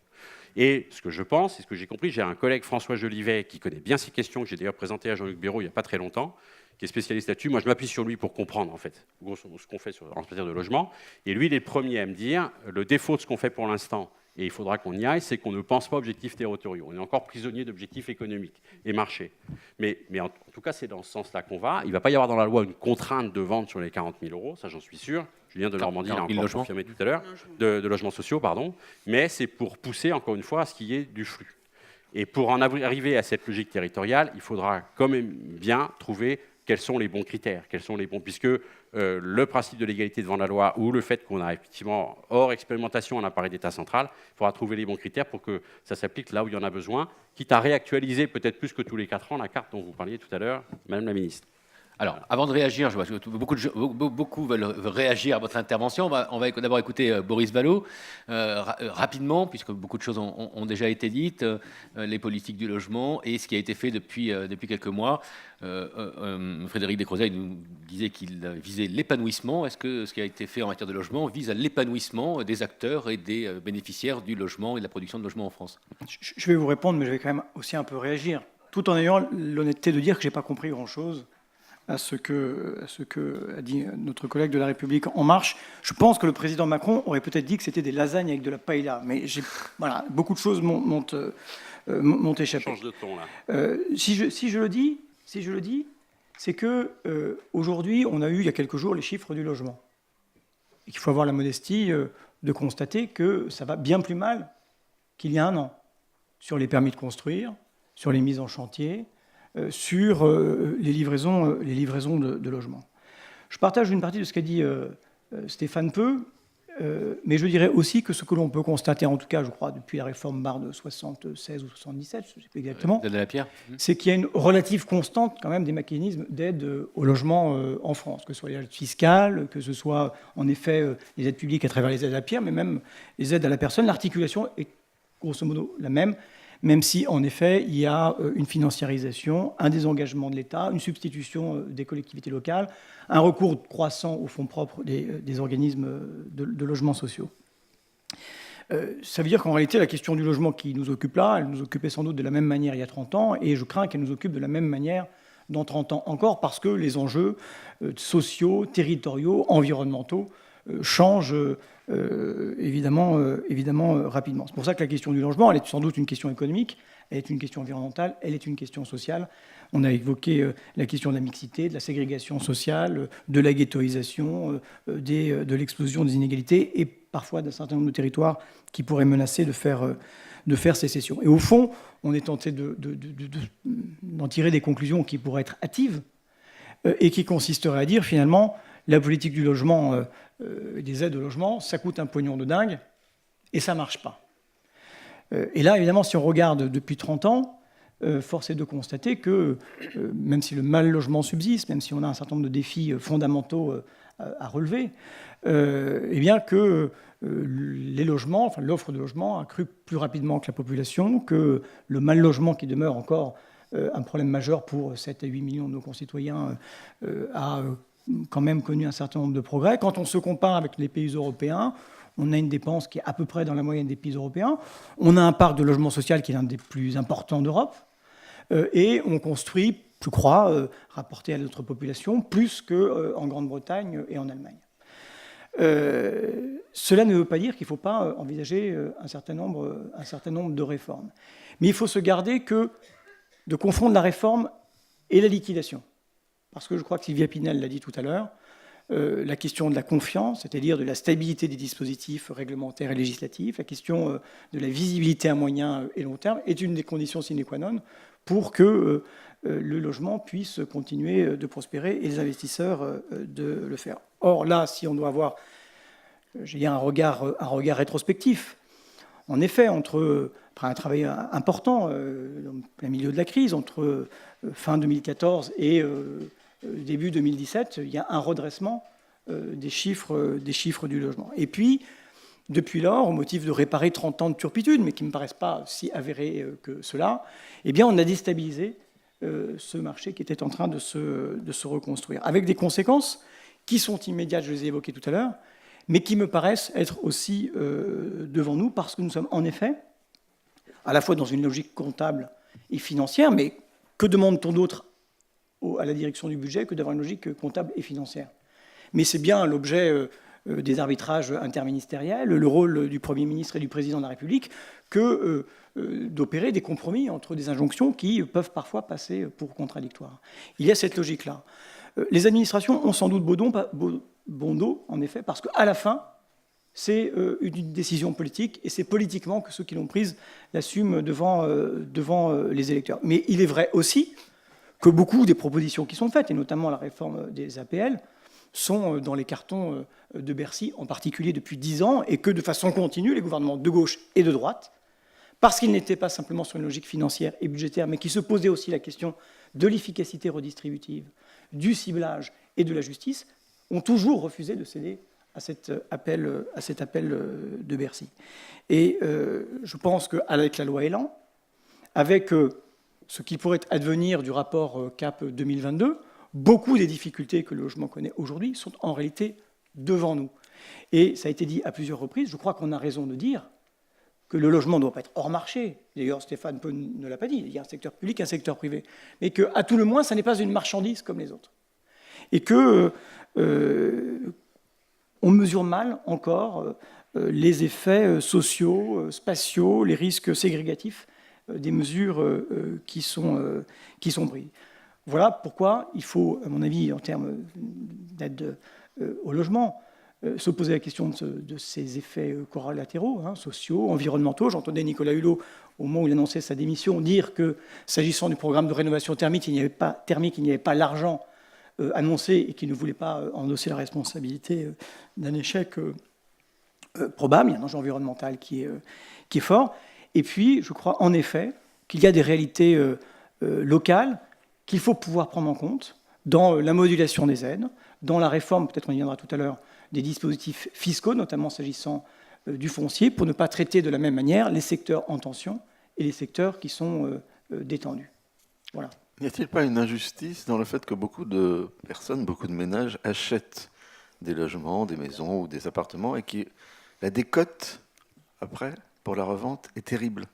Et ce que je pense, et ce que j'ai compris, j'ai un collègue, François Jolivet, qui connaît bien ces questions, que j'ai d'ailleurs présenté à Jean-Luc Béraud il n'y a pas très longtemps, qui est spécialiste là-dessus. Moi, je m'appuie sur lui pour comprendre, en fait, ce qu'on fait en matière de logement. Et lui, il est le premier à me dire, le défaut de ce qu'on fait pour l'instant, et il faudra qu'on y aille, c'est qu'on ne pense pas objectifs territoriaux. On est encore prisonnier d'objectifs économiques et marchés. Mais en tout cas, c'est dans ce sens-là qu'on va. Il ne va pas y avoir dans la loi une contrainte de vente sur les 40 000 euros, ça j'en suis sûr. Julien de Normandie l'a encore confirmé tout à l'heure, de logements sociaux, pardon. Mais c'est pour pousser, encore une fois, à ce qu'il y ait du flux. Et pour en arriver à cette logique territoriale, il faudra quand même bien trouver quels sont les bons critères, puisque le principe de l'égalité devant la loi ou le fait qu'on a effectivement hors expérimentation un appareil d'État central, il faudra trouver les bons critères pour que ça s'applique là où il y en a besoin, quitte à réactualiser peut-être plus que tous les 4 ans la carte dont vous parliez tout à l'heure, Madame la Ministre. Alors, avant de réagir, je vois que beaucoup veulent réagir à votre intervention. On va d'abord écouter Boris Vallaud, rapidement, puisque beaucoup de choses ont déjà été dites, les politiques du logement et ce qui a été fait depuis quelques mois. Frédéric Descrozaille nous disait qu'il visait l'épanouissement. Est-ce que ce qui a été fait en matière de logement vise à l'épanouissement des acteurs et des bénéficiaires du logement et de la production de logements en France? Je vais vous répondre, mais je vais quand même aussi un peu réagir, tout en ayant l'honnêteté de dire que je n'ai pas compris grand-chose à ce que a dit notre collègue de La République En Marche. Je pense que le président Macron aurait peut-être dit que c'était des lasagnes avec de la paella, mais voilà, beaucoup de choses m'ont échappé. Change de ton, là. Si je le dis, c'est que aujourd'hui, on a eu il y a quelques jours les chiffres du logement. Et qu'il faut avoir la modestie de constater que ça va bien plus mal qu'il y a un an, sur les permis de construire, sur les mises en chantier, sur les livraisons de logements. Je partage une partie de ce qu'a dit Stéphane Peu, mais je dirais aussi que ce que l'on peut constater, en tout cas, je crois, depuis la réforme Barre de 76 ou 77, je ne sais plus exactement, c'est qu'il y a une relative constante quand même des mécanismes d'aide au logement en France, que ce soit les aides fiscales, que ce soit en effet les aides publiques à travers les aides à la pierre, mais même les aides à la personne. L'articulation est grosso modo la même si, en effet, il y a une financiarisation, un désengagement de l'État, une substitution des collectivités locales, un recours croissant aux fonds propres des organismes de logements sociaux. Ça veut dire qu'en réalité, la question du logement qui nous occupe là, elle nous occupait sans doute de la même manière il y a 30 ans, et je crains qu'elle nous occupe de la même manière dans 30 ans encore, parce que les enjeux sociaux, territoriaux, environnementaux changent évidemment rapidement. C'est pour ça que la question du logement, elle est sans doute une question économique, elle est une question environnementale, elle est une question sociale. On a évoqué la question de la mixité, de la ségrégation sociale, de la ghettoisation, de l'explosion des inégalités et parfois d'un certain nombre de territoires qui pourraient menacer de faire sécession. Et au fond, on est tenté d'en tirer des conclusions qui pourraient être hâtives et qui consisteraient à dire finalement la politique du logement, des aides au logement, ça coûte un pognon de dingue et ça ne marche pas. Et là, évidemment, si on regarde depuis 30 ans, force est de constater que même si le mal logement subsiste, même si on a un certain nombre de défis fondamentaux à relever, eh bien que les logements, enfin l'offre de logement a cru plus rapidement que la population, que le mal logement qui demeure encore un problème majeur pour 7 à 8 millions de nos concitoyens a quand même connu un certain nombre de progrès. Quand on se compare avec les pays européens, on a une dépense qui est à peu près dans la moyenne des pays européens. On a un parc de logement social qui est l'un des plus importants d'Europe. Et on construit, je crois, rapporté à notre population, plus qu'en Grande-Bretagne et en Allemagne. Cela ne veut pas dire qu'il ne faut pas envisager un certain nombre de réformes. Mais il faut se garder de confondre la réforme et la liquidation. Parce que je crois que Sylvia Pinel l'a dit tout à l'heure, la question de la confiance, c'est-à-dire de la stabilité des dispositifs réglementaires et législatifs, la question de la visibilité à moyen et long terme est une des conditions sine qua non pour que le logement puisse continuer de prospérer et les investisseurs de le faire. Or là, si on doit avoir un regard rétrospectif, en effet, après un travail important au milieu de la crise, entre fin 2014 et début 2017, il y a un redressement des chiffres du logement. Et puis, depuis lors, au motif de réparer 30 ans de turpitude, mais qui ne me paraissent pas si avérés que cela, eh bien, on a déstabilisé ce marché qui était en train de se reconstruire, avec des conséquences qui sont immédiates, je les ai évoquées tout à l'heure, mais qui me paraissent être aussi devant nous, parce que nous sommes en effet à la fois dans une logique comptable et financière, mais que demande-t-on d'autre à la direction du budget que d'avoir une logique comptable et financière? Mais c'est bien l'objet des arbitrages interministériels, le rôle du Premier ministre et du Président de la République, que d'opérer des compromis entre des injonctions qui peuvent parfois passer pour contradictoires. Il y a cette logique-là. Les administrations ont sans doute bon dos, en effet, parce qu'à la fin, c'est une décision politique, et c'est politiquement que ceux qui l'ont prise l'assument devant les électeurs. Mais il est vrai aussi que beaucoup des propositions qui sont faites, et notamment la réforme des APL, sont dans les cartons de Bercy, en particulier depuis 10 ans, et que de façon continue, les gouvernements de gauche et de droite, parce qu'ils n'étaient pas simplement sur une logique financière et budgétaire, mais qui se posaient aussi la question de l'efficacité redistributive, du ciblage et de la justice, ont toujours refusé de céder à cet appel de Bercy. Et je pense qu'avec la loi Elan, avec ce qui pourrait advenir du rapport CAP 2022, beaucoup des difficultés que le logement connaît aujourd'hui sont en réalité devant nous. Et ça a été dit à plusieurs reprises, je crois qu'on a raison de dire que le logement ne doit pas être hors marché. D'ailleurs, Stéphane Peu ne l'a pas dit, il y a un secteur public, un secteur privé. Mais qu'à tout le moins, ça n'est pas une marchandise comme les autres. Et que on mesure mal encore les effets sociaux, spatiaux, les risques ségrégatifs des mesures qui sont prises. Voilà pourquoi il faut, à mon avis, en termes d'aide au logement, se poser la question de ces effets collatéraux, sociaux, environnementaux. J'entendais Nicolas Hulot, au moment où il annonçait sa démission, dire que, s'agissant du programme de rénovation thermique, il n'y avait pas l'argent annoncé et qu'il ne voulait pas endosser la responsabilité d'un échec probable. Il y a un enjeu environnemental qui est fort. Et puis, je crois en effet qu'il y a des réalités locales qu'il faut pouvoir prendre en compte dans la modulation des aides, dans la réforme, peut-être on y viendra tout à l'heure, des dispositifs fiscaux, notamment s'agissant du foncier, pour ne pas traiter de la même manière les secteurs en tension et les secteurs qui sont détendus. Voilà. N'y a-t-il pas une injustice dans le fait que beaucoup de personnes, beaucoup de ménages achètent des logements, des maisons ou des appartements et que la décote, après, pour la revente, est terrible?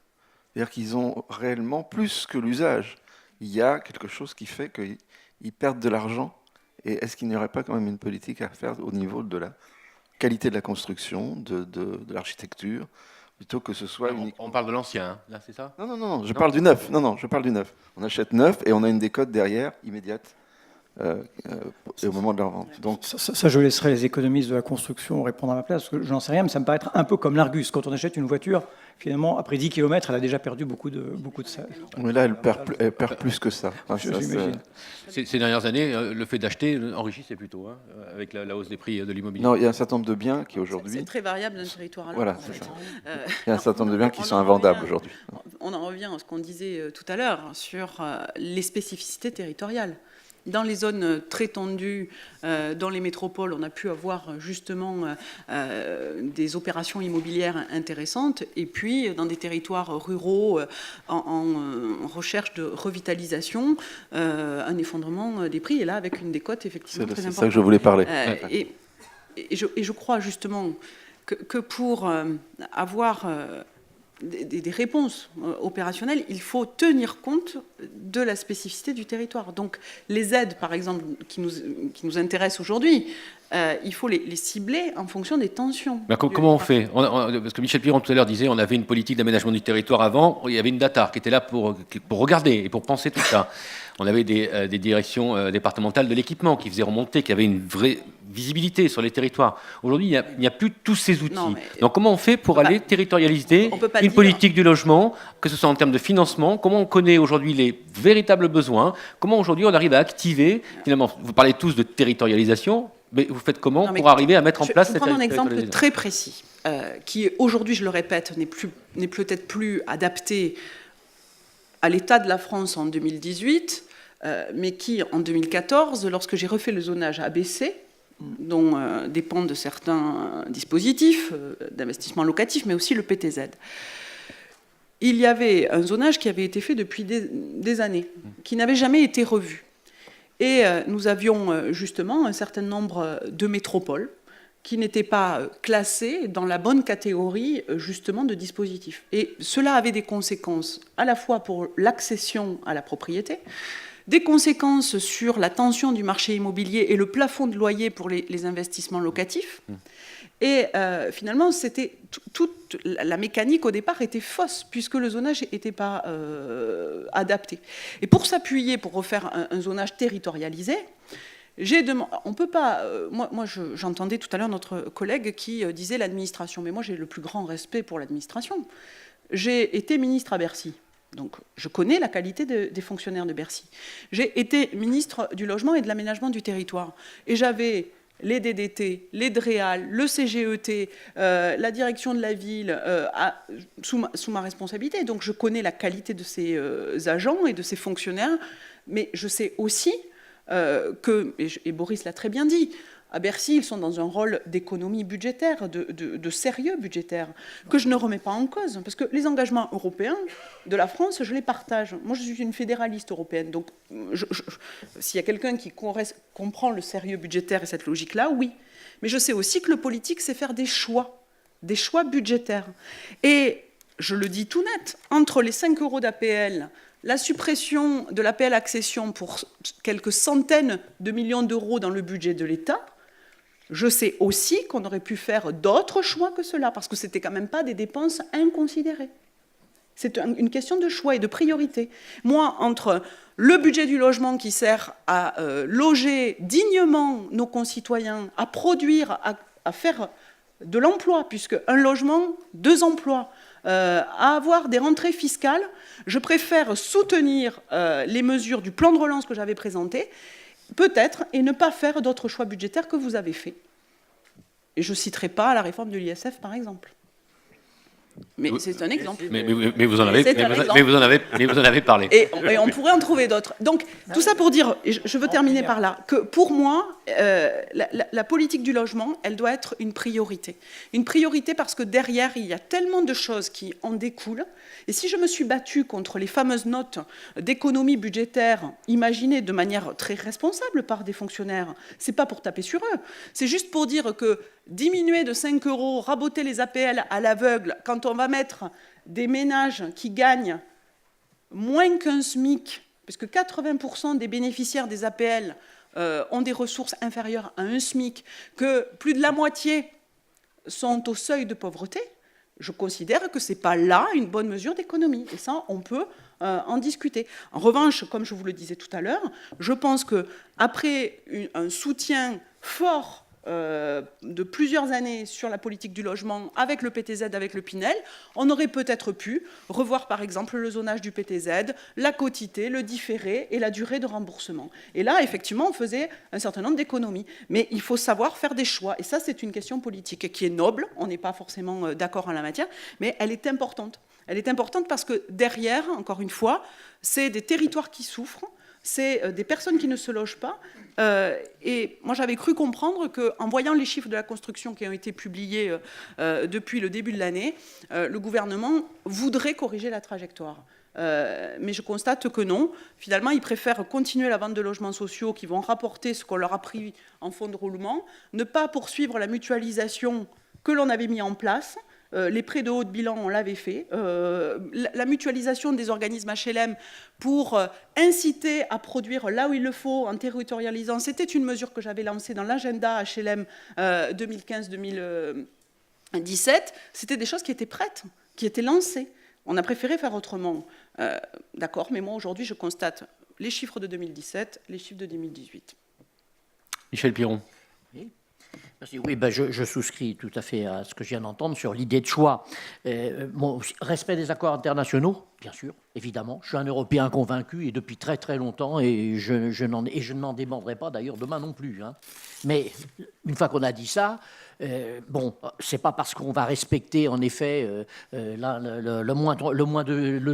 C'est-à-dire qu'ils ont réellement plus que l'usage. Il y a quelque chose qui fait qu'ils perdent de l'argent. Et est-ce qu'il n'y aurait pas quand même une politique à faire au niveau de la qualité de la construction, de l'architecture, plutôt que ce soit uniquement... On parle de l'ancien, là, c'est ça? Non, je parle du neuf. Non, je parle du neuf. On achète neuf et on a une décote derrière, immédiate, au moment de la revente. Donc, ça, je laisserai les économistes de la construction répondre à ma place, parce que je n'en sais rien, mais ça me paraît être un peu comme l'Argus. Quand on achète une voiture, finalement, après 10 km, elle a déjà perdu beaucoup de ça. Mais là, elle perd plus que ça. J'imagine. Ces dernières années, le fait d'acheter enrichissait plutôt, avec la hausse des prix de l'immobilier. Non, il y a un certain nombre de biens qui aujourd'hui... C'est très variable d'un territoire à l'autre. Voilà, c'est ça. Il y a un certain nombre de biens qui sont invendables aujourd'hui. On en revient à ce qu'on disait tout à l'heure sur les spécificités territoriales. Dans les zones très tendues, dans les métropoles, on a pu avoir justement des opérations immobilières intéressantes. Et puis, dans des territoires ruraux, en recherche de revitalisation, un effondrement des prix. Et là, avec une décote effectivement très importante. C'est ça que je voulais parler. Et je crois justement que pour avoir... des réponses opérationnelles, il faut tenir compte de la spécificité du territoire. Donc les aides, par exemple, qui nous intéressent aujourd'hui, il faut les cibler en fonction des tensions. Ben, comment on fait? Parce que Michel Piron tout à l'heure disait on avait une politique d'aménagement du territoire avant, il y avait une DATAR qui était là pour regarder et pour penser tout ça. On avait des directions départementales de l'équipement qui faisaient remonter, qui avaient une vraie visibilité sur les territoires. Aujourd'hui, il n'y a plus tous ces outils. Donc comment on fait pour aller territorialiser une politique du logement, que ce soit en termes de financement? Comment on connaît aujourd'hui les véritables besoins? Comment aujourd'hui on arrive à activer, finalement, vous parlez tous de territorialisation, mais vous faites comment pour arriver à mettre en place cette territorialisation? Je vais prendre un exemple très précis, qui aujourd'hui, je le répète, n'est peut-être plus adapté à l'état de la France en 2018, mais qui, en 2014, lorsque j'ai refait le zonage ABC, dont dépendent certains dispositifs d'investissement locatif, mais aussi le PTZ, il y avait un zonage qui avait été fait depuis des années, qui n'avait jamais été revu. Et nous avions justement un certain nombre de métropoles qui n'étaient pas classées dans la bonne catégorie justement de dispositifs. Et cela avait des conséquences à la fois pour l'accession à la propriété, des conséquences sur la tension du marché immobilier et le plafond de loyer pour les investissements locatifs. Et finalement, toute la mécanique au départ était fausse, puisque le zonage n'était pas adapté. Et pour s'appuyer, pour refaire un zonage territorialisé, on peut pas. Moi, j'entendais tout à l'heure notre collègue qui disait l'administration. Mais moi, j'ai le plus grand respect pour l'administration. J'ai été ministre à Bercy. Donc, je connais la qualité des fonctionnaires de Bercy. J'ai été ministre du Logement et de l'Aménagement du Territoire. Et j'avais les DDT, les DREAL, le CGET, la direction de la ville sous ma responsabilité. Donc, je connais la qualité de ces agents et de ces fonctionnaires. Mais je sais aussi et Boris l'a très bien dit, à Bercy, ils sont dans un rôle d'économie budgétaire, de sérieux budgétaire, que je ne remets pas en cause. Parce que les engagements européens de la France, je les partage. Moi, je suis une fédéraliste européenne. Donc, s'il y a quelqu'un qui comprend le sérieux budgétaire et cette logique-là, oui. Mais je sais aussi que le politique, c'est faire des choix budgétaires. Et je le dis tout net, entre les 5 € d'APL, la suppression de l'APL accession pour quelques centaines de millions d'euros dans le budget de l'État, je sais aussi qu'on aurait pu faire d'autres choix que cela, parce que ce n'était quand même pas des dépenses inconsidérées. C'est une question de choix et de priorité. Moi, entre le budget du logement qui sert à loger dignement nos concitoyens, à produire, à faire de l'emploi, puisque un logement, 2 emplois, à avoir des rentrées fiscales, je préfère soutenir les mesures du plan de relance que j'avais présenté, peut-être, et ne pas faire d'autres choix budgétaires que vous avez faits. Et je ne citerai pas la réforme de l'ISF, par exemple. Mais c'est un exemple. Mais vous en avez parlé. Et on pourrait en trouver d'autres. Donc, tout ça pour dire, et je veux terminer par là, que pour moi, la politique du logement, elle doit être une priorité. Une priorité parce que derrière, il y a tellement de choses qui en découlent. Et si je me suis battue contre les fameuses notes d'économie budgétaire imaginées de manière très responsable par des fonctionnaires, c'est pas pour taper sur eux. C'est juste pour dire que diminuer de 5 €, raboter les APL à l'aveugle, quand on va mettre des ménages qui gagnent moins qu'un SMIC, puisque 80% des bénéficiaires des APL ont des ressources inférieures à un SMIC, que plus de la moitié sont au seuil de pauvreté, je considère que ce n'est pas là une bonne mesure d'économie. Et ça, on peut en discuter. En revanche, comme je vous le disais tout à l'heure, je pense qu'après un soutien fort de plusieurs années sur la politique du logement avec le PTZ, avec le Pinel, on aurait peut-être pu revoir par exemple le zonage du PTZ, la quotité, le différé et la durée de remboursement. Et là, effectivement, on faisait un certain nombre d'économies. Mais il faut savoir faire des choix. Et ça, c'est une question politique qui est noble. On n'est pas forcément d'accord en la matière, mais elle est importante. Elle est importante parce que derrière, encore une fois, c'est des territoires qui souffrent, c'est des personnes qui ne se logent pas. Et moi, j'avais cru comprendre qu'en voyant les chiffres de la construction qui ont été publiés depuis le début de l'année, le gouvernement voudrait corriger la trajectoire. Mais je constate que non. Finalement, ils préfèrent continuer la vente de logements sociaux qui vont rapporter ce qu'on leur a pris en fonds de roulement, ne pas poursuivre la mutualisation que l'on avait mis en place. Les prêts de haut de bilan, on l'avait fait. La mutualisation des organismes HLM pour inciter à produire là où il le faut en territorialisant, c'était une mesure que j'avais lancée dans l'agenda HLM 2015-2017. C'était des choses qui étaient prêtes, qui étaient lancées. On a préféré faire autrement. D'accord, mais moi aujourd'hui, je constate les chiffres de 2017, les chiffres de 2018. Michel Piron. Oui, ben je souscris tout à fait à ce que je viens d'entendre sur l'idée de choix. Respect des accords internationaux, bien sûr, évidemment. Je suis un Européen convaincu et depuis très très longtemps et je n'en démordrai pas d'ailleurs demain non plus. Hein. Mais une fois qu'on a dit ça, c'est pas parce qu'on va respecter en effet le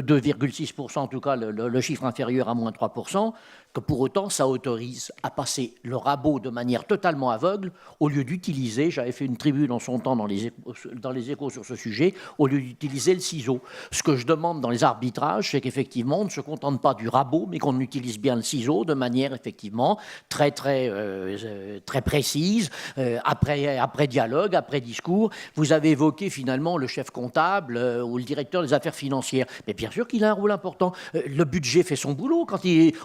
2,6%, en tout cas le chiffre inférieur à moins 3%, que pour autant ça autorise à passer le rabot de manière totalement aveugle au lieu d'utiliser, j'avais fait une tribune en son temps dans les Échos sur ce sujet, au lieu d'utiliser le ciseau. Ce que je demande dans les arbitrages, c'est qu'effectivement on ne se contente pas du rabot, mais qu'on utilise bien le ciseau de manière effectivement très précise, après dialogue, après discours. Vous avez évoqué finalement le chef comptable ou le directeur des affaires financières. Mais bien sûr qu'il a un rôle important. Le budget fait son boulot. Quand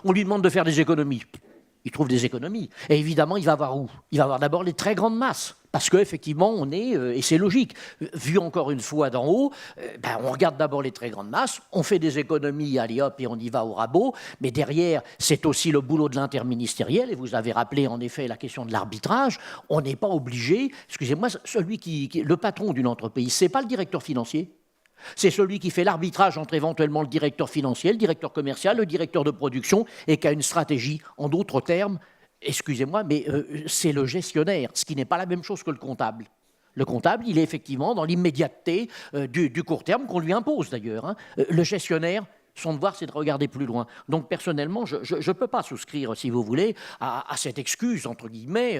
on lui demande de faire faire des économies. Il trouve des économies. Et évidemment, il va avoir où? Il va avoir d'abord les très grandes masses. Parce qu'effectivement, on est, et c'est logique, vu encore une fois d'en haut, on regarde d'abord les très grandes masses, on fait des économies, allez hop, et on y va au rabot, mais derrière, c'est aussi le boulot de l'interministériel, et vous avez rappelé en effet la question de l'arbitrage, on n'est pas obligé, excusez-moi, le patron d'une entreprise, c'est pas le directeur financier. C'est celui qui fait l'arbitrage entre éventuellement le directeur financier, le directeur commercial, le directeur de production, et qui a une stratégie. En d'autres termes, excusez-moi, mais c'est le gestionnaire, ce qui n'est pas la même chose que le comptable. Le comptable, il est effectivement dans l'immédiateté du court terme qu'on lui impose d'ailleurs. Hein. Le gestionnaire, son devoir, c'est de regarder plus loin. Donc, personnellement, je ne peux pas souscrire, si vous voulez, à cette excuse, entre guillemets,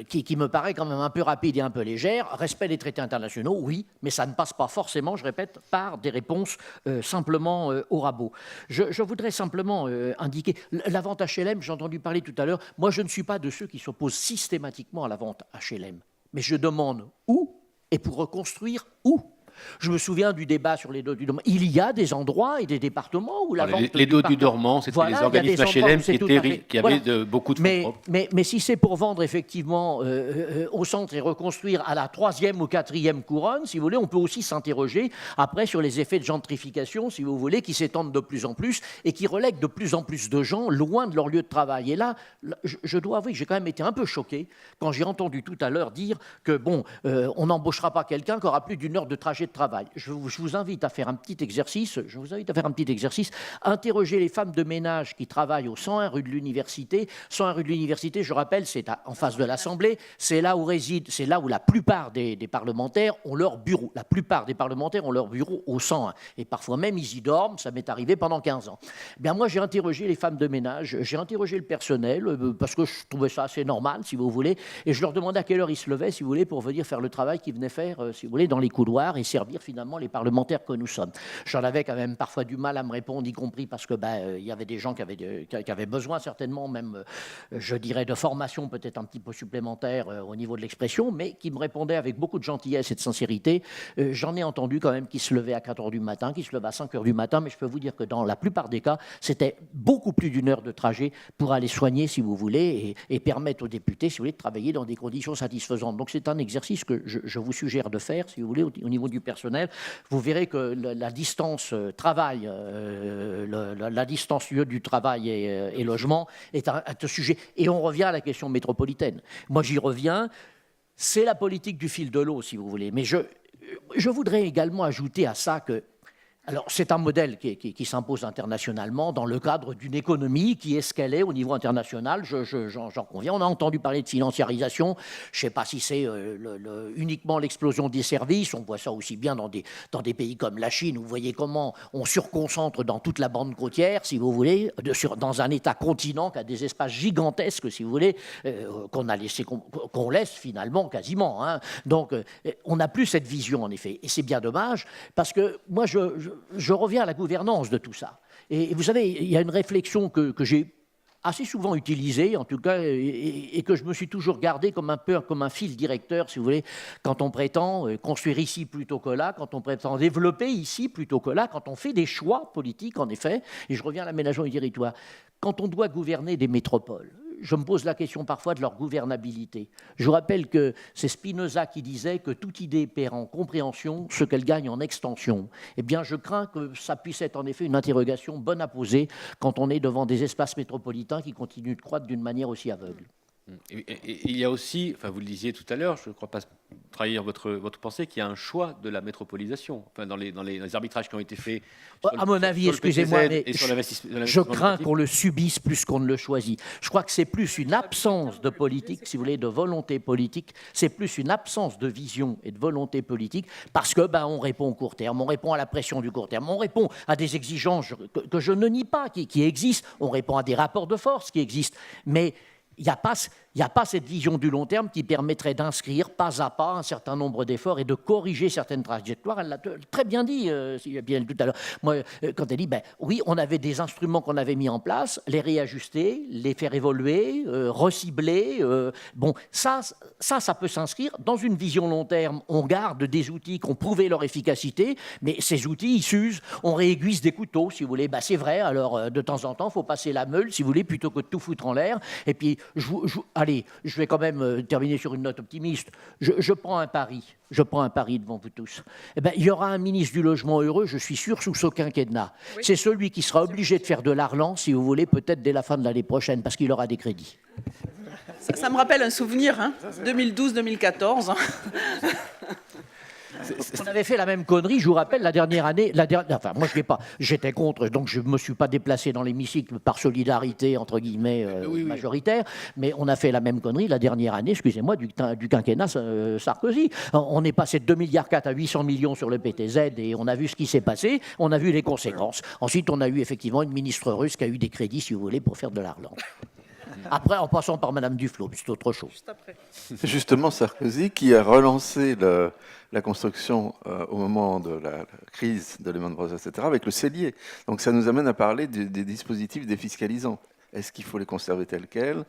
qui me paraît quand même un peu rapide et un peu légère. Respect des traités internationaux, oui, mais ça ne passe pas forcément, je répète, par des réponses simplement au rabot. Je voudrais simplement indiquer, la vente HLM, j'ai entendu parler tout à l'heure, moi, je ne suis pas de ceux qui s'opposent systématiquement à la vente HLM. Mais je demande où et pour reconstruire où. Je me souviens du débat sur les dos du dormant. Il y a des endroits et des départements où la vente... Les dos du dormant, c'était les organismes HLM qui avaient beaucoup de fonds propres. Mais si c'est pour vendre effectivement au centre et reconstruire à la 3e ou 4e couronne, si vous voulez, on peut aussi s'interroger après sur les effets de gentrification, si vous voulez, qui s'étendent de plus en plus et qui relèguent de plus en plus de gens loin de leur lieu de travail. Et là, je dois avouer que j'ai quand même été un peu choqué quand j'ai entendu tout à l'heure dire que, on n'embauchera pas quelqu'un qui aura plus d'1 heure de trajet de travail. Je vous invite à faire un petit exercice. Interrogez les femmes de ménage qui travaillent au 101 rue de l'Université. 101 rue de l'Université, je rappelle, c'est en face de l'Assemblée. C'est là où la plupart des parlementaires ont leur bureau. La plupart des parlementaires ont leur bureau au 101. Et parfois même, ils y dorment. Ça m'est arrivé pendant 15 ans. Eh bien, moi, j'ai interrogé les femmes de ménage. J'ai interrogé le personnel parce que je trouvais ça assez normal, si vous voulez. Et je leur demandais à quelle heure ils se levaient, si vous voulez, pour venir faire le travail qu'ils venaient faire, si vous voulez, dans les couloirs et servir finalement les parlementaires que nous sommes. J'en avais quand même parfois du mal à me répondre, y compris parce que il y avait des gens qui avaient besoin certainement même, je dirais, de formation peut-être un petit peu supplémentaire au niveau de l'expression, mais qui me répondaient avec beaucoup de gentillesse et de sincérité. J'en ai entendu quand même qui se levaient à 4 heures du matin, qui se levaient à 5 heures du matin, mais je peux vous dire que dans la plupart des cas, c'était beaucoup plus d'1 heure de trajet pour aller soigner, si vous voulez, et permettre aux députés, si vous voulez, de travailler dans des conditions satisfaisantes. Donc c'est un exercice que je vous suggère de faire, si vous voulez, au niveau du personnel. Vous verrez que la distance travail, la distance lieu du travail et logement est un sujet. Et on revient à la question métropolitaine. Moi, j'y reviens. C'est la politique du fil de l'eau, si vous voulez. Mais je voudrais également ajouter à ça que... Alors, c'est un modèle qui s'impose internationalement dans le cadre d'une économie qui est ce qu'elle est au niveau international. J'en conviens. On a entendu parler de financiarisation. Je ne sais pas si c'est uniquement l'explosion des services. On voit ça aussi bien dans des pays comme la Chine. Vous voyez comment on surconcentre dans toute la bande côtière, si vous voulez, dans un État continent qui a des espaces gigantesques, si vous voulez, qu'on laisse finalement quasiment. Hein. Donc, on n'a plus cette vision, en effet. Et c'est bien dommage, parce que moi, je reviens à la gouvernance de tout ça. Et vous savez, il y a une réflexion que j'ai assez souvent utilisée, en tout cas, et que je me suis toujours gardé comme un fil directeur, si vous voulez, quand on prétend construire ici plutôt que là, quand on prétend développer ici plutôt que là, quand on fait des choix politiques, en effet, et je reviens à l'aménagement du territoire, quand on doit gouverner des métropoles. Je me pose la question parfois de leur gouvernabilité. Je vous rappelle que c'est Spinoza qui disait que toute idée perd en compréhension ce qu'elle gagne en extension. Eh bien, je crains que ça puisse être en effet une interrogation bonne à poser quand on est devant des espaces métropolitains qui continuent de croître d'une manière aussi aveugle. Et il y a aussi, enfin vous le disiez tout à l'heure, je ne crois pas trahir votre pensée, qu'il y a un choix de la métropolisation. Enfin, dans les arbitrages qui ont été faits. À mon avis, excusez-moi, mais je crains qu'on le subisse plus qu'on ne le choisit. Je crois que c'est plus une absence de politique, si vous voulez, de volonté politique. C'est plus une absence de vision et de volonté politique parce que on répond au court terme, on répond à la pression du court terme, on répond à des exigences que je ne nie pas, qui existent, on répond à des rapports de force qui existent, mais il n'y a pas cette vision du long terme qui permettrait d'inscrire pas à pas un certain nombre d'efforts et de corriger certaines trajectoires. Elle l'a très bien dit, Sylvia Pinel, tout à l'heure. Moi, quand elle dit, oui, on avait des instruments qu'on avait mis en place, les réajuster, les faire évoluer, recibler. Bon, ça peut s'inscrire dans une vision long terme. On garde des outils qui ont prouvé leur efficacité, mais ces outils, ils s'usent. On réaiguise des couteaux, si vous voulez. C'est vrai, alors de temps en temps, il faut passer la meule, si vous voulez, plutôt que de tout foutre en l'air. Et puis, allez, je vais quand même terminer sur une note optimiste. Je prends un pari. Je prends un pari devant vous tous. Il y aura un ministre du Logement heureux, je suis sûr, sous ce quinquennat. Oui. C'est celui qui sera obligé de faire de l'Arlan, si vous voulez, peut-être dès la fin de l'année prochaine, parce qu'il aura des crédits. Ça me rappelle un souvenir, 2012-2014. On avait fait la même connerie, je vous rappelle, la dernière année. Enfin, moi, je l'ai pas. J'étais contre, donc je ne me suis pas déplacé dans l'hémicycle par solidarité, entre guillemets, majoritaire. Mais on a fait la même connerie la dernière année, excusez-moi, du quinquennat Sarkozy. On est passé de 2,4 milliards à 800 millions sur le PTZ et on a vu ce qui s'est passé, on a vu les conséquences. Ensuite, on a eu effectivement une ministre russe qui a eu des crédits, si vous voulez, pour faire de l'argent. Après, en passant par Madame Duflot, c'est autre chose. C'est justement Sarkozy qui a relancé la construction au moment de la crise de Lehman Brothers, etc., avec le cellier. Donc ça nous amène à parler des dispositifs défiscalisants. Est-ce qu'il faut les conserver tels quels?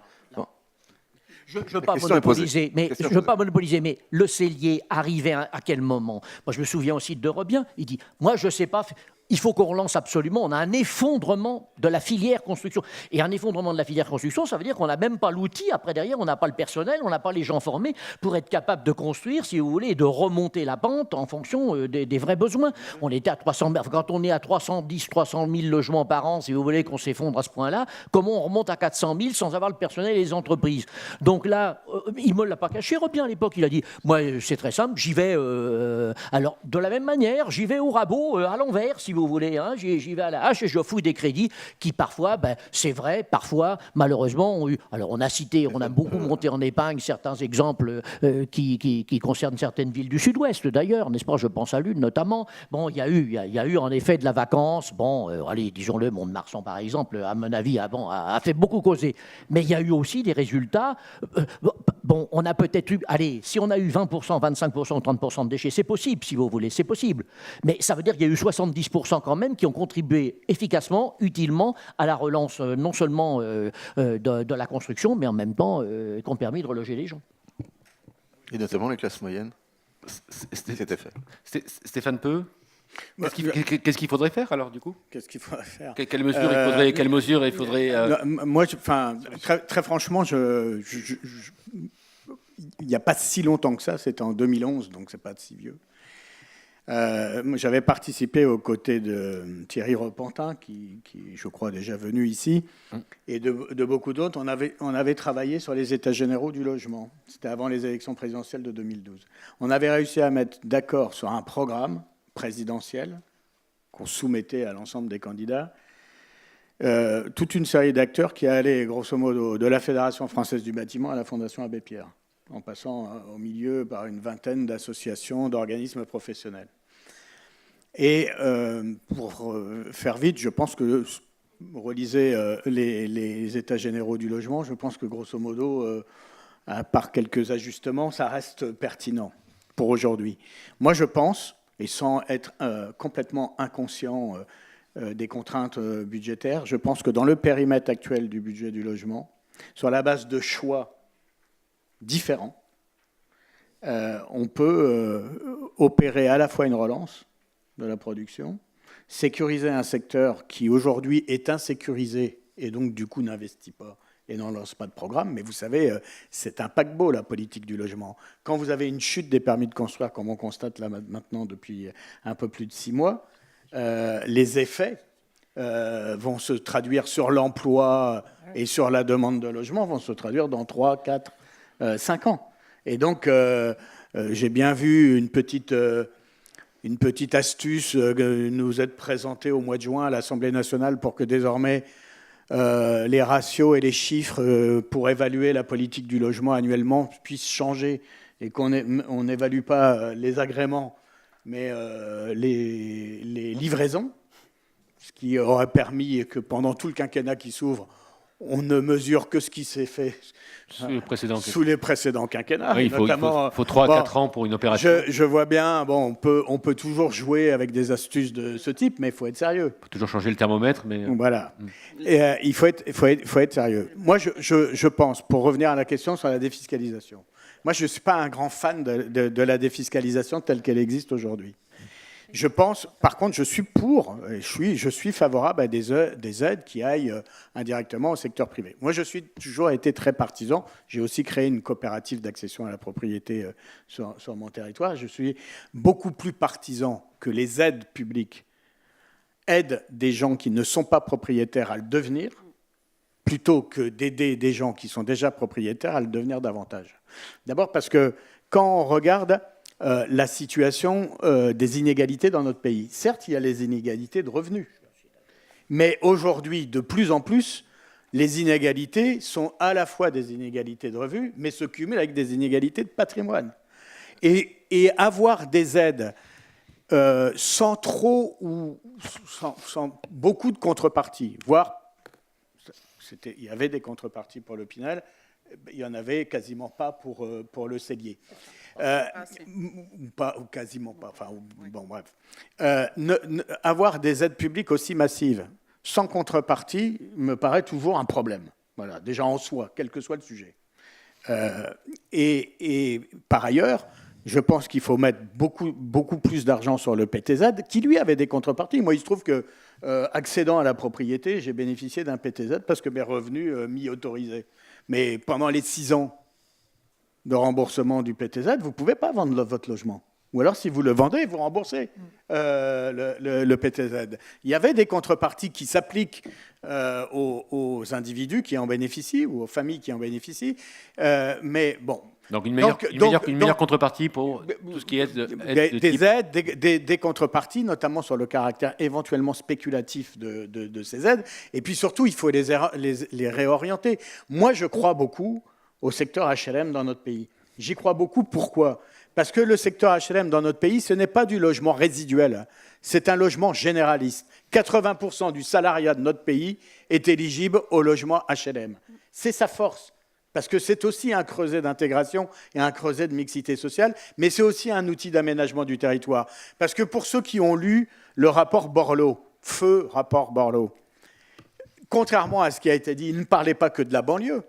Je ne veux pas monopoliser, mais le cellier arrivait à quel moment? Moi, je me souviens aussi de Robien. Il dit, moi, je ne sais pas... Il faut qu'on relance absolument. On a un effondrement de la filière construction. Et un effondrement de la filière construction, ça veut dire qu'on n'a même pas l'outil. Après, derrière, on n'a pas le personnel, on n'a pas les gens formés pour être capable de construire, si vous voulez, et de remonter la pente en fonction des vrais besoins. On était à 300... Quand on est à 310, 300 000 logements par an, si vous voulez, qu'on s'effondre à ce point-là, comment on remonte à 400 000 sans avoir le personnel et les entreprises? Donc là, il ne me l'a pas caché, Robien, à l'époque. Il a dit, moi, c'est très simple, j'y vais... alors, de la même manière, j'y vais au rabot, à l'envers, si vous voulez, j'y vais à la hache et je fouille des crédits qui parfois, c'est vrai, parfois, malheureusement, ont eu... Alors on a beaucoup monté en épingle certains exemples qui concernent certaines villes du Sud-Ouest d'ailleurs, n'est-ce pas? Je pense à l'une notamment. Bon, il y a eu en effet de la vacance. Bon, allez, disons-le, Mont-de-Marsan par exemple, à mon avis, a fait beaucoup causer. Mais il y a eu aussi des résultats. Bon, on a peut-être eu... Allez, si on a eu 20%, 25% ou 30% de déchets, c'est possible, si vous voulez, c'est possible. Mais ça veut dire qu'il y a eu 70% quand même qui ont contribué efficacement, utilement à la relance non seulement de la construction, mais en même temps qui ont permis de reloger les gens. Et notamment les classes moyennes. C'était fait. Stéphane Peu, qu'est-ce qu'il faudrait faire alors du coup? Qu'est-ce qu'il faudrait faire? Quelles mesures il faudrait Moi, très franchement, il n'y a pas si longtemps que ça, c'était en 2011, donc c'est pas si vieux. J'avais participé aux côtés de Thierry Repentin, qui je crois, déjà venu ici, et de beaucoup d'autres. On avait travaillé sur les états généraux du logement. C'était avant les élections présidentielles de 2012. On avait réussi à mettre d'accord sur un programme présidentiel qu'on soumettait à l'ensemble des candidats. Toute une série d'acteurs qui allaient, grosso modo, de la Fédération française du bâtiment à la Fondation Abbé Pierre, en passant au milieu par une vingtaine d'associations, d'organismes professionnels. Et pour faire vite, je pense que, relisez les états généraux du logement, je pense que grosso modo, par quelques ajustements, ça reste pertinent pour aujourd'hui. Moi, je pense, et sans être complètement inconscient des contraintes budgétaires, je pense que dans le périmètre actuel du budget du logement, sur la base de choix différents, on peut opérer à la fois une relance de la production, sécuriser un secteur qui aujourd'hui est insécurisé et donc du coup n'investit pas et n'en lance pas de programme. Mais vous savez, c'est un paquebot, la politique du logement. Quand vous avez une chute des permis de construire, comme on constate là maintenant depuis un peu plus de 6 mois, les effets vont se traduire sur l'emploi et sur la demande de logement, vont se traduire dans 3, 4, 5 ans. Et donc, j'ai bien vu une petite astuce nous être présentée au mois de juin à l'Assemblée nationale pour que désormais les ratios et les chiffres pour évaluer la politique du logement annuellement puissent changer et qu'on n'évalue pas les agréments, mais les livraisons, ce qui aurait permis que pendant tout le quinquennat qui s'ouvre, on ne mesure que ce qui s'est fait sous les précédents quinquennats. Oui, il faut 3 à 4 ans pour une opération. Je vois bien, bon, on peut toujours jouer avec des astuces de ce type, mais il faut être sérieux. Il faut toujours changer le thermomètre. Mais... Voilà. Et, il faut être sérieux. Moi, je pense, pour revenir à la question sur la défiscalisation, moi, je ne suis pas un grand fan de la défiscalisation telle qu'elle existe aujourd'hui. Je pense, par contre, je suis favorable à des aides qui aillent indirectement au secteur privé. Moi, je suis toujours été très partisan. J'ai aussi créé une coopérative d'accession à la propriété sur mon territoire. Je suis beaucoup plus partisan que les aides publiques aident des gens qui ne sont pas propriétaires à le devenir, plutôt que d'aider des gens qui sont déjà propriétaires à le devenir davantage. D'abord parce que quand on regarde la situation des inégalités dans notre pays. Certes, il y a les inégalités de revenus. Mais aujourd'hui, de plus en plus, les inégalités sont à la fois des inégalités de revenus, mais se cumulent avec des inégalités de patrimoine. Et avoir des aides sans trop ou sans beaucoup de contreparties, voire il y avait des contreparties pour le Pinel, il n'y en avait quasiment pas pour le Cellier. Ou quasiment pas. Enfin, bon, bref. Avoir des aides publiques aussi massives, sans contrepartie, me paraît toujours un problème. Voilà, déjà en soi, quel que soit le sujet. Et par ailleurs, je pense qu'il faut mettre beaucoup plus d'argent sur le PTZ, qui lui avait des contreparties. Moi, il se trouve que, accédant à la propriété, j'ai bénéficié d'un PTZ parce que mes revenus m'y autorisaient. Mais pendant les 6 ans de remboursement du PTZ, vous ne pouvez pas vendre votre logement. Ou alors, si vous le vendez, vous remboursez le PTZ. Il y avait des contreparties qui s'appliquent aux individus qui en bénéficient ou aux familles qui en bénéficient. Mais bon. Donc une meilleure contrepartie pour tout ce qui est des contreparties, notamment sur le caractère éventuellement spéculatif de ces aides. Et puis surtout, il faut les réorienter. Moi, je crois beaucoup au secteur HLM dans notre pays. J'y crois beaucoup. Pourquoi ? Parce que le secteur HLM dans notre pays, ce n'est pas du logement résiduel, c'est un logement généraliste. 80% du salariat de notre pays est éligible au logement HLM. C'est sa force, parce que c'est aussi un creuset d'intégration et un creuset de mixité sociale, mais c'est aussi un outil d'aménagement du territoire. Parce que pour ceux qui ont lu le rapport Borloo, feu rapport Borloo, contrairement à ce qui a été dit, il ne parlait pas que de la banlieue,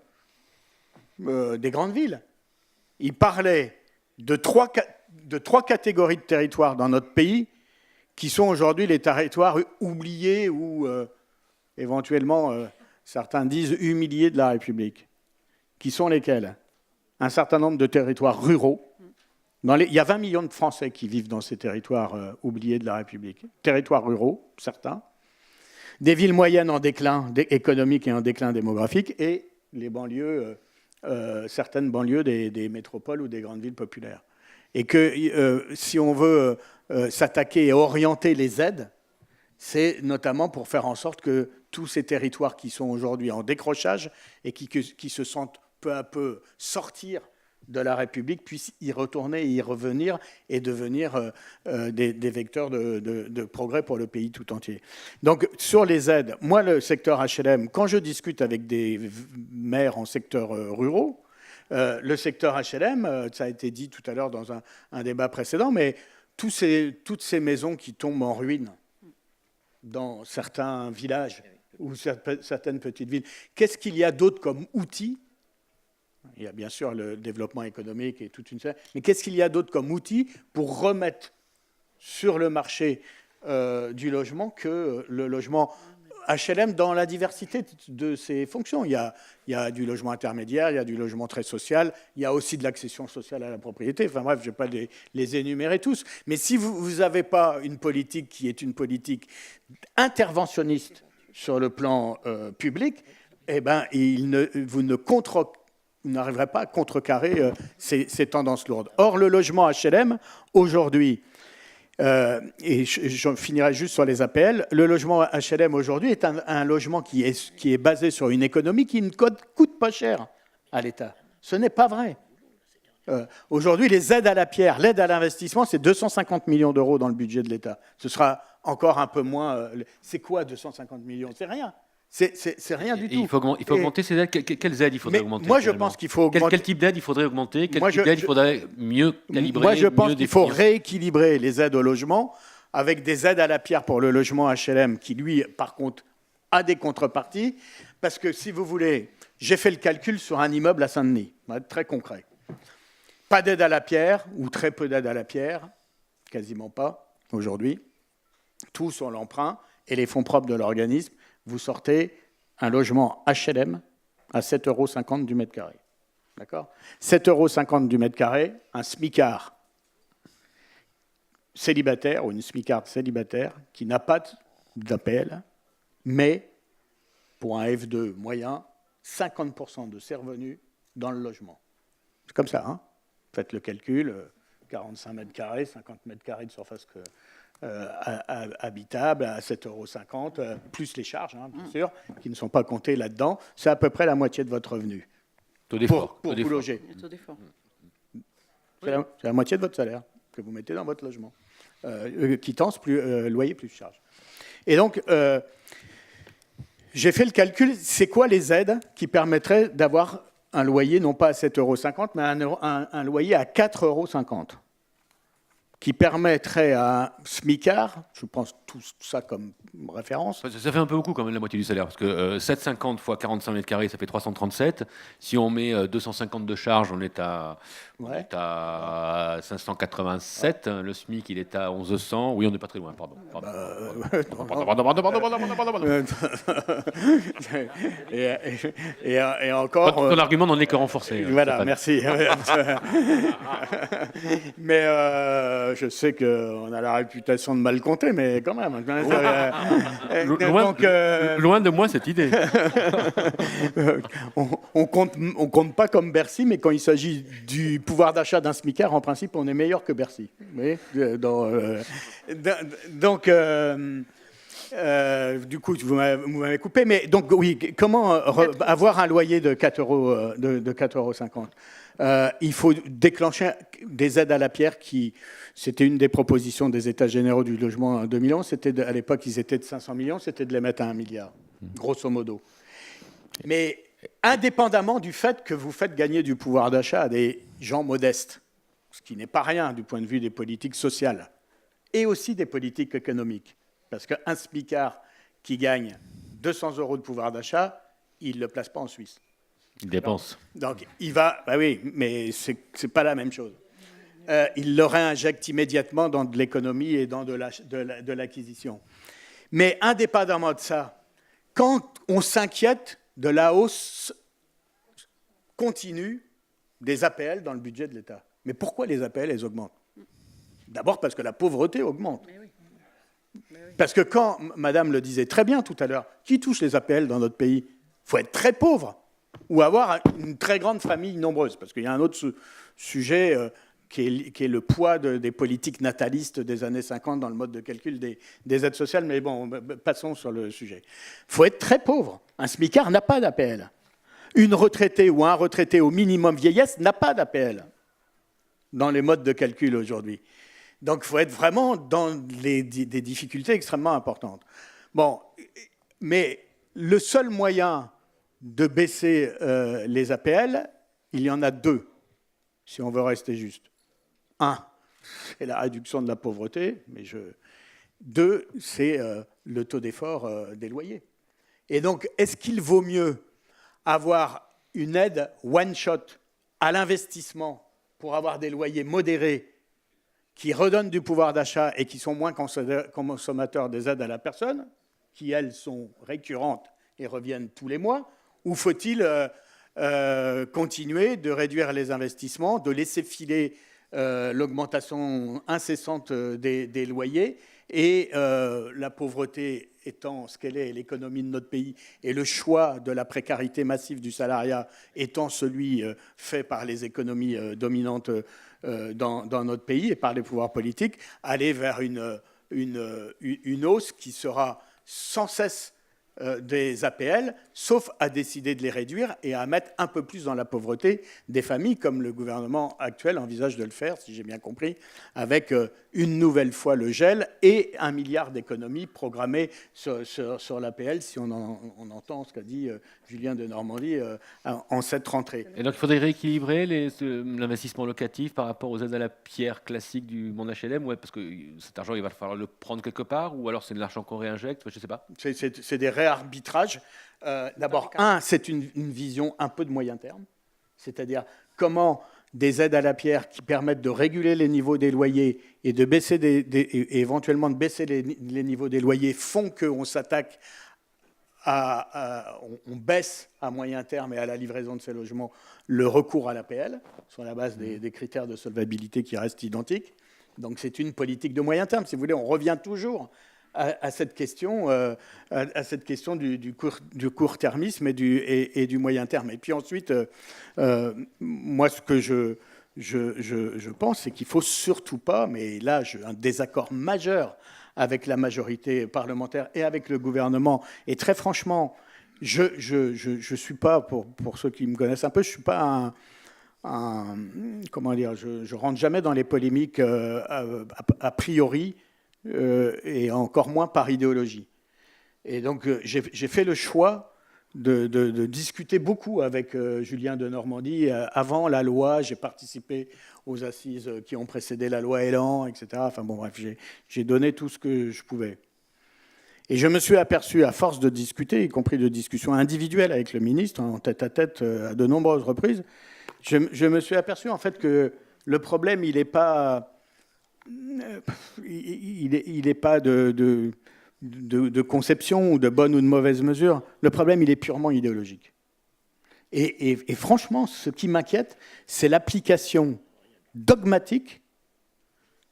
des grandes villes. Il parlait de trois catégories de territoires dans notre pays qui sont aujourd'hui les territoires oubliés ou éventuellement, certains disent, humiliés de la République. Qui sont lesquels ? Un certain nombre de territoires ruraux. Il y a 20 millions de Français qui vivent dans ces territoires oubliés de la République. Territoires ruraux, certains. Des villes moyennes en déclin économique et en déclin démographique. Et les banlieues... certaines banlieues des métropoles ou des grandes villes populaires. Et que si on veut s'attaquer et orienter les aides, c'est notamment pour faire en sorte que tous ces territoires qui sont aujourd'hui en décrochage et qui se sentent peu à peu sortir de la République puissent y retourner et y revenir et devenir des vecteurs de progrès pour le pays tout entier. Donc, sur les aides, moi, le secteur HLM, quand je discute avec des maires en secteur ruraux, le secteur HLM, ça a été dit tout à l'heure dans un débat précédent, mais toutes ces maisons qui tombent en ruine dans certains villages ou certaines petites villes, qu'est-ce qu'il y a d'autre comme outils ? Il y a bien sûr le développement économique et toute une série, mais qu'est-ce qu'il y a d'autre comme outil pour remettre sur le marché du logement que le logement HLM dans la diversité de ses fonctions ? Il y a du logement intermédiaire, il y a du logement très social, il y a aussi de l'accession sociale à la propriété. Enfin bref, je ne vais pas les énumérer tous. Mais si vous n'avez pas une politique qui est une politique interventionniste sur le plan public, eh ben, vous n'arriverez pas à contrecarrer ces tendances lourdes. Or, le logement HLM, aujourd'hui, et je finirai juste sur les APL, le logement HLM aujourd'hui est un logement qui est basé sur une économie qui ne coûte pas cher à l'État. Ce n'est pas vrai. Aujourd'hui, les aides à la pierre, l'aide à l'investissement, c'est 250 millions d'euros dans le budget de l'État. Ce sera encore un peu moins... c'est quoi 250 millions ? C'est rien. C'est rien du Et tout. il faut augmenter ces aides. Quelles aides il faudrait Mais augmenter? moi, je finalement pense qu'il faut augmenter. Quel type d'aide il faudrait augmenter? Quel Moi, type d'aide il faudrait mieux calibrer? Moi, je pense mieux qu'il faut définir rééquilibrer les aides au logement avec des aides à la pierre pour le logement HLM qui, lui, par contre, a des contreparties. Parce que, si vous voulez, j'ai fait le calcul sur un immeuble à Saint-Denis, on va être très concret. Pas d'aide à la pierre, ou très peu d'aide à la pierre, quasiment pas aujourd'hui. Tout sur l'emprunt et les fonds propres de l'organisme. Vous sortez un logement HLM à 7,50 € du mètre carré. D'accord ? 7,50 € du mètre carré, un smicard célibataire ou une smicarde célibataire qui n'a pas d'APL, mais pour un F2 moyen, 50% de ses revenus dans le logement. C'est comme ça, hein ? Faites le calcul, 45 mètres carrés, 50 mètres carrés de surface habitable à 7,50 €, plus les charges, hein, bien sûr, qui ne sont pas comptées là-dedans. C'est à peu près la moitié de votre revenu taux d'effort. pour vous loger. Le taux d'effort. C'est la moitié de votre salaire que vous mettez dans votre logement. Quittance plus loyer plus charge. Et donc, j'ai fait le calcul, c'est quoi les aides qui permettraient d'avoir un loyer non pas à 7,50 €, mais un loyer à 4,50 €, qui permettrait à un smicard, je pense tout ça comme référence. Ça fait un peu beaucoup quand même la moitié du salaire, parce que 7,50 fois 45 mètres carrés, ça fait 337. Si on met 250 de charge, on est à, Ouais. on est à 587. Le SMIC, il est à 1100. Oui, on n'est pas très loin, pardon. Et encore. Ton argument n'en est que renforcé. Voilà, Stéphane. merci. Mais je sais qu'on a la réputation de mal compter, mais quand même. Loin de moi cette idée. On compte pas comme Bercy, mais quand il s'agit du pouvoir d'achat d'un smicard, en principe, on est meilleur que Bercy. Vous voyez donc, du coup, vous m'avez coupé. Mais donc, oui, comment avoir un loyer de 4,50 €? Il faut déclencher des aides à la pierre c'était une des propositions des États généraux du logement en 2011. À l'époque, ils étaient de 500 millions, c'était de les mettre à 1 milliard, grosso modo. Mais indépendamment du fait que vous faites gagner du pouvoir d'achat à des gens modestes, ce qui n'est pas rien du point de vue des politiques sociales, et aussi des politiques économiques. Parce qu'un smicard qui gagne 200 € de pouvoir d'achat, il ne le place pas en Suisse. Il dépense. Donc, il va... Bah oui, mais ce n'est pas la même chose. Il le réinjecte immédiatement dans de l'économie et dans de l'acquisition. Mais indépendamment de ça, quand on s'inquiète de la hausse continue des APL dans le budget de l'État, mais pourquoi les APL, elles augmentent? D'abord parce que la pauvreté augmente. Parce que quand, Madame le disait très bien tout à l'heure, qui touche les APL dans notre pays? Il faut être très pauvre ou avoir une très grande famille nombreuse. Parce qu'il y a un autre sujet qui est le poids des politiques natalistes des années 50 dans le mode de calcul des aides sociales. Mais bon, passons sur le sujet. Il faut être très pauvre. Un smicard n'a pas d'APL. Une retraitée ou un retraité au minimum vieillesse n'a pas d'APL dans les modes de calcul aujourd'hui. Donc, il faut être vraiment dans des difficultés extrêmement importantes. Bon, mais le seul moyen de baisser les APL, il y en a deux, si on veut rester juste. Un, c'est la réduction de la pauvreté, mais deux, c'est le taux d'effort des loyers. Et donc, est-ce qu'il vaut mieux avoir une aide one-shot à l'investissement pour avoir des loyers modérés qui redonnent du pouvoir d'achat et qui sont moins consommateurs des aides à la personne, qui, elles, sont récurrentes et reviennent tous les mois, ou faut-il continuer de réduire les investissements, de laisser filer l'augmentation incessante des loyers et la pauvreté étant ce qu'elle est, l'économie de notre pays, et le choix de la précarité massive du salariat étant celui fait par les économies dominantes dans notre pays et par les pouvoirs politiques, aller vers une hausse qui sera sans cesse des APL, sauf à décider de les réduire et à mettre un peu plus dans la pauvreté des familles, comme le gouvernement actuel envisage de le faire, si j'ai bien compris, avec une nouvelle fois le gel et 1 milliard d'économies programmées sur l'APL, si on entend ce qu'a dit Julien de Normandie en cette rentrée. Et donc il faudrait rééquilibrer l'investissement locatif par rapport aux aides à la pierre classiques du monde HLM, ouais, parce que cet argent, il va falloir le prendre quelque part, ou alors c'est de l'argent qu'on réinjecte, je ne sais pas. C'est des réarbitrages. D'abord, c'est une vision un peu de moyen terme, c'est-à-dire comment des aides à la pierre qui permettent de réguler les niveaux des loyers et de baisser et éventuellement de baisser les niveaux des loyers font qu'on s'attaque on baisse à moyen terme et à la livraison de ces logements le recours à l'APL sur la base des critères de solvabilité qui restent identiques. Donc c'est une politique de moyen terme. Si vous voulez, on revient toujours à cette question du court-termisme et du moyen terme. Et puis ensuite, moi, ce que je pense, c'est qu'il ne faut surtout pas, mais là, j'ai un désaccord majeur avec la majorité parlementaire et avec le gouvernement. Et très franchement, je suis pas, pour ceux qui me connaissent un peu, je suis pas comment dire, je rentre jamais dans les polémiques a priori et encore moins par idéologie. Et donc j'ai fait le choix de discuter beaucoup avec Julien de Normandie avant la loi. J'ai participé aux assises qui ont précédé la loi Elan, etc. Enfin bon, bref, j'ai donné tout ce que je pouvais. Et je me suis aperçu, à force de discuter, y compris de discussions individuelles avec le ministre, en tête-à-tête à de nombreuses reprises, je me suis aperçu en fait que le problème, il n'est pas, de conception ou de bonne ou de mauvaise mesure. Le problème, il est purement idéologique. Et franchement, ce qui m'inquiète, c'est l'application dogmatique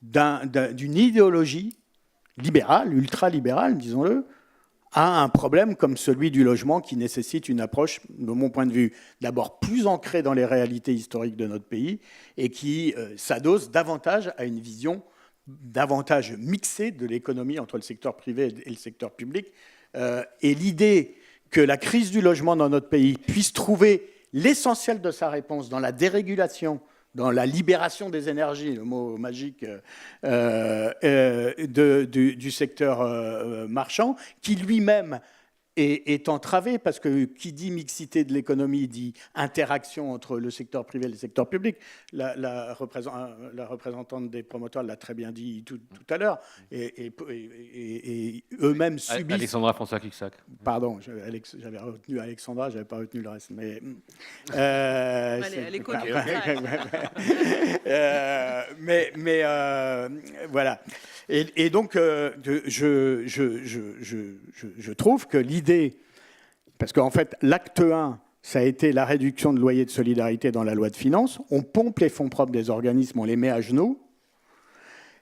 d'une idéologie libérale, ultra-libérale, disons-le, à un problème comme celui du logement qui nécessite une approche, de mon point de vue, d'abord plus ancrée dans les réalités historiques de notre pays et qui s'adosse davantage à une vision davantage mixée de l'économie entre le secteur privé et le secteur public. Et l'idée que la crise du logement dans notre pays puisse trouver l'essentiel de sa réponse dans la dérégulation, dans la libération des énergies, le mot magique, du secteur marchand, qui lui-même est entravé, parce que qui dit mixité de l'économie dit interaction entre le secteur privé et le secteur public. La représentante des promoteurs l'a très bien dit tout à l'heure, et eux-mêmes subissent... Alexandra François-Kixac. Pardon, j'avais retenu Alexandra, je n'avais pas retenu le reste. Mais, elle est connue. Voilà. Et donc, je trouve que l'idée, parce qu'en fait, l'acte 1, ça a été la réduction de loyer de solidarité dans la loi de finances. On pompe les fonds propres des organismes, on les met à genoux.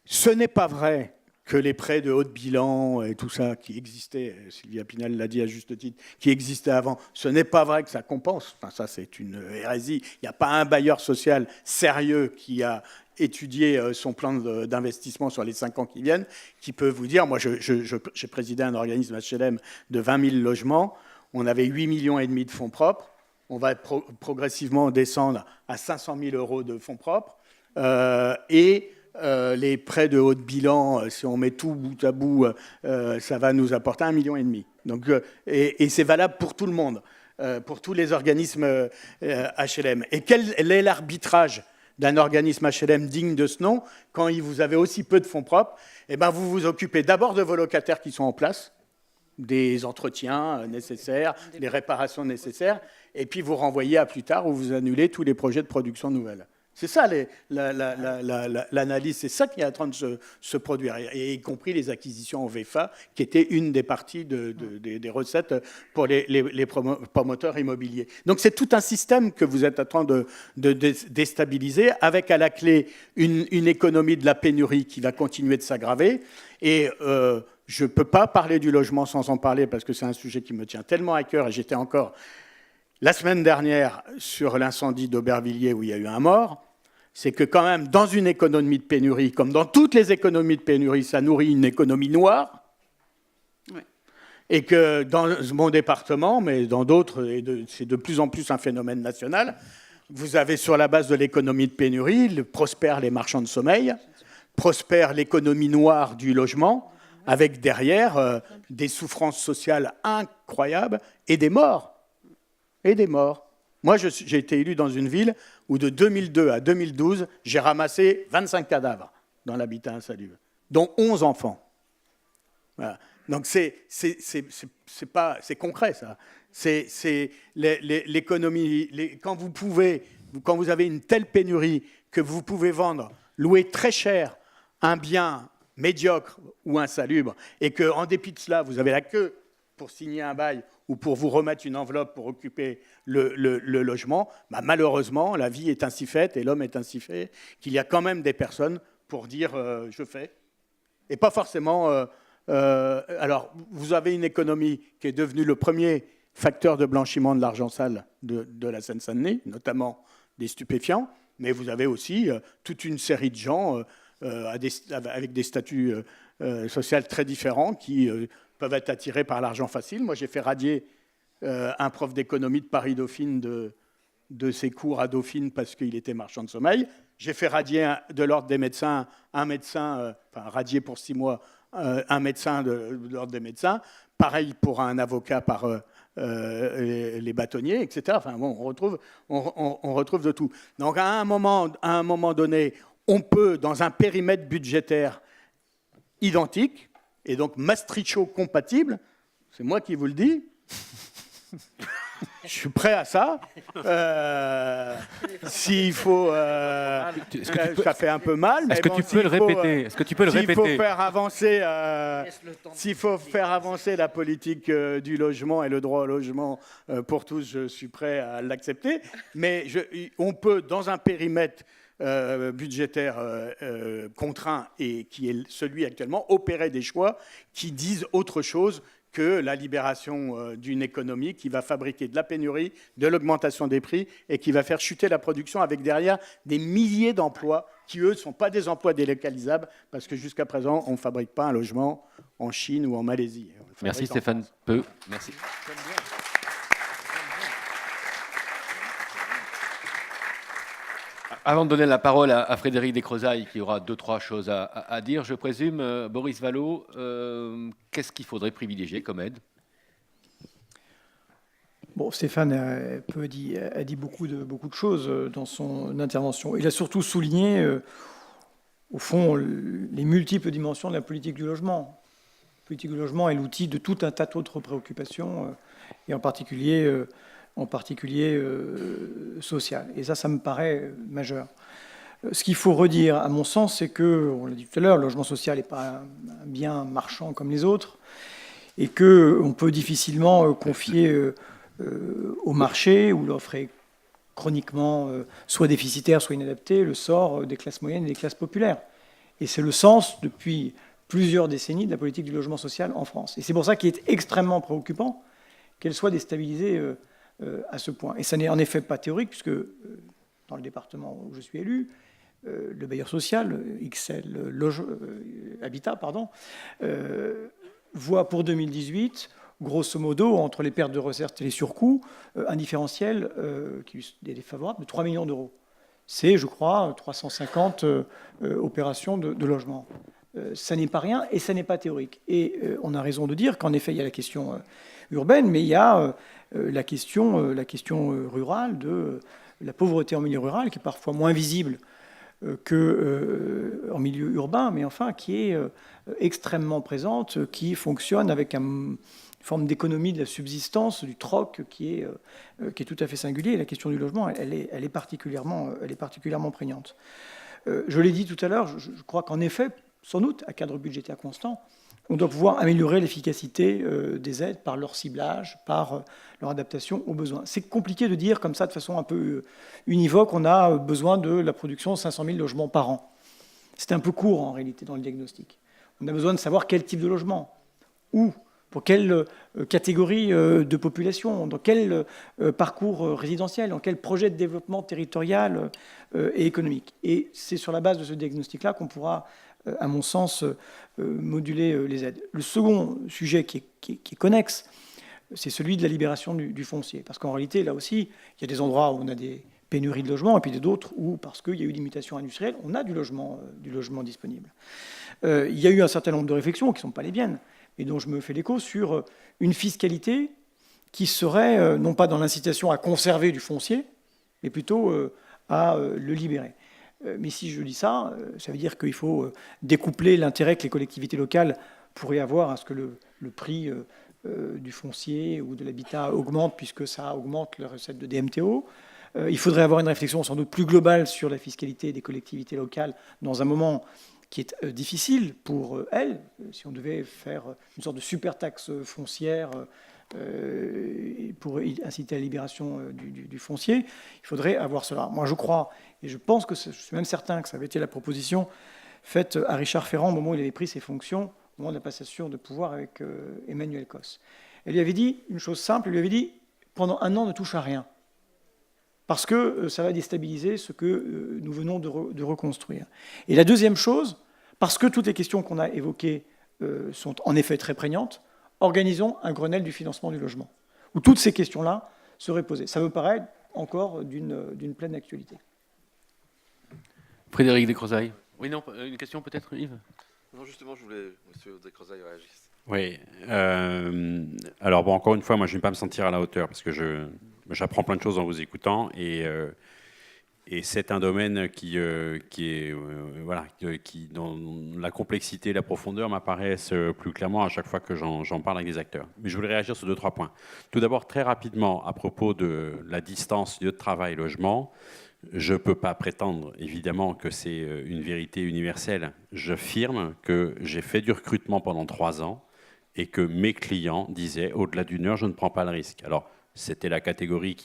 Ce n'est pas vrai que les prêts de haut de bilan et tout ça qui existaient, Sylvia Pinel l'a dit à juste titre, qui existaient avant, ce n'est pas vrai que ça compense. Enfin, ça, c'est une hérésie. Il n'y a pas un bailleur social sérieux qui a étudié son plan d'investissement sur les 5 ans qui viennent, qui peut vous dire, moi j'ai présidé un organisme HLM de 20 000 logements, on avait 8,5 millions de fonds propres, on va progressivement descendre à 500 000 euros de fonds propres, et les prêts de haut de bilan, si on met tout bout à bout, ça va nous apporter 1,5 million. Donc, et c'est valable pour tout le monde, pour tous les organismes HLM. Et quel est l'arbitrage d'un organisme HLM digne de ce nom quand vous avez aussi peu de fonds propres? Eh ben, vous vous occupez d'abord de vos locataires qui sont en place, des entretiens nécessaires, des réparations nécessaires, et puis vous renvoyez à plus tard ou vous annulez tous les projets de production nouvelle. C'est ça l'analyse, c'est ça qui est en train de se produire, et y compris les acquisitions en VFA, qui étaient une des parties des recettes pour les promoteurs immobiliers. Donc c'est tout un système que vous êtes en train de déstabiliser, avec à la clé une économie de la pénurie qui va continuer de s'aggraver. Et je ne peux pas parler du logement sans en parler, parce que c'est un sujet qui me tient tellement à cœur, et j'étais encore la semaine dernière sur l'incendie d'Aubervilliers où il y a eu un mort. C'est que quand même, dans une économie de pénurie, comme dans toutes les économies de pénurie, ça nourrit une économie noire. Oui. Et que dans mon département, mais dans d'autres, c'est de plus en plus un phénomène national, vous avez sur la base de l'économie de pénurie, prospèrent les marchands de sommeil, prospère l'économie noire du logement, avec derrière des souffrances sociales incroyables et des morts. Et des morts. Moi, j'ai été élu dans une ville où de 2002 à 2012, j'ai ramassé 25 cadavres dans l'habitat insalubre, dont 11 enfants. Voilà. Donc c'est concret, ça. C'est l'économie. Quand vous avez une telle pénurie que vous pouvez vendre, louer très cher un bien médiocre ou insalubre, et qu'en dépit de cela, vous avez la queue pour signer un bail ou pour vous remettre une enveloppe pour occuper le logement, bah malheureusement, la vie est ainsi faite et l'homme est ainsi fait qu'il y a quand même des personnes pour dire je fais. Et pas forcément... alors, vous avez une économie qui est devenue le premier facteur de blanchiment de l'argent sale de la Seine-Saint-Denis, notamment des stupéfiants, mais vous avez aussi toute une série de gens avec des statuts sociaux très différents qui peuvent être attirés par l'argent facile. Moi, j'ai fait radier un prof d'économie de Paris-Dauphine de ses cours à Dauphine parce qu'il était marchand de sommeil. J'ai fait radier de l'ordre des médecins radier pour 6 mois, un médecin de l'ordre des médecins. Pareil pour un avocat par les bâtonniers, etc. Enfin, bon, on retrouve de tout. Donc, à un moment donné, on peut, dans un périmètre budgétaire identique, et donc Maastrichto-compatible, c'est moi qui vous le dis, je suis prêt à ça. S'il faut, ça fait un peu mal. Est-ce que tu peux le répéter? Est-ce que tu peux le répéter? S'il faut faire avancer la politique du logement et le droit au logement pour tous, je suis prêt à l'accepter. Mais on peut, dans un périmètre budgétaire contraint et qui est celui actuellement, opérer des choix qui disent autre chose que la libération d'une économie qui va fabriquer de la pénurie, de l'augmentation des prix et qui va faire chuter la production avec derrière des milliers d'emplois qui, eux, ne sont pas des emplois délocalisables parce que jusqu'à présent, on ne fabrique pas un logement en Chine ou en Malaisie. Merci Stéphane Peu. Merci. Avant de donner la parole à Frédéric Descrozaille, qui aura 2-3 choses à dire, je présume, Boris Vallaud, qu'est-ce qu'il faudrait privilégier comme aide? Bon, Stéphane a dit beaucoup de choses dans son intervention. Il a surtout souligné, au fond, les multiples dimensions de la politique du logement. La politique du logement est l'outil de tout un tas d'autres préoccupations, et en particulier social. Et ça me paraît majeur. Ce qu'il faut redire, à mon sens, c'est que, on l'a dit tout à l'heure, le logement social n'est pas un bien marchand comme les autres, et qu'on peut difficilement confier au marché, où l'offre est chroniquement soit déficitaire, soit inadaptée, le sort des classes moyennes et des classes populaires. Et c'est le sens, depuis plusieurs décennies, de la politique du logement social en France. Et c'est pour ça qu'il est extrêmement préoccupant qu'elle soit déstabilisée à ce point. Et ça n'est en effet pas théorique, puisque dans le département où je suis élu, le bailleur social, XL Habitat, voit pour 2018, grosso modo, entre les pertes de recettes et les surcoûts, un différentiel qui est défavorable de 3 millions d'euros. C'est, je crois, 350 opérations de logement. Ça n'est pas rien et ça n'est pas théorique. Et on a raison de dire qu'en effet, il y a la question urbaine, mais il y a la question rurale, de la pauvreté en milieu rural, qui est parfois moins visible qu'en milieu urbain, mais enfin qui est extrêmement présente, qui fonctionne avec une forme d'économie de la subsistance, du troc, qui est tout à fait singulier. Et la question du logement, elle est particulièrement prégnante. Je l'ai dit tout à l'heure, je crois qu'en effet, sans doute, à cadre budgétaire constant, on doit pouvoir améliorer l'efficacité des aides par leur ciblage, par leur adaptation aux besoins. C'est compliqué de dire comme ça, de façon un peu univoque, on a besoin de la production de 500 000 logements par an. C'est un peu court, en réalité, dans le diagnostic. On a besoin de savoir quel type de logement, où, pour quelle catégorie de population, dans quel parcours résidentiel, dans quel projet de développement territorial et économique. Et c'est sur la base de ce diagnostic-là qu'on pourra à mon sens, moduler les aides. Le second sujet qui est connexe, c'est celui de la libération du foncier. Parce qu'en réalité, là aussi, il y a des endroits où on a des pénuries de logements, et puis d'autres où, parce qu'il y a eu des mutations industrielles, on a du logement disponible. Il y a eu un certain nombre de réflexions qui ne sont pas les miennes, et dont je me fais l'écho sur une fiscalité qui serait non pas dans l'incitation à conserver du foncier, mais plutôt à le libérer. Mais si je dis ça, ça veut dire qu'il faut découpler l'intérêt que les collectivités locales pourraient avoir à ce que le prix du foncier ou de l'habitat augmente, puisque ça augmente les recettes de DMTO. Il faudrait avoir une réflexion sans doute plus globale sur la fiscalité des collectivités locales dans un moment qui est difficile pour elles. Si on devait faire une sorte de super taxe foncière pour inciter à la libération du foncier, il faudrait avoir cela. Moi, je crois, et je pense que je suis même certain que ça avait été la proposition faite à Richard Ferrand au moment où il avait pris ses fonctions, au moment de la passation de pouvoir avec Emmanuel Cos. Elle lui avait dit une chose simple, elle lui avait dit « pendant un an, ne touche à rien ». Parce que ça va déstabiliser ce que nous venons de reconstruire. Et la deuxième chose, parce que toutes les questions qu'on a évoquées sont en effet très prégnantes, organisons un Grenelle du financement du logement, où toutes ces questions-là seraient posées. Ça me paraît encore d'une pleine actualité. Frédéric Descrozaille. Oui, non, une question peut-être, Yves ? Non, justement, je voulais que M. Descrozaille réagisse. Oui. Alors, bon, encore une fois, moi, je ne vais pas me sentir à la hauteur, parce que j'apprends plein de choses en vous écoutant, et c'est un domaine qui dont la complexité et la profondeur m'apparaissent plus clairement à chaque fois que j'en parle avec des acteurs. Mais je voulais réagir sur 2-3 points. Tout d'abord, très rapidement, à propos de la distance lieu de travail-logement, je ne peux pas prétendre, évidemment, que c'est une vérité universelle. J'affirme que j'ai fait du recrutement pendant 3 ans et que mes clients disaient, au-delà d'1 heure, je ne prends pas le risque. Alors, c'était la catégorie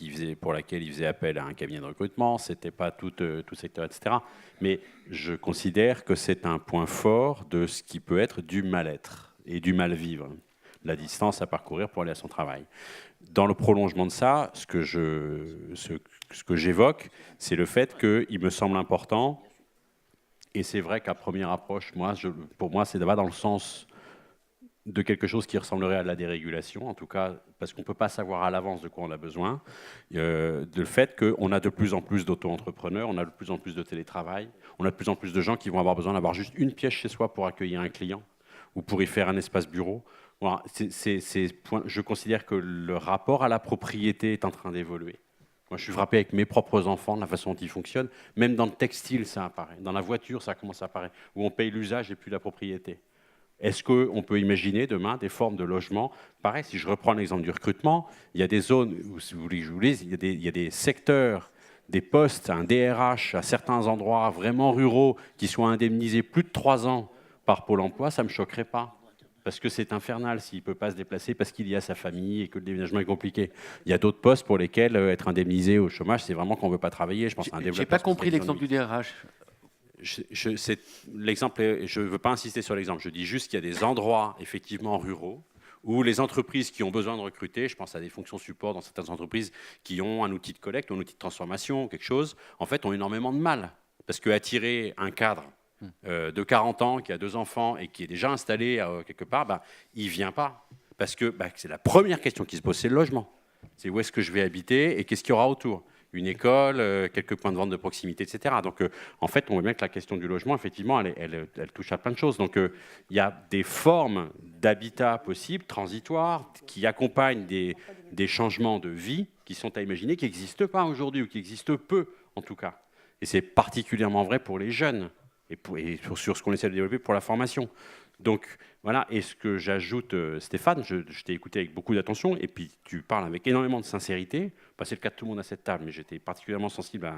pour laquelle ils faisaient appel à un cabinet de recrutement, ce n'était pas tout secteur, etc. Mais je considère que c'est un point fort de ce qui peut être du mal-être et du mal-vivre, la distance à parcourir pour aller à son travail. Dans le prolongement de ça, ce que j'évoque, c'est le fait qu'il me semble important, et c'est vrai qu'à première approche, pour moi, c'est va dans le sens de quelque chose qui ressemblerait à de la dérégulation, en tout cas, parce qu'on ne peut pas savoir à l'avance de quoi on a besoin, de le fait qu'on a de plus en plus d'auto-entrepreneurs, on a de plus en plus de télétravail, on a de plus en plus de gens qui vont avoir besoin d'avoir juste une pièce chez soi pour accueillir un client ou pour y faire un espace bureau. Voilà, je considère que le rapport à la propriété est en train d'évoluer. Moi, je suis frappé avec mes propres enfants, de la façon dont ils fonctionnent. Même dans le textile, ça apparaît. Dans la voiture, ça commence à apparaître, où on paye l'usage et plus la propriété. Est-ce qu'on peut imaginer demain des formes de logement? Pareil, si je reprends l'exemple du recrutement, il y a des zones, où, si vous voulez que je vous lise, il y a des secteurs, des postes, un DRH à certains endroits vraiment ruraux qui soient indemnisés plus de 3 ans par Pôle emploi, ça ne me choquerait pas. Parce que c'est infernal s'il ne peut pas se déplacer parce qu'il y a sa famille et que le déménagement est compliqué. Il y a d'autres postes pour lesquels être indemnisé au chômage, c'est vraiment qu'on ne veut pas travailler. Je pense à un développeur. Je n'ai pas compris l'exemple du DRH. L'exemple, je ne veux pas insister sur l'exemple, je dis juste qu'il y a des endroits effectivement ruraux où les entreprises qui ont besoin de recruter, je pense à des fonctions support dans certaines entreprises qui ont un outil de collecte, un outil de transformation, quelque chose, en fait ont énormément de mal. Parce qu'attirer un cadre de 40 ans qui a 2 enfants et qui est déjà installé quelque part, il ne vient pas. Parce que c'est la première question qui se pose, c'est le logement. C'est où est-ce que je vais habiter et qu'est-ce qu'il y aura autour. Une école, quelques points de vente de proximité, etc. Donc, en fait, on voit bien que la question du logement, effectivement, elle touche à plein de choses. Donc, il y a des formes d'habitat possibles, transitoires, qui accompagnent des changements de vie qui sont à imaginer, qui n'existent pas aujourd'hui, ou qui existent peu, en tout cas. Et c'est particulièrement vrai pour les jeunes, et sur ce qu'on essaie de développer pour la formation. Donc, voilà, et ce que j'ajoute, Stéphane, je t'ai écouté avec beaucoup d'attention, et puis tu parles avec énormément de sincérité. C'est le cas de tout le monde à cette table, mais j'étais particulièrement sensible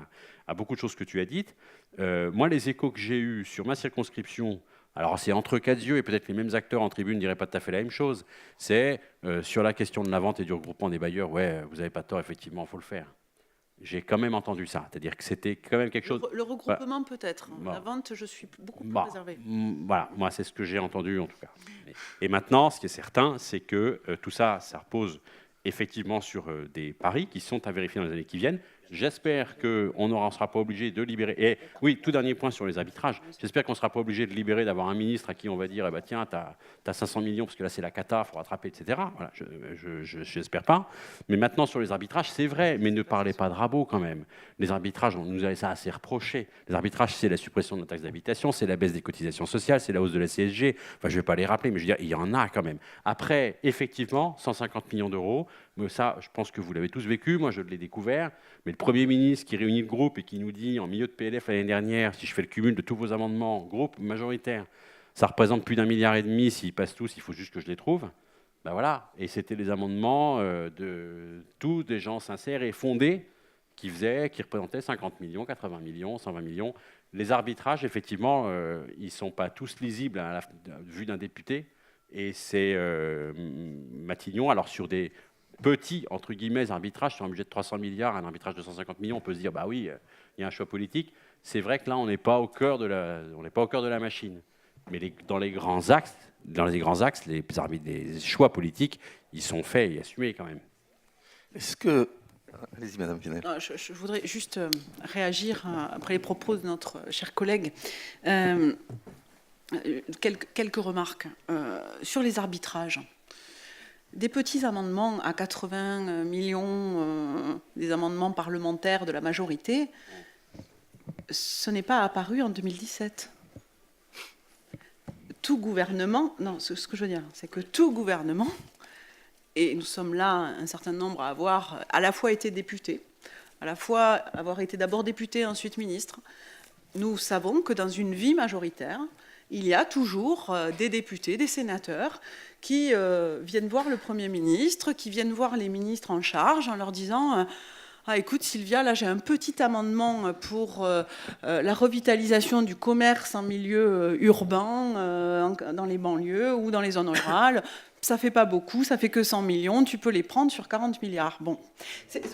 à beaucoup de choses que tu as dites. Moi, les échos que j'ai eus sur ma circonscription, alors c'est entre 4 yeux, et peut-être les mêmes acteurs en tribune ne diraient pas tout à fait la même chose, c'est sur la question de la vente et du regroupement des bailleurs, ouais, vous n'avez pas tort, effectivement, il faut le faire. J'ai quand même entendu ça, c'est-à-dire que c'était quand même quelque chose... Le regroupement peut-être, la vente, je suis beaucoup plus réservé. Voilà, moi c'est ce que j'ai entendu en tout cas. Et maintenant, ce qui est certain, c'est que tout ça, ça repose effectivement sur des paris qui sont à vérifier dans les années qui viennent. j'espère qu'on ne sera pas obligé de libérer. Et oui, tout dernier point sur les arbitrages. J'espère qu'on ne sera pas obligé de libérer, d'avoir un ministre à qui on va dire, tiens, tu as 500 millions parce que là c'est la cata, il faut rattraper, etc. Voilà, je n'espère pas. Mais maintenant sur les arbitrages, c'est vrai, mais ne parlez pas de rabot quand même. Les arbitrages, on nous avait ça assez reproché. Les arbitrages, c'est la suppression de la taxe d'habitation, c'est la baisse des cotisations sociales, c'est la hausse de la CSG. Enfin, je ne vais pas les rappeler, mais je veux dire, il y en a quand même. Après, effectivement, 150 millions d'euros, mais ça, je pense que vous l'avez tous vécu, moi je l'ai découvert, mais le Premier ministre qui réunit le groupe et qui nous dit, en milieu de PLF l'année dernière, si je fais le cumul de tous vos amendements, groupe majoritaire, ça représente plus d'1,5 milliard, s'ils passent tous, il faut juste que je les trouve. Ben voilà, et c'était les amendements de tous des gens sincères et fondés qui représentaient 50 millions, 80 millions, 120 millions. Les arbitrages, effectivement, ils ne sont pas tous lisibles à la vue d'un député, et c'est Matignon, alors sur des petits, entre guillemets, arbitrages, sur un budget de 300 milliards, un arbitrage de 150 millions, on peut se dire, bah oui, il y a un choix politique. C'est vrai que là, on n'est pas au cœur de la machine. Mais dans les grands axes, les choix politiques, ils sont faits et assumés quand même. Est-ce que... Allez-y, Madame Pinel. Je voudrais juste réagir après les propos de notre cher collègue. Quelques remarques. Sur les arbitrages. Des petits amendements à 80 millions, des amendements parlementaires de la majorité, ce n'est pas apparu en 2017. Tout gouvernement, non, ce que je veux dire, c'est que tout gouvernement, et nous sommes là un certain nombre à avoir à la fois été députés, à la fois avoir été d'abord député, ensuite ministre, nous savons que dans une vie majoritaire, il y a toujours des députés, des sénateurs qui viennent voir le Premier ministre, qui viennent voir les ministres en charge en leur disant ah, écoute Sylvia, là j'ai un petit amendement pour la revitalisation du commerce en milieu urbain, dans les banlieues ou dans les zones rurales. Ça fait pas beaucoup, ça fait que 100 millions, tu peux les prendre sur 40 milliards. Bon,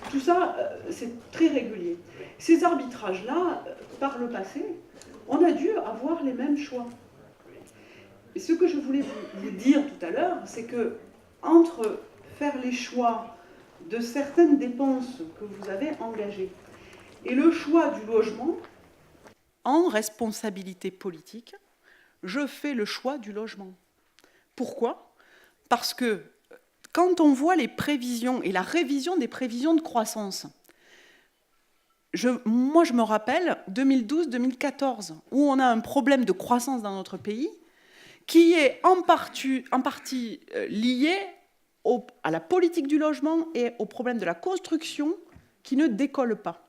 tout ça, c'est très régulier. Ces arbitrages-là, par le passé, on a dû avoir les mêmes choix. Et ce que je voulais vous dire tout à l'heure, c'est que entre faire les choix de certaines dépenses que vous avez engagées et le choix du logement, en responsabilité politique, je fais le choix du logement. Pourquoi ? Parce que quand on voit les prévisions et la révision des prévisions de croissance, moi je me rappelle 2012-2014, où on a un problème de croissance dans notre pays qui est en partie lié à la politique du logement et au problème de la construction qui ne décolle pas.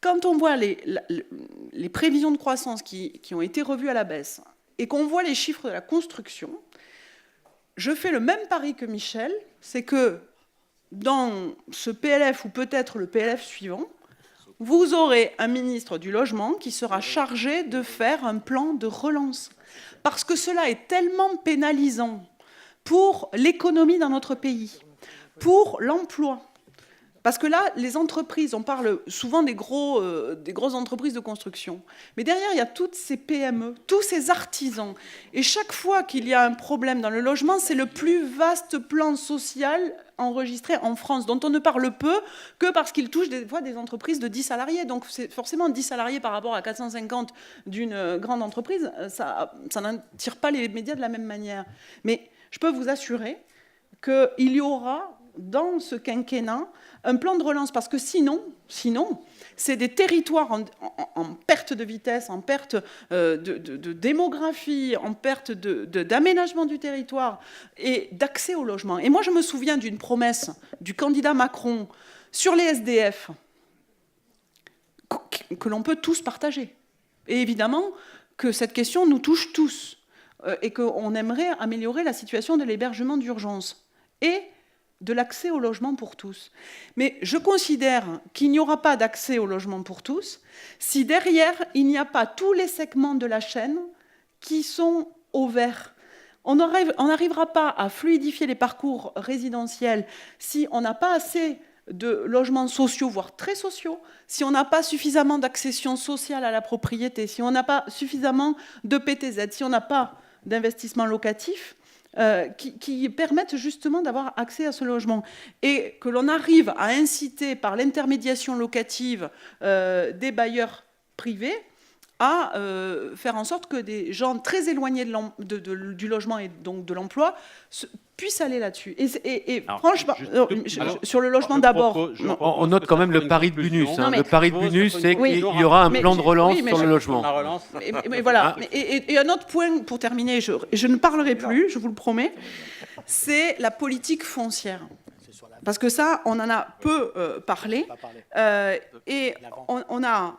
Quand on voit les prévisions de croissance qui ont été revues à la baisse et qu'on voit les chiffres de la construction, je fais le même pari que Michel, c'est que dans ce PLF ou peut-être le PLF suivant, vous aurez un ministre du Logement qui sera chargé de faire un plan de relance. Parce que cela est tellement pénalisant pour l'économie dans notre pays, pour l'emploi. Parce que là, les entreprises, on parle souvent des grosses entreprises de construction. Mais derrière, il y a toutes ces PME, tous ces artisans. Et chaque fois qu'il y a un problème dans le logement, c'est le plus vaste plan social enregistré en France, dont on ne parle peu que parce qu'il touche des fois des entreprises de 10 salariés. Donc c'est forcément 10 salariés par rapport à 450 d'une grande entreprise. Ça n'attire pas les médias de la même manière. Mais je peux vous assurer qu'il y aura dans ce quinquennat un plan de relance, parce que sinon c'est des territoires en perte de vitesse, en perte de démographie, en perte d'aménagement du territoire et d'accès au logement. Et moi, je me souviens d'une promesse du candidat Macron sur les SDF que l'on peut tous partager. Et évidemment que cette question nous touche tous et qu'on aimerait améliorer la situation de l'hébergement d'urgence et de l'accès au logement pour tous. Mais je considère qu'il n'y aura pas d'accès au logement pour tous si derrière, il n'y a pas tous les segments de la chaîne qui sont au vert. On n'arrivera pas à fluidifier les parcours résidentiels si on n'a pas assez de logements sociaux, voire très sociaux, si on n'a pas suffisamment d'accession sociale à la propriété, si on n'a pas suffisamment de PTZ, si on n'a pas d'investissement locatif. qui permettent justement d'avoir accès à ce logement. Et que l'on arrive à inciter par l'intermédiation locative des bailleurs privés à faire en sorte que des gens très éloignés du logement et donc de l'emploi puissent aller là-dessus. Et alors, franchement, sur le logement d'abord... On note quand même le pari de Bunus. Le pari de Bunus, c'est qu'il y aura un plan de relance sur le logement. Mais voilà. Et un autre point, pour terminer, je ne parlerai plus, je vous le promets, c'est la politique foncière. Parce que ça, on en a peu parlé. Et on a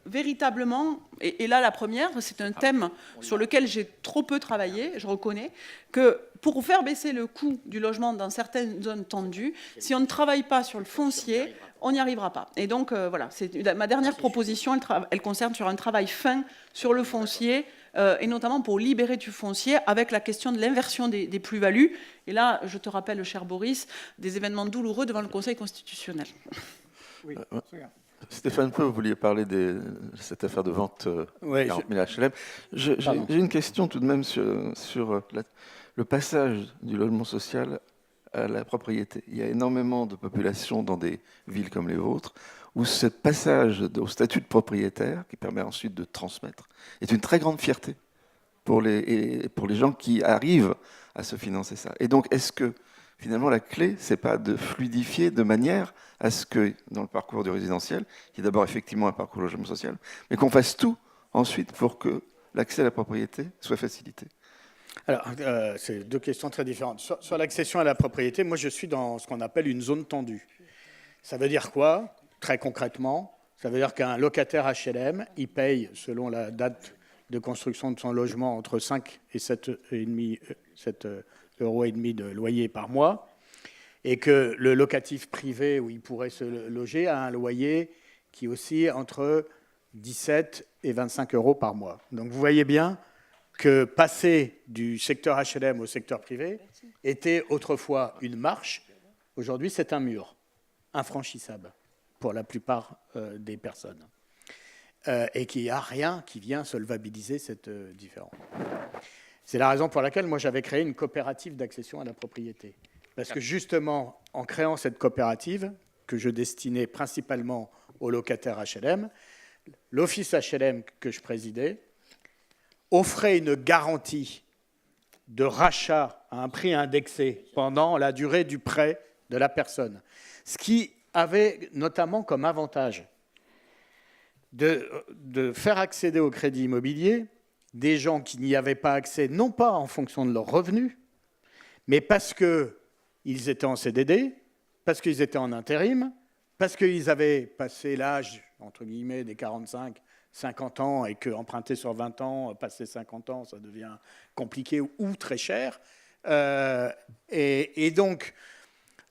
véritablement... Et là, la première, c'est un thème sur lequel j'ai trop peu travaillé, je reconnais, que pour faire baisser le coût du logement dans certaines zones tendues, si on ne travaille pas sur le foncier, on n'y arrivera pas. Et donc, voilà, ma dernière proposition, elle concerne sur un travail fin sur le foncier, et notamment pour libérer du foncier avec la question de l'inversion des plus-values. Et là, je te rappelle, cher Boris, des événements douloureux devant le Conseil constitutionnel. Oui. Stéphane Peu, vous vouliez parler de cette affaire de vente 40 000 HLM. J'ai une question tout de même sur le passage du logement social à la propriété. Il y a énormément de populations dans des villes comme les vôtres où ce passage au statut de propriétaire, qui permet ensuite de transmettre, est une très grande fierté pour les gens qui arrivent à se financer ça. Et donc, est-ce que finalement la clé, c'est pas de fluidifier de manière à ce que dans le parcours du résidentiel, il y ait d'abord effectivement un parcours logement social, mais qu'on fasse tout ensuite pour que l'accès à la propriété soit facilité? Alors, c'est deux questions très différentes. Sur l'accession à la propriété, moi je suis dans ce qu'on appelle une zone tendue. Ça veut dire quoi, très concrètement? Ça veut dire qu'un locataire HLM, il paye, selon la date de construction de son logement, entre 5 et 7,5 euros de loyer par mois, et que le locatif privé où il pourrait se loger a un loyer qui oscille entre 17 et 25 euros par mois. Donc vous voyez bien que passer du secteur HLM au secteur privé était autrefois une marche, aujourd'hui c'est un mur, infranchissable pour la plupart des personnes, et qu'il n'y a rien qui vient solvabiliser cette différence. C'est la raison pour laquelle moi j'avais créé une coopérative d'accession à la propriété. Parce que justement, en créant cette coopérative, que je destinais principalement aux locataires HLM, l'office HLM que je présidais offrait une garantie de rachat à un prix indexé pendant la durée du prêt de la personne. Ce qui avait notamment comme avantage de faire accéder au crédit immobilier des gens qui n'y avaient pas accès, non pas en fonction de leurs revenus, mais parce qu'ils étaient en CDD, parce qu'ils étaient en intérim, parce qu'ils avaient passé l'âge, entre guillemets, des 45, 50 ans, et qu'emprunter sur 20 ans, passer 50 ans, ça devient compliqué ou très cher. Et donc,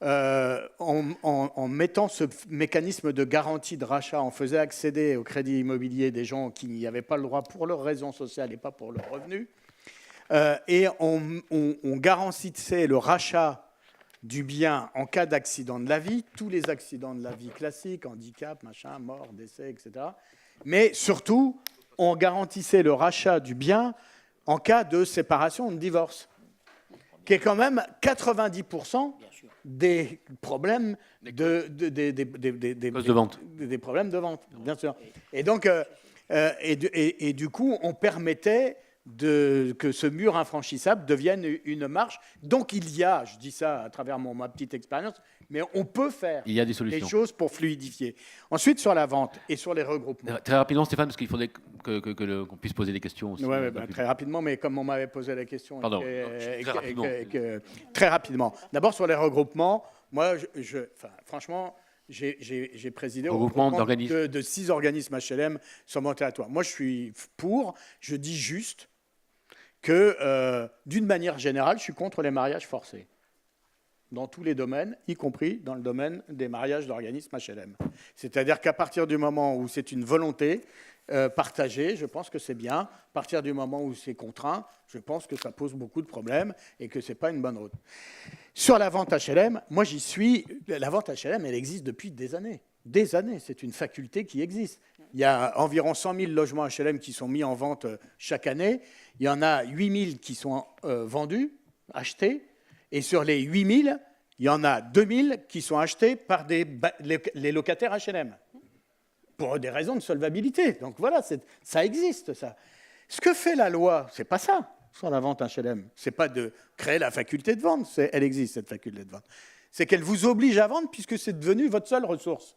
en mettant ce mécanisme de garantie de rachat, on faisait accéder au crédit immobilier des gens qui n'y avaient pas le droit pour leurs raisons sociales et pas pour leurs revenus. Et on garantissait le rachat du bien en cas d'accident de la vie, tous les accidents de la vie classiques, handicap, machin, mort, décès, etc. Mais surtout, on garantissait le rachat du bien en cas de séparation ou de divorce, qui est quand même 90% des problèmes de vente. Des problèmes de vente, bien sûr. Et donc, et du coup, on permettait que ce mur infranchissable devienne une marche. Donc il y a, je dis ça à travers ma petite expérience, mais on peut faire des choses pour fluidifier. Ensuite, sur la vente et sur les regroupements. Très rapidement, Stéphane, parce qu'il faudrait qu'on puisse poser des questions aussi. Oui, très rapidement, mais comme on m'avait posé la question... Pardon, très rapidement. D'abord, sur les regroupements, moi, franchement... J'ai présidé au regroupement de 6 organismes HLM sur mon territoire. Moi, je suis pour, je dis juste que, d'une manière générale, je suis contre les mariages forcés, dans tous les domaines, y compris dans le domaine des mariages d'organismes HLM. C'est-à-dire qu'à partir du moment où c'est une volonté partagée, je pense que c'est bien. À partir du moment où c'est contraint, je pense que ça pose beaucoup de problèmes et que ce n'est pas une bonne route. Sur la vente HLM, moi j'y suis. La vente HLM, elle existe depuis des années. Des années, c'est une faculté qui existe. Il y a environ 100 000 logements HLM qui sont mis en vente chaque année. Il y en a 8 000 qui sont vendus achetés, et sur les 8 000, il y en a 2 000 qui sont achetés par les locataires HLM, pour des raisons de solvabilité. Donc voilà, ça existe, ça. Ce que fait la loi, c'est pas ça, sur la vente HLM. C'est pas de créer la faculté de vente, elle existe, cette faculté de vente. C'est qu'elle vous oblige à vendre puisque c'est devenu votre seule ressource.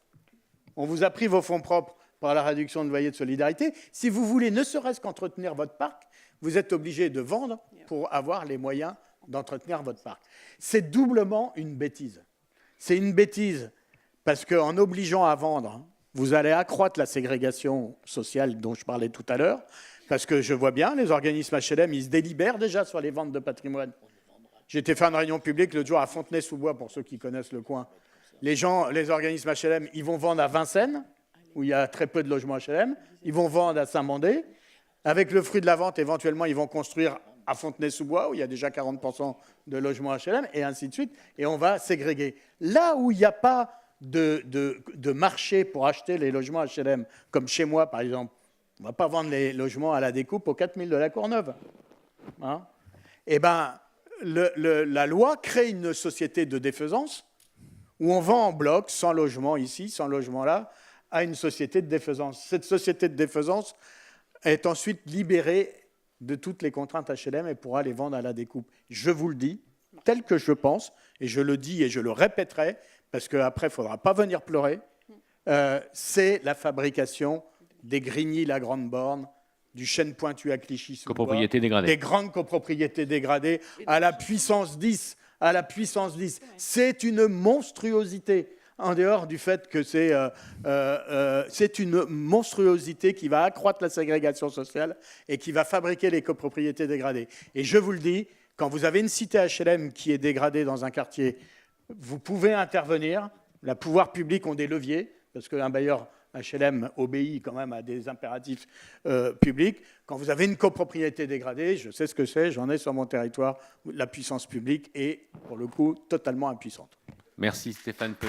On vous a pris vos fonds propres par la réduction de loyer de solidarité. Si vous voulez ne serait-ce qu'entretenir votre parc, vous êtes obligé de vendre pour avoir les moyens d'entretenir votre parc. C'est doublement une bêtise. C'est une bêtise parce qu'en obligeant à vendre, vous allez accroître la ségrégation sociale dont je parlais tout à l'heure, parce que je vois bien, les organismes HLM, ils se délibèrent déjà sur les ventes de patrimoine. J'ai été faire une réunion publique l'autre jour à Fontenay-sous-Bois, pour ceux qui connaissent le coin. Les organismes HLM, ils vont vendre à Vincennes, où il y a très peu de logements HLM. Ils vont vendre à Saint-Mandé. Avec le fruit de la vente, éventuellement, ils vont construire à Fontenay-sous-Bois, où il y a déjà 40% de logements HLM, et ainsi de suite. Et on va ségréguer. Là où il n'y a pas de marché pour acheter les logements HLM, comme chez moi, par exemple, on ne va pas vendre les logements à la découpe aux 4 000 de la Courneuve. Hein? Eh bien, la loi crée une société de défaisance où on vend en bloc, 100 logements ici, 100 logements là, à une société de défaisance. Cette société de défaisance est ensuite libérée de toutes les contraintes HLM et pourra les vendre à la découpe. Je vous le dis, tel que je pense, et je le dis et je le répéterai, parce qu'après, il ne faudra pas venir pleurer, c'est la fabrication des Grigny-la-Grande-Borne, du chêne pointu à Clichy-sous-Bois, Copropriété dégradée. des grandes copropriétés dégradées à la puissance 10. À la puissance 10. C'est une monstruosité, en dehors du fait que c'est une monstruosité qui va accroître la ségrégation sociale et qui va fabriquer les copropriétés dégradées. Et je vous le dis, quand vous avez une cité HLM qui est dégradée dans un quartier, vous pouvez intervenir. Les pouvoirs publics ont des leviers, parce qu'un bailleur HLM obéit quand même à des impératifs publics. Quand vous avez une copropriété dégradée, je sais ce que c'est, j'en ai sur mon territoire, la puissance publique est, pour le coup, totalement impuissante. Merci Stéphane Peu.